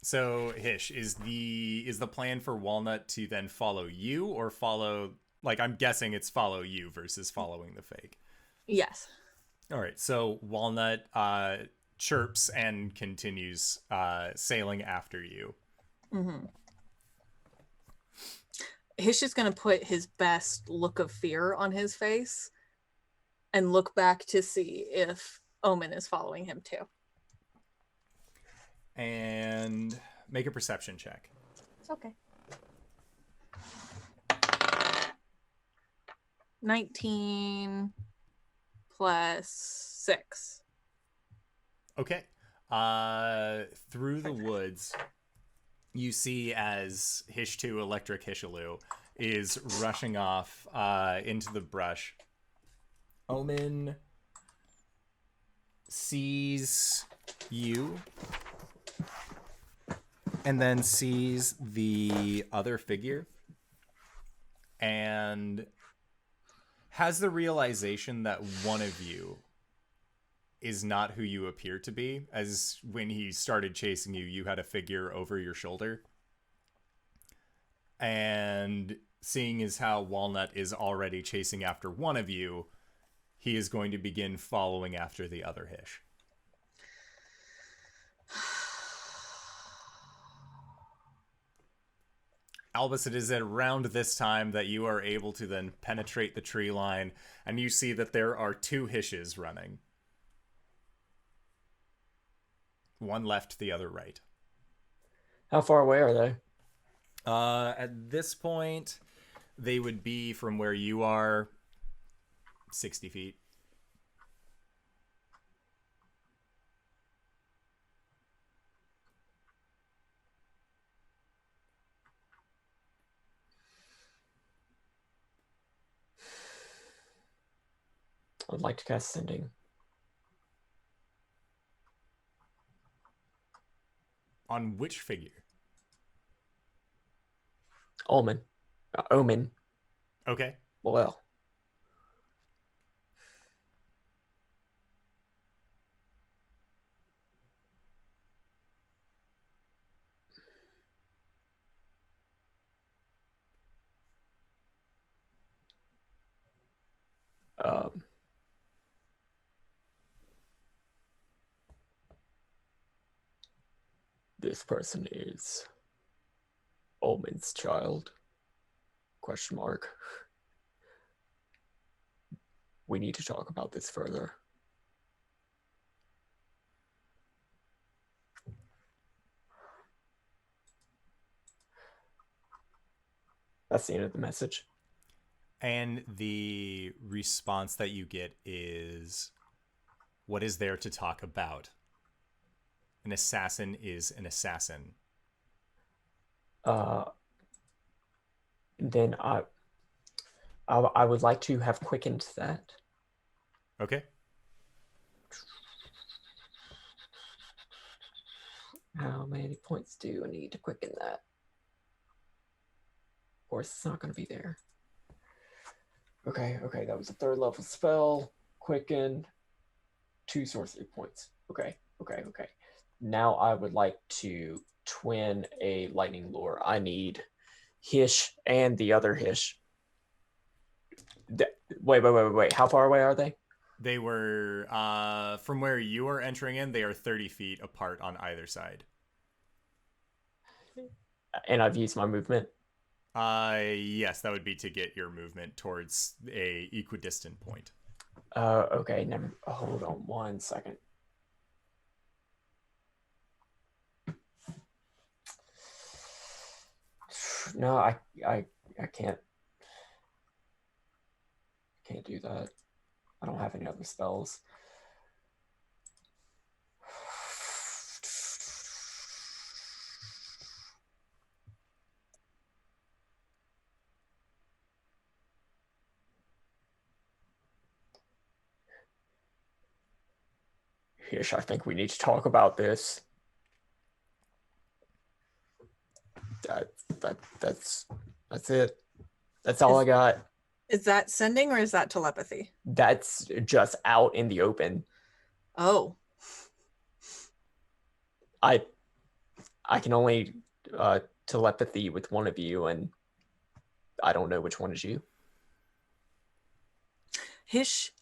Speaker 2: So Hish, is the plan for Walnut to then follow you, or follow, like, I'm guessing it's follow you versus following the fake?
Speaker 3: Yes.
Speaker 2: All right, so Walnut chirps and continues sailing after you.
Speaker 3: Mm-hmm. Hish is going to put his best look of fear on his face and look back to see if Omen is following him too.
Speaker 2: And make a perception check.
Speaker 3: Okay. 19 plus 6.
Speaker 2: Okay. Through the woods, you see as Hish 2 Electric Hishaloo is rushing off into the brush. Omen sees you and then sees the other figure and has the realization that one of you is not who you appear to be, as when he started chasing you, you had a figure over your shoulder. And seeing as how Walnut is already chasing after one of you, he is going to begin following after the other Hish. Albus, it is at around this time that you are able to then penetrate the tree line, and you see that there are 2 Hishes running. One left, the other right.
Speaker 4: How far away are they?
Speaker 2: At this point, they would be from where you are 60 feet.
Speaker 4: I'd like to cast Sending.
Speaker 2: On which figure?
Speaker 4: Ulman. Omen.
Speaker 2: Okay.
Speaker 4: Well. This person is Omen's child? Question mark. We need to talk about this further. That's the end of the message.
Speaker 2: And the response that you get is, what is there to talk about? An assassin is an assassin.
Speaker 4: Then I would like to have quickened that.
Speaker 2: Okay.
Speaker 4: How many points do I need to quicken that? Of course, it's not going to be there. Okay, that was a 3rd level spell. Quicken. 2 sorcery points. Okay. Now I would like to twin a lightning lure. I need Hish and the other Hish. Wait. How far away are they?
Speaker 2: They were, from where you are entering in, they are 30 feet apart on either side.
Speaker 4: And I've used my movement.
Speaker 2: Yes, that would be to get your movement towards a equidistant point.
Speaker 4: Okay, hold on 1 second. No, I can't do that. I don't have any other spells. Hish, I think we need to talk about this. That's it. That's all I got.
Speaker 3: Is that sending or is that telepathy?
Speaker 4: That's just out in the open.
Speaker 3: Oh.
Speaker 4: I can only telepathy with one of you, and I don't know which one is you.
Speaker 3: Hish.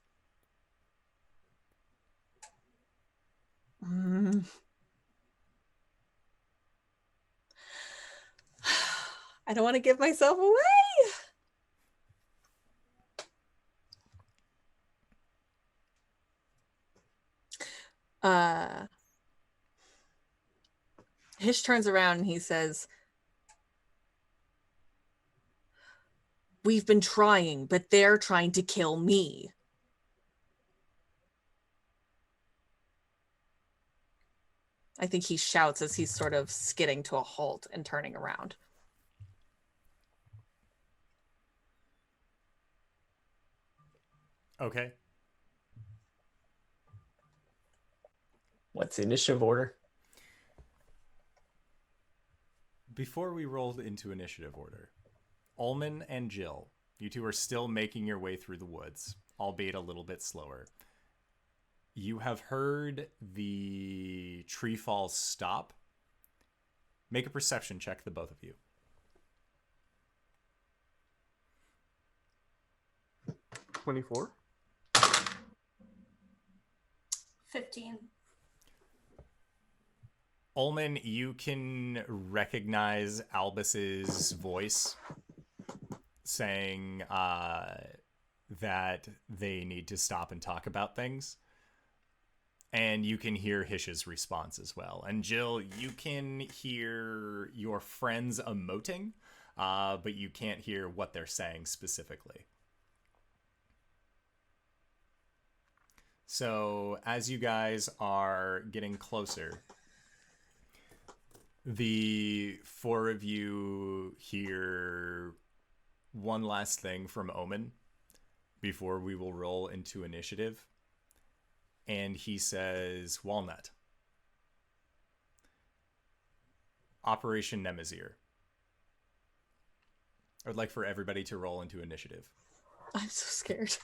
Speaker 3: I don't want to give myself away. Hish turns around and he says, "We've been trying, but they're trying to kill me." I think he shouts as he's sort of skidding to a halt and turning around.
Speaker 2: Okay.
Speaker 4: What's the initiative order?
Speaker 2: Before we rolled into initiative order, Ulman and Jill, you two are still making your way through the woods, albeit a little bit slower. You have heard the tree fall stop. Make a perception check, the both of you.
Speaker 1: 24.
Speaker 5: 15.
Speaker 2: Ulman, you can recognize Albus's voice saying that they need to stop and talk about things. And you can hear Hish's response as well. And Jill, you can hear your friends emoting, but you can't hear what they're saying specifically. So as you guys are getting closer, the 4 of you hear one last thing from Omen before we will roll into initiative. And he says, "Walnut. Operation Nemazir." I would like for everybody to roll into initiative.
Speaker 3: I'm so scared.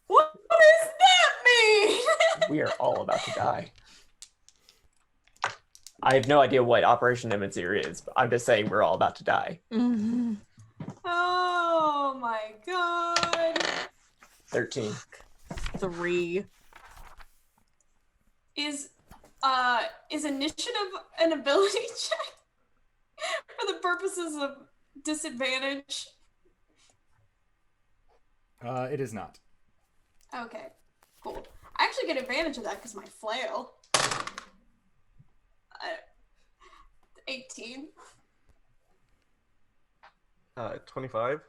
Speaker 5: What does that mean?
Speaker 4: We are all about to die. I have no idea what Operation Nemazir is, but I'm just saying we're all about to die.
Speaker 3: Mm-hmm.
Speaker 5: Oh my god.
Speaker 4: 13.
Speaker 3: 3.
Speaker 5: Is initiative an ability check for the purposes of disadvantage?
Speaker 2: It is not.
Speaker 5: Okay, cool. I actually get advantage of that because my flail. 18.
Speaker 1: 25.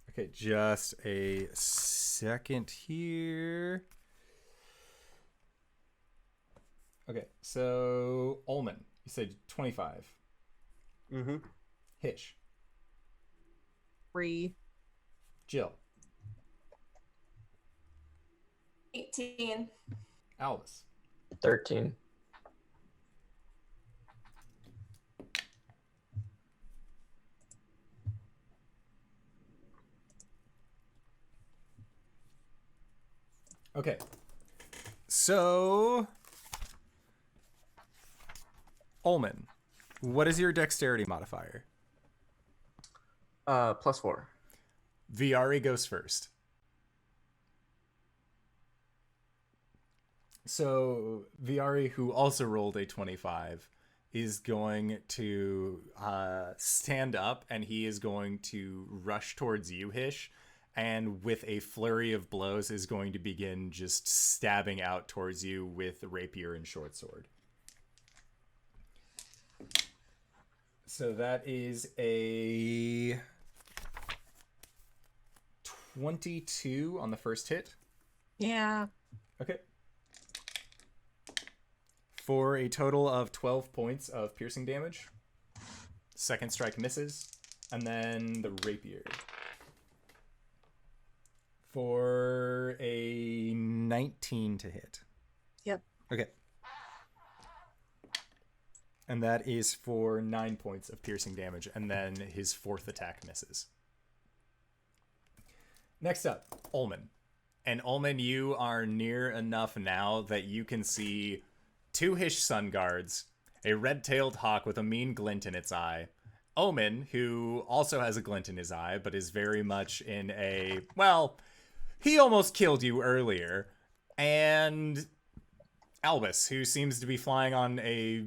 Speaker 2: Okay, just a second here. Okay, so Ulman, you said 25.
Speaker 1: Mm-hmm.
Speaker 2: Hish.
Speaker 3: 3.
Speaker 2: Jill.
Speaker 5: 18.
Speaker 2: Albus.
Speaker 4: 13.
Speaker 2: Okay. So, Ulman, what is your dexterity modifier?
Speaker 1: +4.
Speaker 2: Viari goes first. So, Viari, who also rolled a 25, is going to stand up, and he is going to rush towards you, Hish, and with a flurry of blows is going to begin just stabbing out towards you with rapier and short sword. So that is a 22 on the first hit.
Speaker 3: Yeah.
Speaker 2: Okay. For a total of 12 points of piercing damage. Second strike misses. And then the rapier. For a 19 to hit.
Speaker 3: Yep.
Speaker 2: Okay. And that is for 9 points of piercing damage. And then his fourth attack misses. Next up, Ulman. And Ulman, you are near enough now that you can see 2 Hish sun guards, a red-tailed hawk with a mean glint in its eye, Omen, who also has a glint in his eye, but is very much in a, well, he almost killed you earlier, and Albus, who seems to be flying on a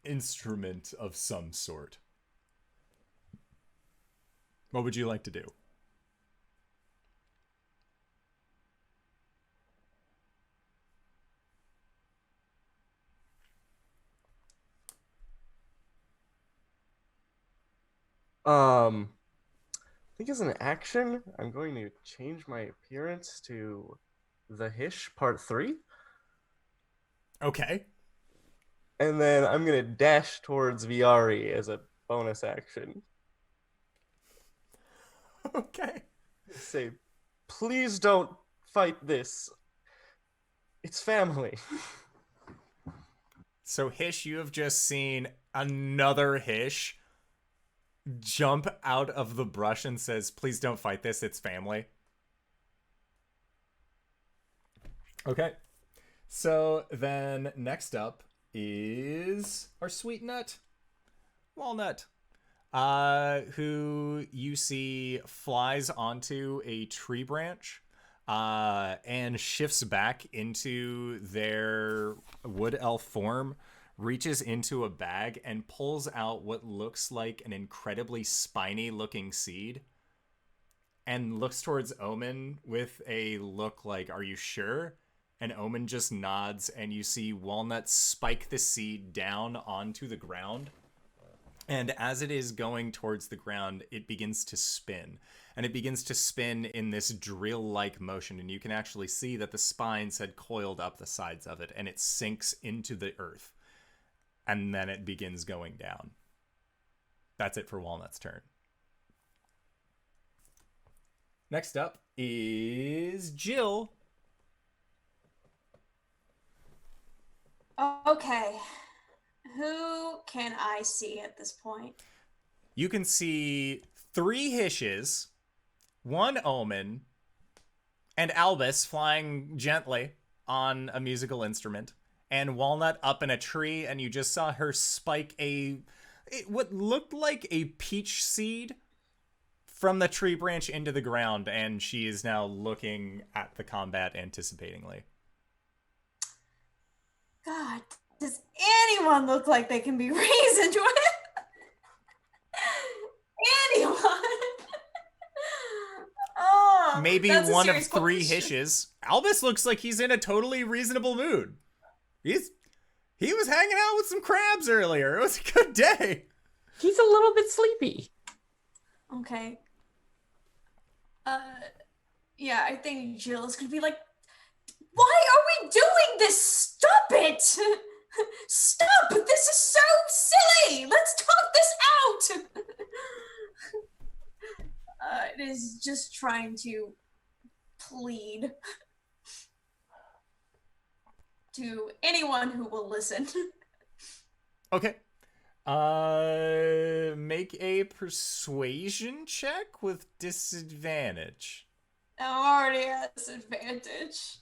Speaker 2: instrument of some sort. What would you like to do?
Speaker 1: I think as an action, I'm going to change my appearance to the Hish Part 3.
Speaker 2: Okay.
Speaker 1: And then I'm going to dash towards Viari as a bonus action.
Speaker 2: Okay.
Speaker 1: Say, please don't fight this. It's family.
Speaker 2: So, Hish, you have just seen another Hish jump out of the brush and says, please don't fight this, it's family. Okay. So, then next up is our sweet nut, Walnut, who you see flies onto a tree branch and shifts back into their wood elf form, reaches into a bag and pulls out what looks like an incredibly spiny looking seed and looks towards Omen with a look like, are you sure? And Omen just nods, and you see Walnut spike the seed down onto the ground. And as it is going towards the ground, it begins to spin. And it begins to spin in this drill-like motion. And you can actually see that the spines had coiled up the sides of it. And it sinks into the earth. And then it begins going down. That's it for Walnut's turn. Next up is Jill.
Speaker 5: Okay. Who can I see at this point?
Speaker 2: You can see 3 Hishes, 1 Omen, and Albus flying gently on a musical instrument, and Walnut up in a tree, and you just saw her spike what looked like a peach seed from the tree branch into the ground, and she is now looking at the combat anticipatingly.
Speaker 5: God, does anyone look like they can be reasoned with? Anyone? Oh,
Speaker 2: maybe
Speaker 5: that's a
Speaker 2: one of
Speaker 5: serious
Speaker 2: 3
Speaker 5: question.
Speaker 2: Hishes. Albus looks like he's in a totally reasonable mood. He was hanging out with some crabs earlier. It was a good day.
Speaker 4: He's a little bit sleepy.
Speaker 5: Okay. Yeah, I think Jill is gonna be like, why are we doing this? Stop it! Stop! This is so silly! Let's talk this out! It is just trying to plead to anyone who will listen.
Speaker 2: Okay. Make a persuasion check with disadvantage.
Speaker 5: I'm already at disadvantage.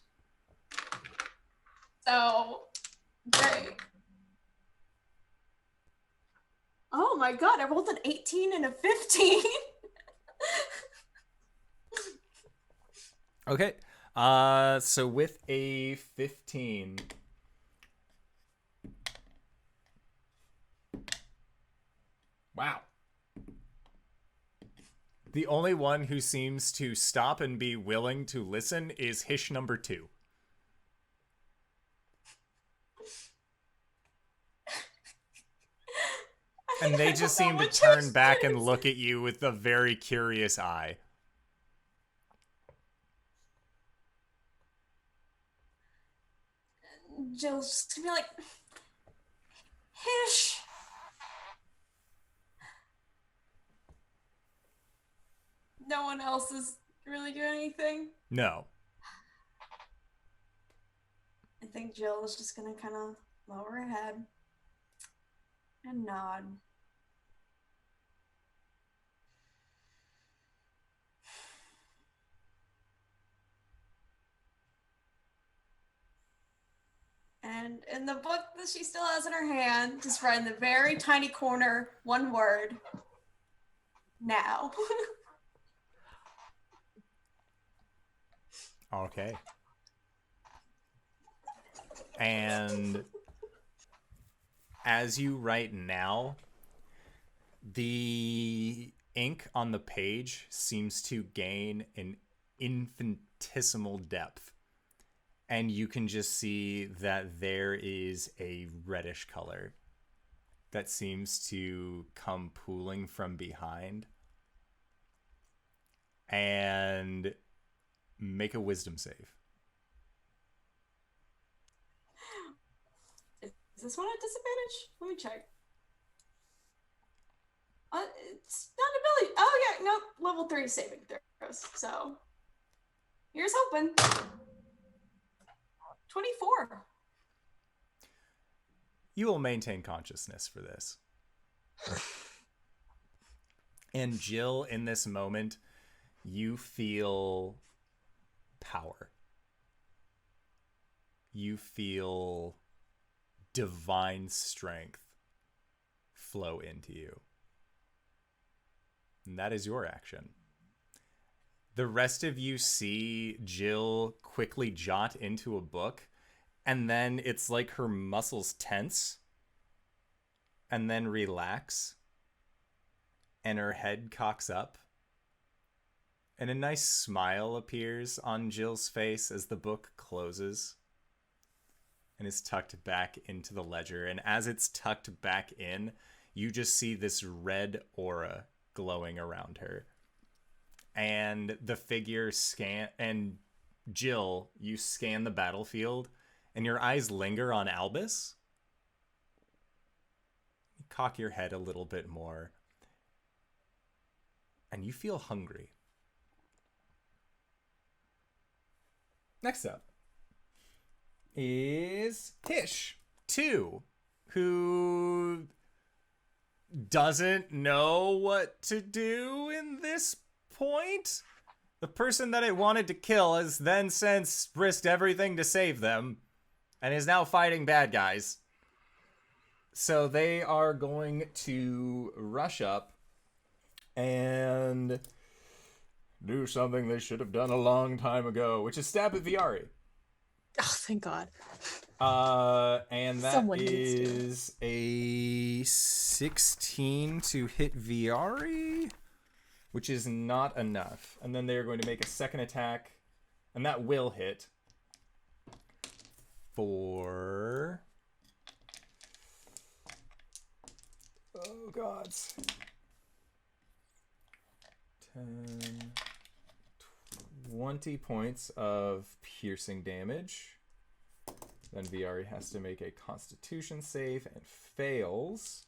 Speaker 5: So, great. Oh my god, I rolled an 18 and a 15.
Speaker 2: Okay. So with a 15. Wow. The only one who seems to stop and be willing to listen is Hish number 2. And they just seem to turn back and look at you with a very curious eye.
Speaker 5: Jill's just gonna be like, Hish. No one else is really doing anything.
Speaker 2: No.
Speaker 5: I think Jill is just gonna kind of lower her head and nod. And in the book that she still has in her hand, just right in the very tiny corner, one word: now.
Speaker 2: Okay. And as you write now, the ink on the page seems to gain an infinitesimal depth. And you can just see that there is a reddish color that seems to come pooling from behind. And make a wisdom save.
Speaker 5: Is this one at disadvantage? Let me check. It's not ability. Oh yeah, nope. Level 3 saving throws. So here's hoping. 24.
Speaker 2: You will maintain consciousness for this. And Jill, in this moment, you feel power. You feel divine strength flow into you. And that is your action. The rest of you see Jill quickly jot into a book, and then it's like her muscles tense and then relax, and her head cocks up, and a nice smile appears on Jill's face as the book closes and is tucked back into the ledger. And as it's tucked back in, you just see this red aura glowing around her. And the figure and Jill, you scan the battlefield, and your eyes linger on Albus. You cock your head a little bit more, and you feel hungry. Next up is Hish 2, who doesn't know what to do in this point. The person that it wanted to kill has then since risked everything to save them and is now fighting bad guys. So they are going to rush up and do something they should have done a long time ago, which is stab at Viari.
Speaker 3: Oh, thank God.
Speaker 2: And that
Speaker 3: Someone
Speaker 2: is a 16 to hit Viari, which is not enough. And then they're going to make a second attack, and that will hit for... Oh, gods. 10... 20 points of piercing damage. Then Viari has to make a constitution save and fails.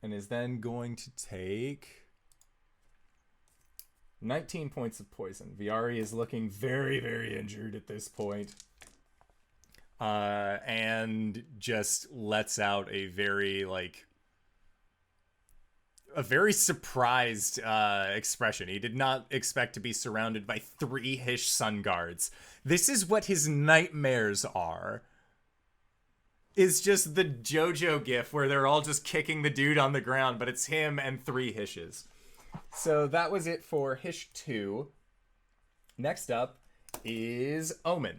Speaker 2: And is then going to take 19 points of poison. Viari is looking very, very injured at this point. And just lets out a very, a very surprised expression. He did not expect to be surrounded by 3 Hish sun guards. This is what his nightmares are. Is just the JoJo gif where they're all just kicking the dude on the ground, but it's him and 3 Hishes. So that was it for Hish 2. Next up is Omen.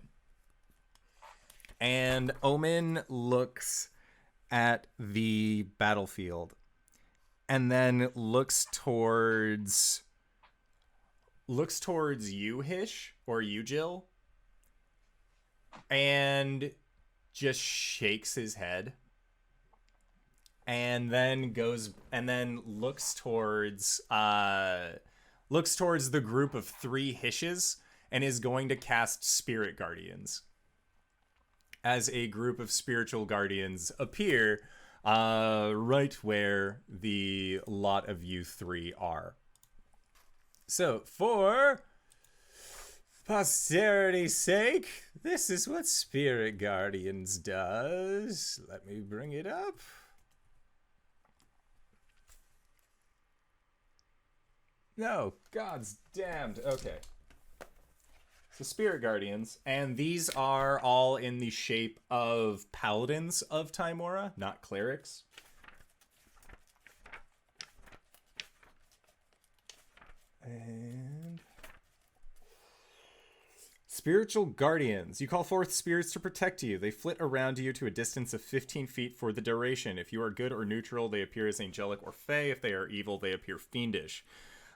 Speaker 2: And Omen looks at the battlefield and then looks towards you, Hish, or you, Jill, and just shakes his head, and then looks towards the group of 3 Hishes and is going to cast Spirit Guardians. As a group of spiritual guardians appear right where the lot of you 3 are. So, for posterity's sake, this is what Spirit Guardians does. Let me bring it up. No, God's damned. Okay. So Spirit Guardians, and these are all in the shape of paladins of Tammeraut, not clerics. And Spiritual Guardians. You call forth spirits to protect you. They flit around you to a distance of 15 feet for the duration. If you are good or neutral, they appear as angelic or fey. If they are evil, they appear fiendish.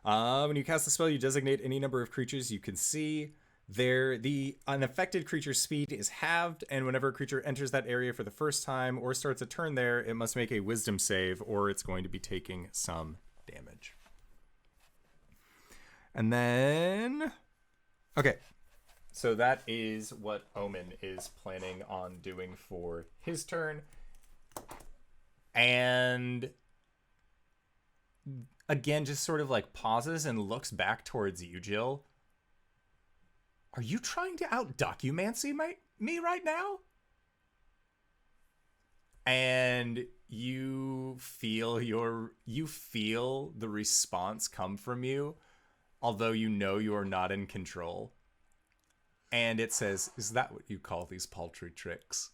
Speaker 2: When you cast the spell, you designate any number of creatures you can see. The unaffected creature's speed is halved, and whenever a creature enters that area for the first time or starts a turn there, it must make a wisdom save, or it's going to be taking some damage. And then... Okay. So that is what Omen is planning on doing for his turn. And... again, just sort of like pauses and looks back towards you, Jill. Are you trying to out-documancy me right now? And you feel the response come from you, although you know you are not in control. And it says, "Is that what you call these paltry tricks?"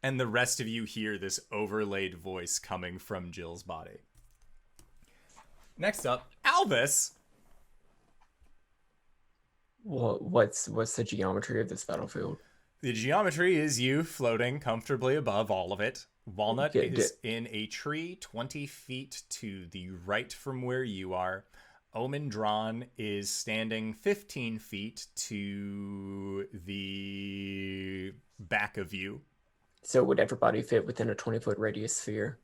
Speaker 2: And the rest of you hear this overlaid voice coming from Jill's body. Next up, Albus.
Speaker 4: Well, what's the geometry of this battlefield?
Speaker 2: The geometry is you floating comfortably above all of it. Walnut is in a tree 20 feet to the right from where you are. Omen Drawn is standing 15 feet to the back of you.
Speaker 4: So would everybody fit within a 20-foot radius sphere?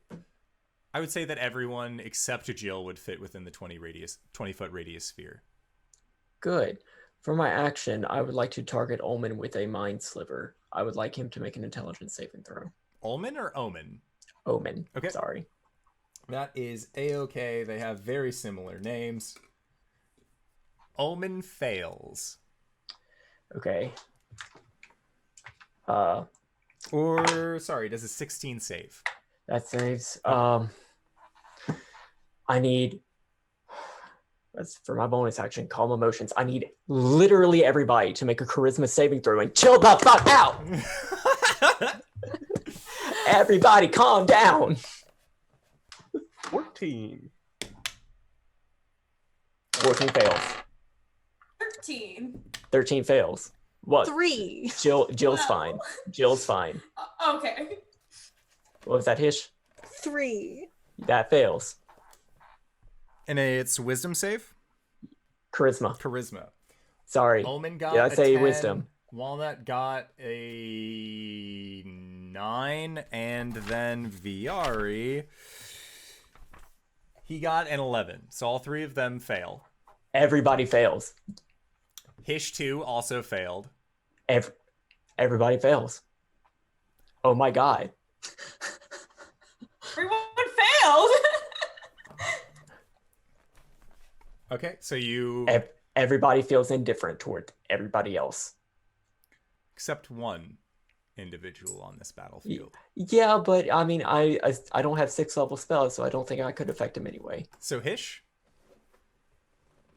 Speaker 2: I would say that everyone except Jill would fit within the 20-foot radius sphere.
Speaker 4: Good. For my action, I would like to target Ulman with a mind sliver. I would like him to make an intelligence saving throw.
Speaker 2: Ulman or Omen?
Speaker 4: Omen.
Speaker 2: Okay.
Speaker 4: Sorry.
Speaker 2: That is A-okay. They have very similar names. Omen fails.
Speaker 4: Okay.
Speaker 2: Does a 16 save?
Speaker 4: That saves. I need... That's for my bonus action, calm emotions. I need literally everybody to make a charisma saving throw and chill the fuck out. Everybody calm down.
Speaker 1: 14.
Speaker 4: 14 fails.
Speaker 5: 13.
Speaker 4: 13 fails. What?
Speaker 3: 3.
Speaker 4: Jill's fine. Jill's fine.
Speaker 5: Okay.
Speaker 4: What was that, Hish?
Speaker 3: 3.
Speaker 4: That fails.
Speaker 2: And it's wisdom save?
Speaker 4: Charisma. Sorry.
Speaker 2: Omen got
Speaker 4: that's
Speaker 2: a 10.
Speaker 4: Wisdom.
Speaker 2: Walnut got a 9. And then Viari, he got an 11. So all 3 of them fail.
Speaker 4: Everybody fails.
Speaker 2: Hish 2 also failed.
Speaker 4: Everybody fails. Oh my god.
Speaker 5: Everyone failed.
Speaker 2: Okay, so you...
Speaker 4: Everybody feels indifferent toward everybody else.
Speaker 2: Except one individual on this battlefield.
Speaker 4: Yeah, but I mean, I don't have 6th level spells, so I don't think I could affect him anyway.
Speaker 2: So Hish,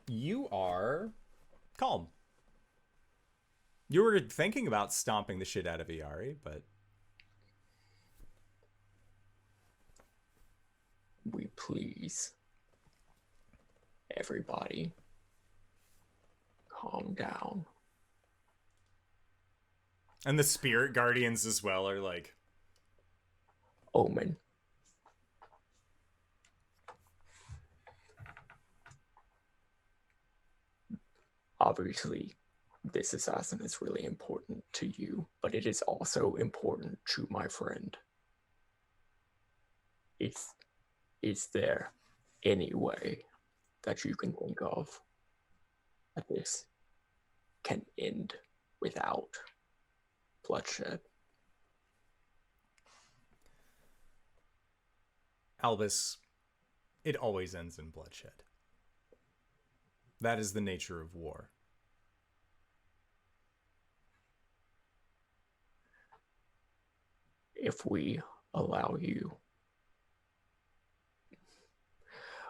Speaker 2: you are calm. You were thinking about stomping the shit out of Iari, but
Speaker 4: We please, everybody, calm down.
Speaker 2: and the spirit guardians as well are like,
Speaker 4: Omen. Obviously, this assassin is really important to you, but it is also important to my friend. Is there any way that you can think of that this can end without bloodshed?
Speaker 2: Albus, it always ends in bloodshed. That is the nature of war.
Speaker 4: If we allow you,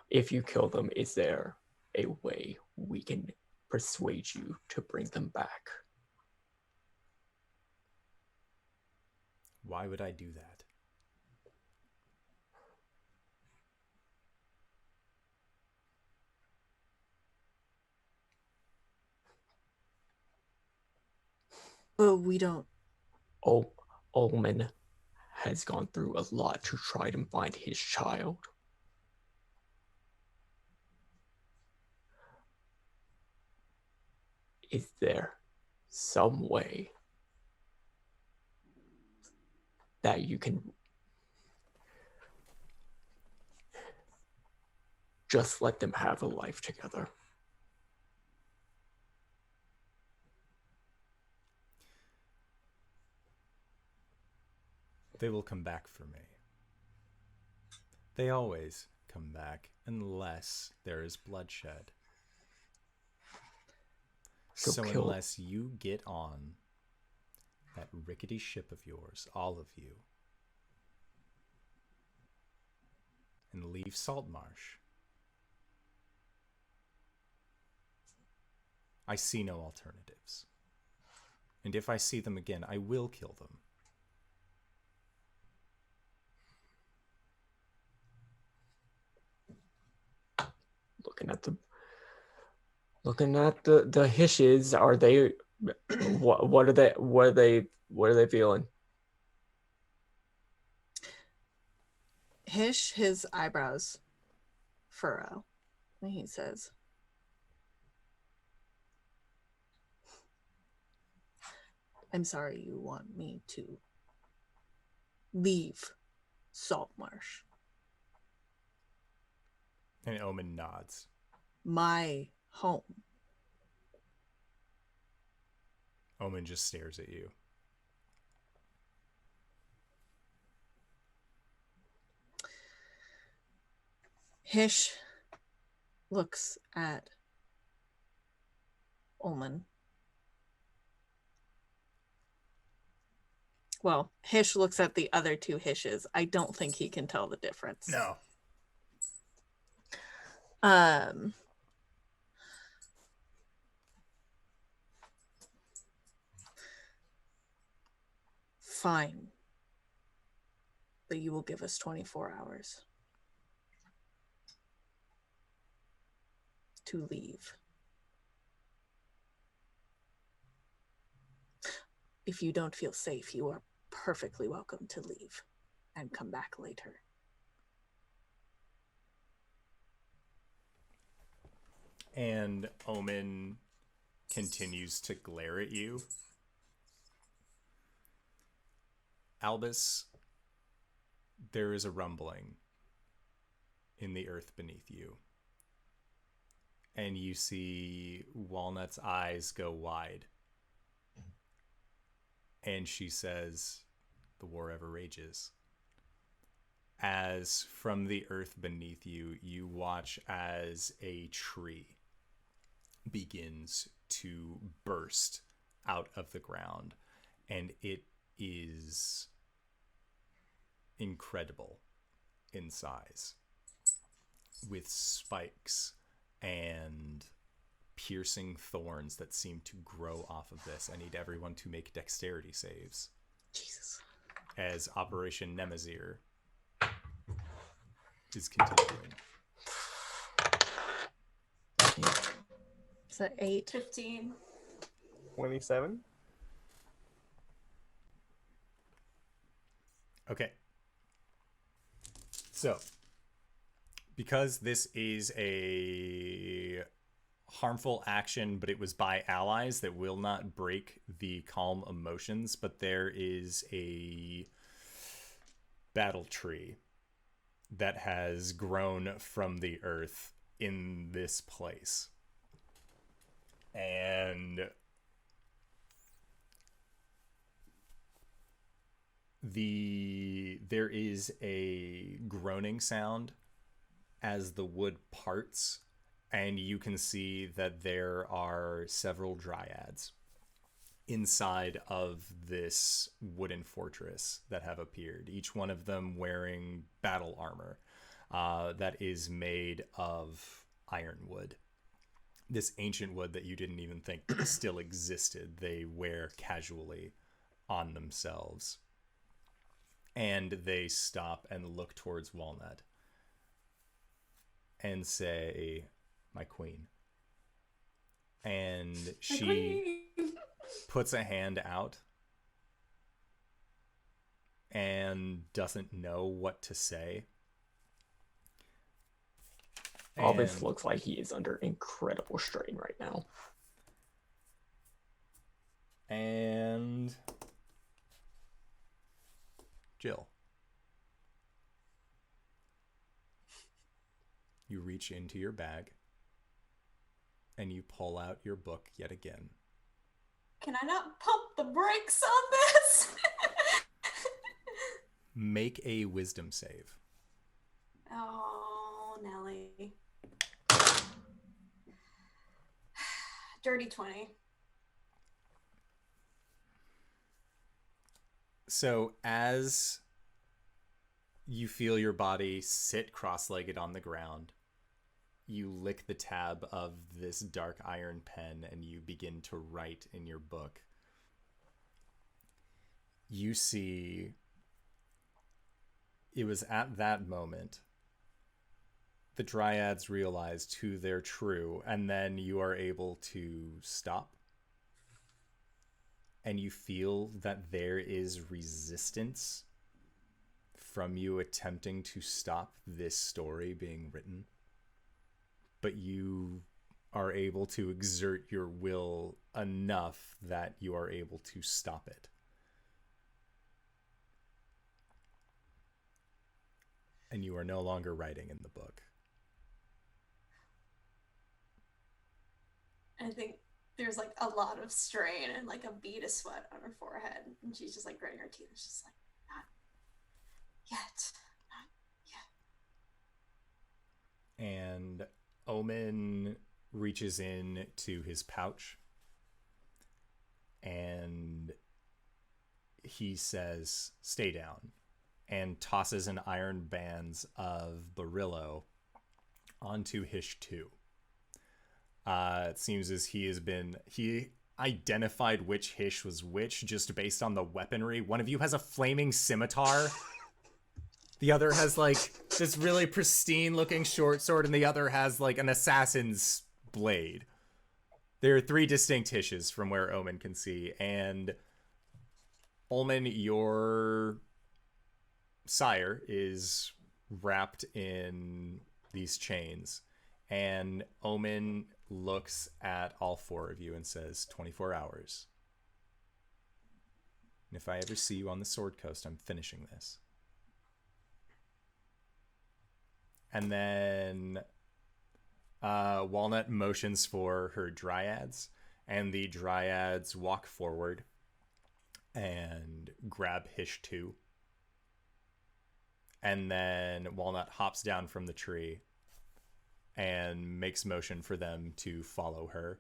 Speaker 4: if you kill them, is there a way we can persuade you to bring them back?
Speaker 2: Why would I do that?
Speaker 3: But we don't.
Speaker 4: Ulman has gone through a lot to try to find his child. Is there some way that you can just let them have a life together?
Speaker 2: They will come back for me. They always come back unless there is bloodshed. So unless you get on that rickety ship of yours, all of you, and leave Saltmarsh, I see no alternatives. And if I see them again, I will kill them.
Speaker 4: Looking at the Hishes, are they what are they feeling?
Speaker 3: Hish, his eyebrows furrow, and he says, I'm sorry you want me to leave Saltmarsh.
Speaker 2: And Omen nods.
Speaker 3: My home.
Speaker 2: Omen just stares at you.
Speaker 3: Hish looks at Ulman. Well, Hish looks at the other two Hishes. I don't think he can tell the difference.
Speaker 2: No.
Speaker 3: Fine. But you will give us 24 hours to leave. If you don't feel safe, you are perfectly welcome to leave and come back later.
Speaker 2: And Omen continues to glare at you. Albus, there is a rumbling in the earth beneath you. And you see Walnut's eyes go wide. And she says, the war ever rages. As from the earth beneath you, you watch as a tree begins to burst out of the ground. And it is incredible in size, with spikes and piercing thorns that seem to grow off of this. I need everyone to make dexterity saves.
Speaker 3: Jesus.
Speaker 2: As Operation Nemazir is continuing.
Speaker 3: Is that 8?
Speaker 5: 15.
Speaker 1: 27.
Speaker 2: Okay. So, because this is a harmful action, but it was by allies that will not break the calm emotions, but there is a battle tree that has grown from the earth in this place. And there is a groaning sound as the wood parts, and you can see that there are several dryads inside of this wooden fortress that have appeared, each one of them wearing battle armor that is made of ironwood. This ancient wood that you didn't even think still existed, they wear casually on themselves. And they stop and look towards Walnut and say, "My queen." And she puts a hand out and doesn't know what to say.
Speaker 4: Albus looks like he is under incredible strain right now.
Speaker 2: And Jill, you reach into your bag and you pull out your book yet again.
Speaker 5: Can I not pump the brakes on this?
Speaker 2: Make a wisdom save.
Speaker 5: Oh, Nelly. Dirty 20.
Speaker 2: So as you feel your body sit cross-legged on the ground, you lick the tab of this dark iron pen and you begin to write in your book. You see, it was at that moment the dryads realized who they're true, and then you are able to stop. And you feel that there is resistance from you attempting to stop this story being written. But you are able to exert your will enough that you are able to stop it. And you are no longer writing in the book.
Speaker 5: I think there's like a lot of strain and like a bead of sweat on her forehead, and she's just like gritting her teeth. She's just like, not yet, not yet.
Speaker 2: And Omen reaches in to his pouch and he says, "Stay down," and tosses an iron bands of Barillo onto Hish 2. It seems as he identified which Hish was which just based on the weaponry. One of you has a flaming scimitar. The other has like this really pristine looking short sword, and the other has like an assassin's blade. There are 3 distinct Hishes from where Omen can see. And Ulman, your sire is wrapped in these chains. And Omen looks at all 4 of you and says, 24 hours. And if I ever see you on the Sword Coast, I'm finishing this. And then Walnut motions for her dryads, and the dryads walk forward and grab Hish 2. And then Walnut hops down from the tree and makes motion for them to follow her.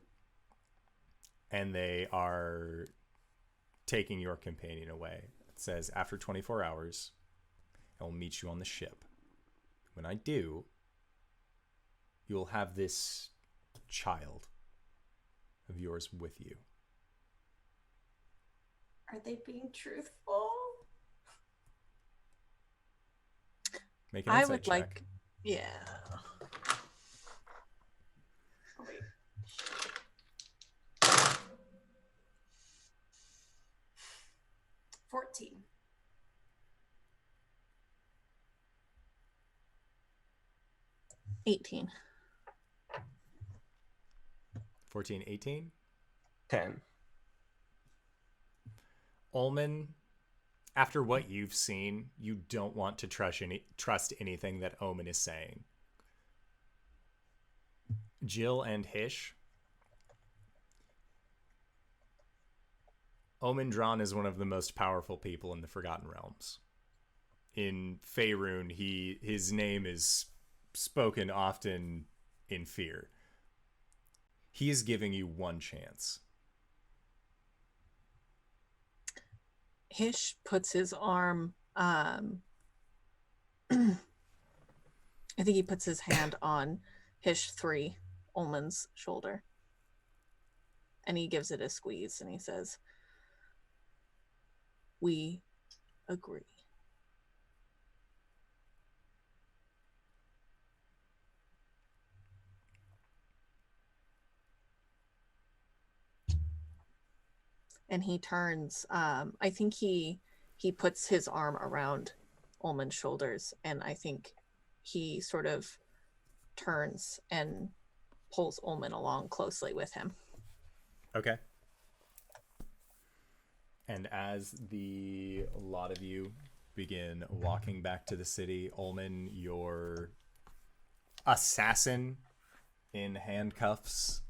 Speaker 2: And they are taking your companion away. It says, after 24 hours, I will meet you on the ship. When I do, you will have this child of yours with you.
Speaker 5: Are they being truthful?
Speaker 2: Make an
Speaker 3: I
Speaker 2: insight
Speaker 3: would
Speaker 2: check.
Speaker 3: like, yeah.
Speaker 5: Oh, wait. 14.
Speaker 3: 18.
Speaker 2: 14, 18.
Speaker 1: 10.
Speaker 2: Ulman, after what you've seen, you don't want to trust anything that Omen is saying. Jill and Hish. Omen Dran is one of the most powerful people in the Forgotten Realms. In Faerun, his name is spoken often in fear. He is giving you one chance.
Speaker 3: Hish puts his arm, I think he puts his hand on Hish 3, Ulman's shoulder. And he gives it a squeeze and he says, "We agree." And he turns, I think he puts his arm around Ulman's shoulders, and I think he sort of turns and pulls Ulman along closely with him.
Speaker 2: Okay. And as a lot of you begin walking back to the city, Ulman, your assassin in handcuffs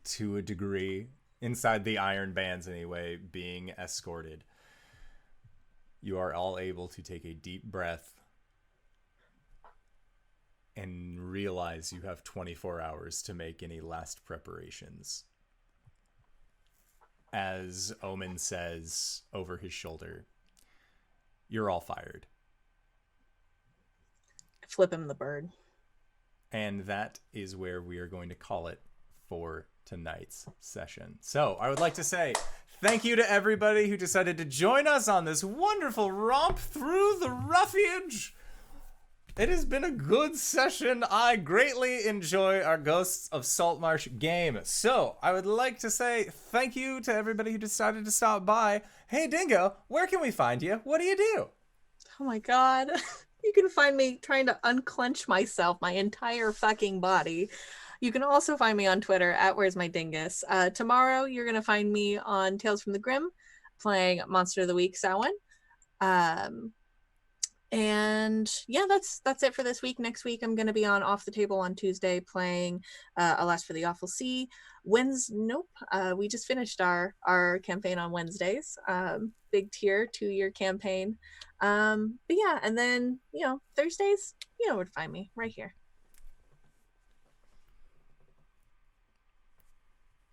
Speaker 2: to a degree, inside the iron bands anyway, being escorted, you are all able to take a deep breath and realize you have 24 hours to make any last preparations. As Omen says over his shoulder, "You're all fired."
Speaker 3: Flip him the bird.
Speaker 2: And that is where we are going to call it for tonight's session. So I would like to say thank you to everybody who decided to join us on this wonderful romp through the roughage. It has been a good session. I greatly enjoy our Ghosts of Saltmarsh game. So I would like to say thank you to everybody who decided to stop by. Hey, Dingo, where can we find you? What do you do?
Speaker 3: Oh my god. You can find me trying to unclench myself, my entire fucking body. You can also find me on Twitter at WheresMyDingus. Tomorrow, you're going to find me on Tales from the Grim playing Monster of the Week, Samhain. And yeah, that's it for this week. Next week, I'm going to be on Off the Table on Tuesday playing Alas for the Awful Sea. We just finished our campaign on Wednesdays. Big tier, 2-year campaign. But yeah, and then, Thursdays, you know where to find me, right here.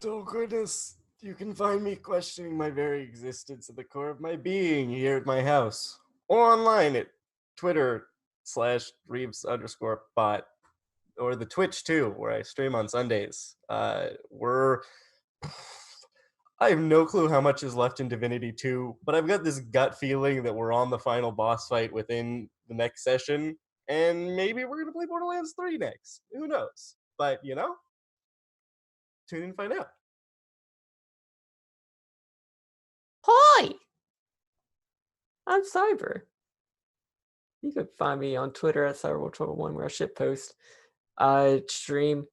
Speaker 1: Oh goodness, you can find me questioning my very existence at the core of my being here at my house. Or online at Twitter/Reeves_bot. Or the Twitch too, where I stream on Sundays. I have no clue how much is left in Divinity 2, but I've got this gut feeling that we're on the final boss fight within the next session, and maybe we're going to play Borderlands 3 next. Who knows? But, tune in and find out.
Speaker 4: Hi! I'm Cyber. You can find me on Twitter at CyberWolf121 where I shitpost. I stream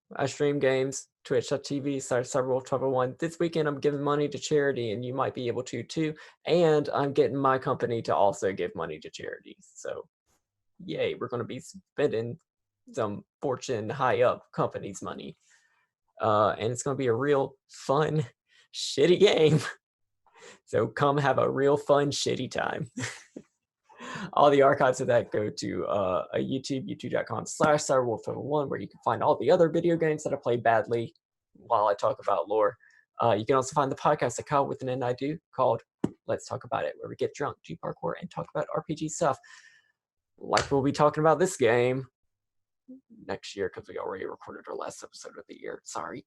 Speaker 4: games, twitch.tv/CyberWolf121. This weekend I'm giving money to charity, and you might be able to too. And I'm getting my company to also give money to charity. So, yay, we're going to be spending some Fortune high up company's money. And it's going to be a real fun, shitty game. So come have a real fun, shitty time. All the archives of that go to youtube.com/CyberWolf121, where you can find all the other video games that I play badly while I talk about lore. You can also find the podcast that KyleWithAnN I do called Let's Talk About It, where we get drunk, do parkour, and talk about RPG stuff. Like we'll be talking about this game next year because we already recorded our last episode of the year. Sorry.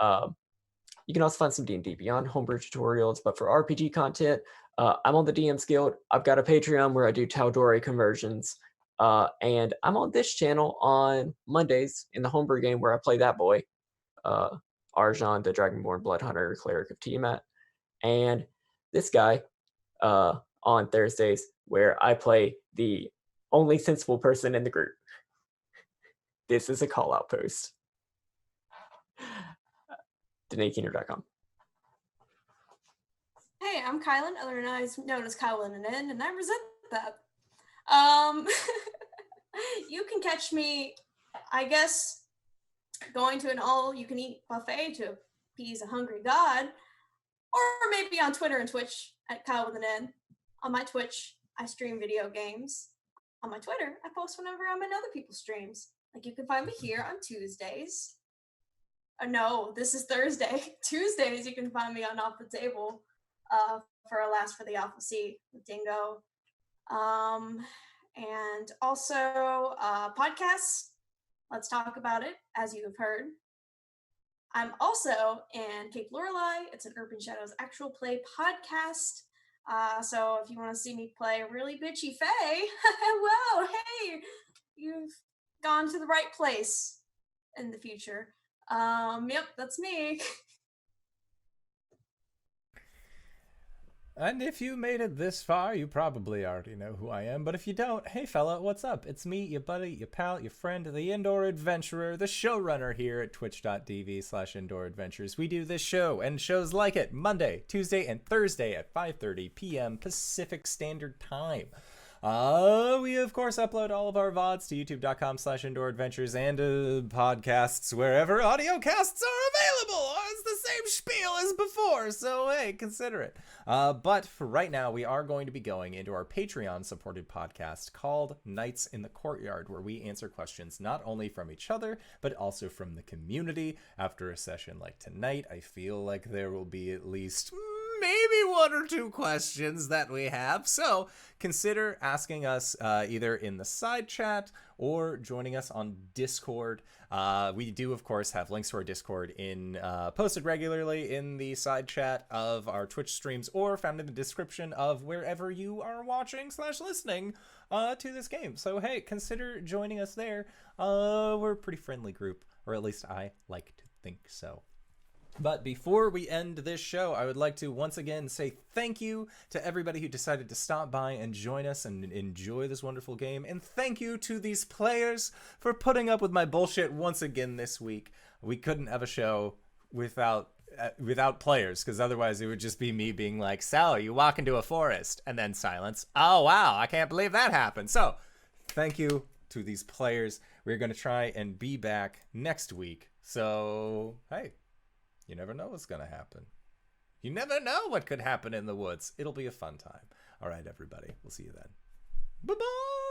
Speaker 4: You can also find some D&D Beyond homebrew tutorials, but for RPG content, I'm on the DM's Guild. I've got a Patreon where I do Tal'Dorei conversions, and I'm on this channel on Mondays in the homebrew game where I play that boy, Arjan, the Dragonborn Bloodhunter Cleric of Tiamat, and this guy on Thursdays where I play the only sensible person in the group. This is a call-out post. DanaeKeener.com.
Speaker 5: Hey, I'm Kylan, otherwise known as KyleWithAnN, and I resent that. You can catch me, I guess, going to an all-you-can-eat buffet to appease a hungry god, or maybe on Twitter and Twitch at KyleWithAnN. On my Twitch, I stream video games. On my Twitter, I post whenever I'm in other people's streams. Like, you can find me here on Tuesdays. No, this is Thursday. Tuesdays, you can find me on Off the Table for a Last for the Alpha C with Dingo. And also podcasts. Let's Talk About It, as you have heard. I'm also in Cape Lorelei. It's an Urban Shadows actual play podcast. So if you want to see me play a really bitchy fae, well, hey, you've gone to the right place in the future. Yep, that's me.
Speaker 2: And if you made it this far, you probably already know who I am. But if you don't, hey fella, what's up? It's me, your buddy, your pal, your friend, the Indoor Adventurer, the showrunner here at twitch.tv/Indoor Adventures. We do this show and shows like it Monday, Tuesday, and Thursday at 5:30 p.m. Pacific Standard Time. We of course upload all of our VODs to youtube.com/Indoor Adventures and podcasts wherever audio casts are available. It's the same spiel as before, so hey, consider it. But for right now, we are going to be going into our Patreon supported podcast called Nights in the Courtyard, where we answer questions not only from each other, but also from the community. After a session like tonight, I feel like there will be at least maybe one or two questions that we have. So consider asking us either in the side chat or joining us on Discord. We do, of course, have links to our Discord posted regularly in the side chat of our Twitch streams or found in the description of wherever you are watching/listening to this game. So, hey, consider joining us there. We're a pretty friendly group, or at least I like to think so. But before we end this show, I would like to once again say thank you to everybody who decided to stop by and join us and enjoy this wonderful game. And thank you to these players for putting up with my bullshit once again this week. We couldn't have a show without players, because otherwise it would just be me being like, "So, you walk into a forest," and then silence. Oh, wow, I can't believe that happened. So, thank you to these players. We're going to try and be back next week. So, hey. You never know what's going to happen. You never know what could happen in the woods. It'll be a fun time. All right, everybody. We'll see you then. Bye-bye.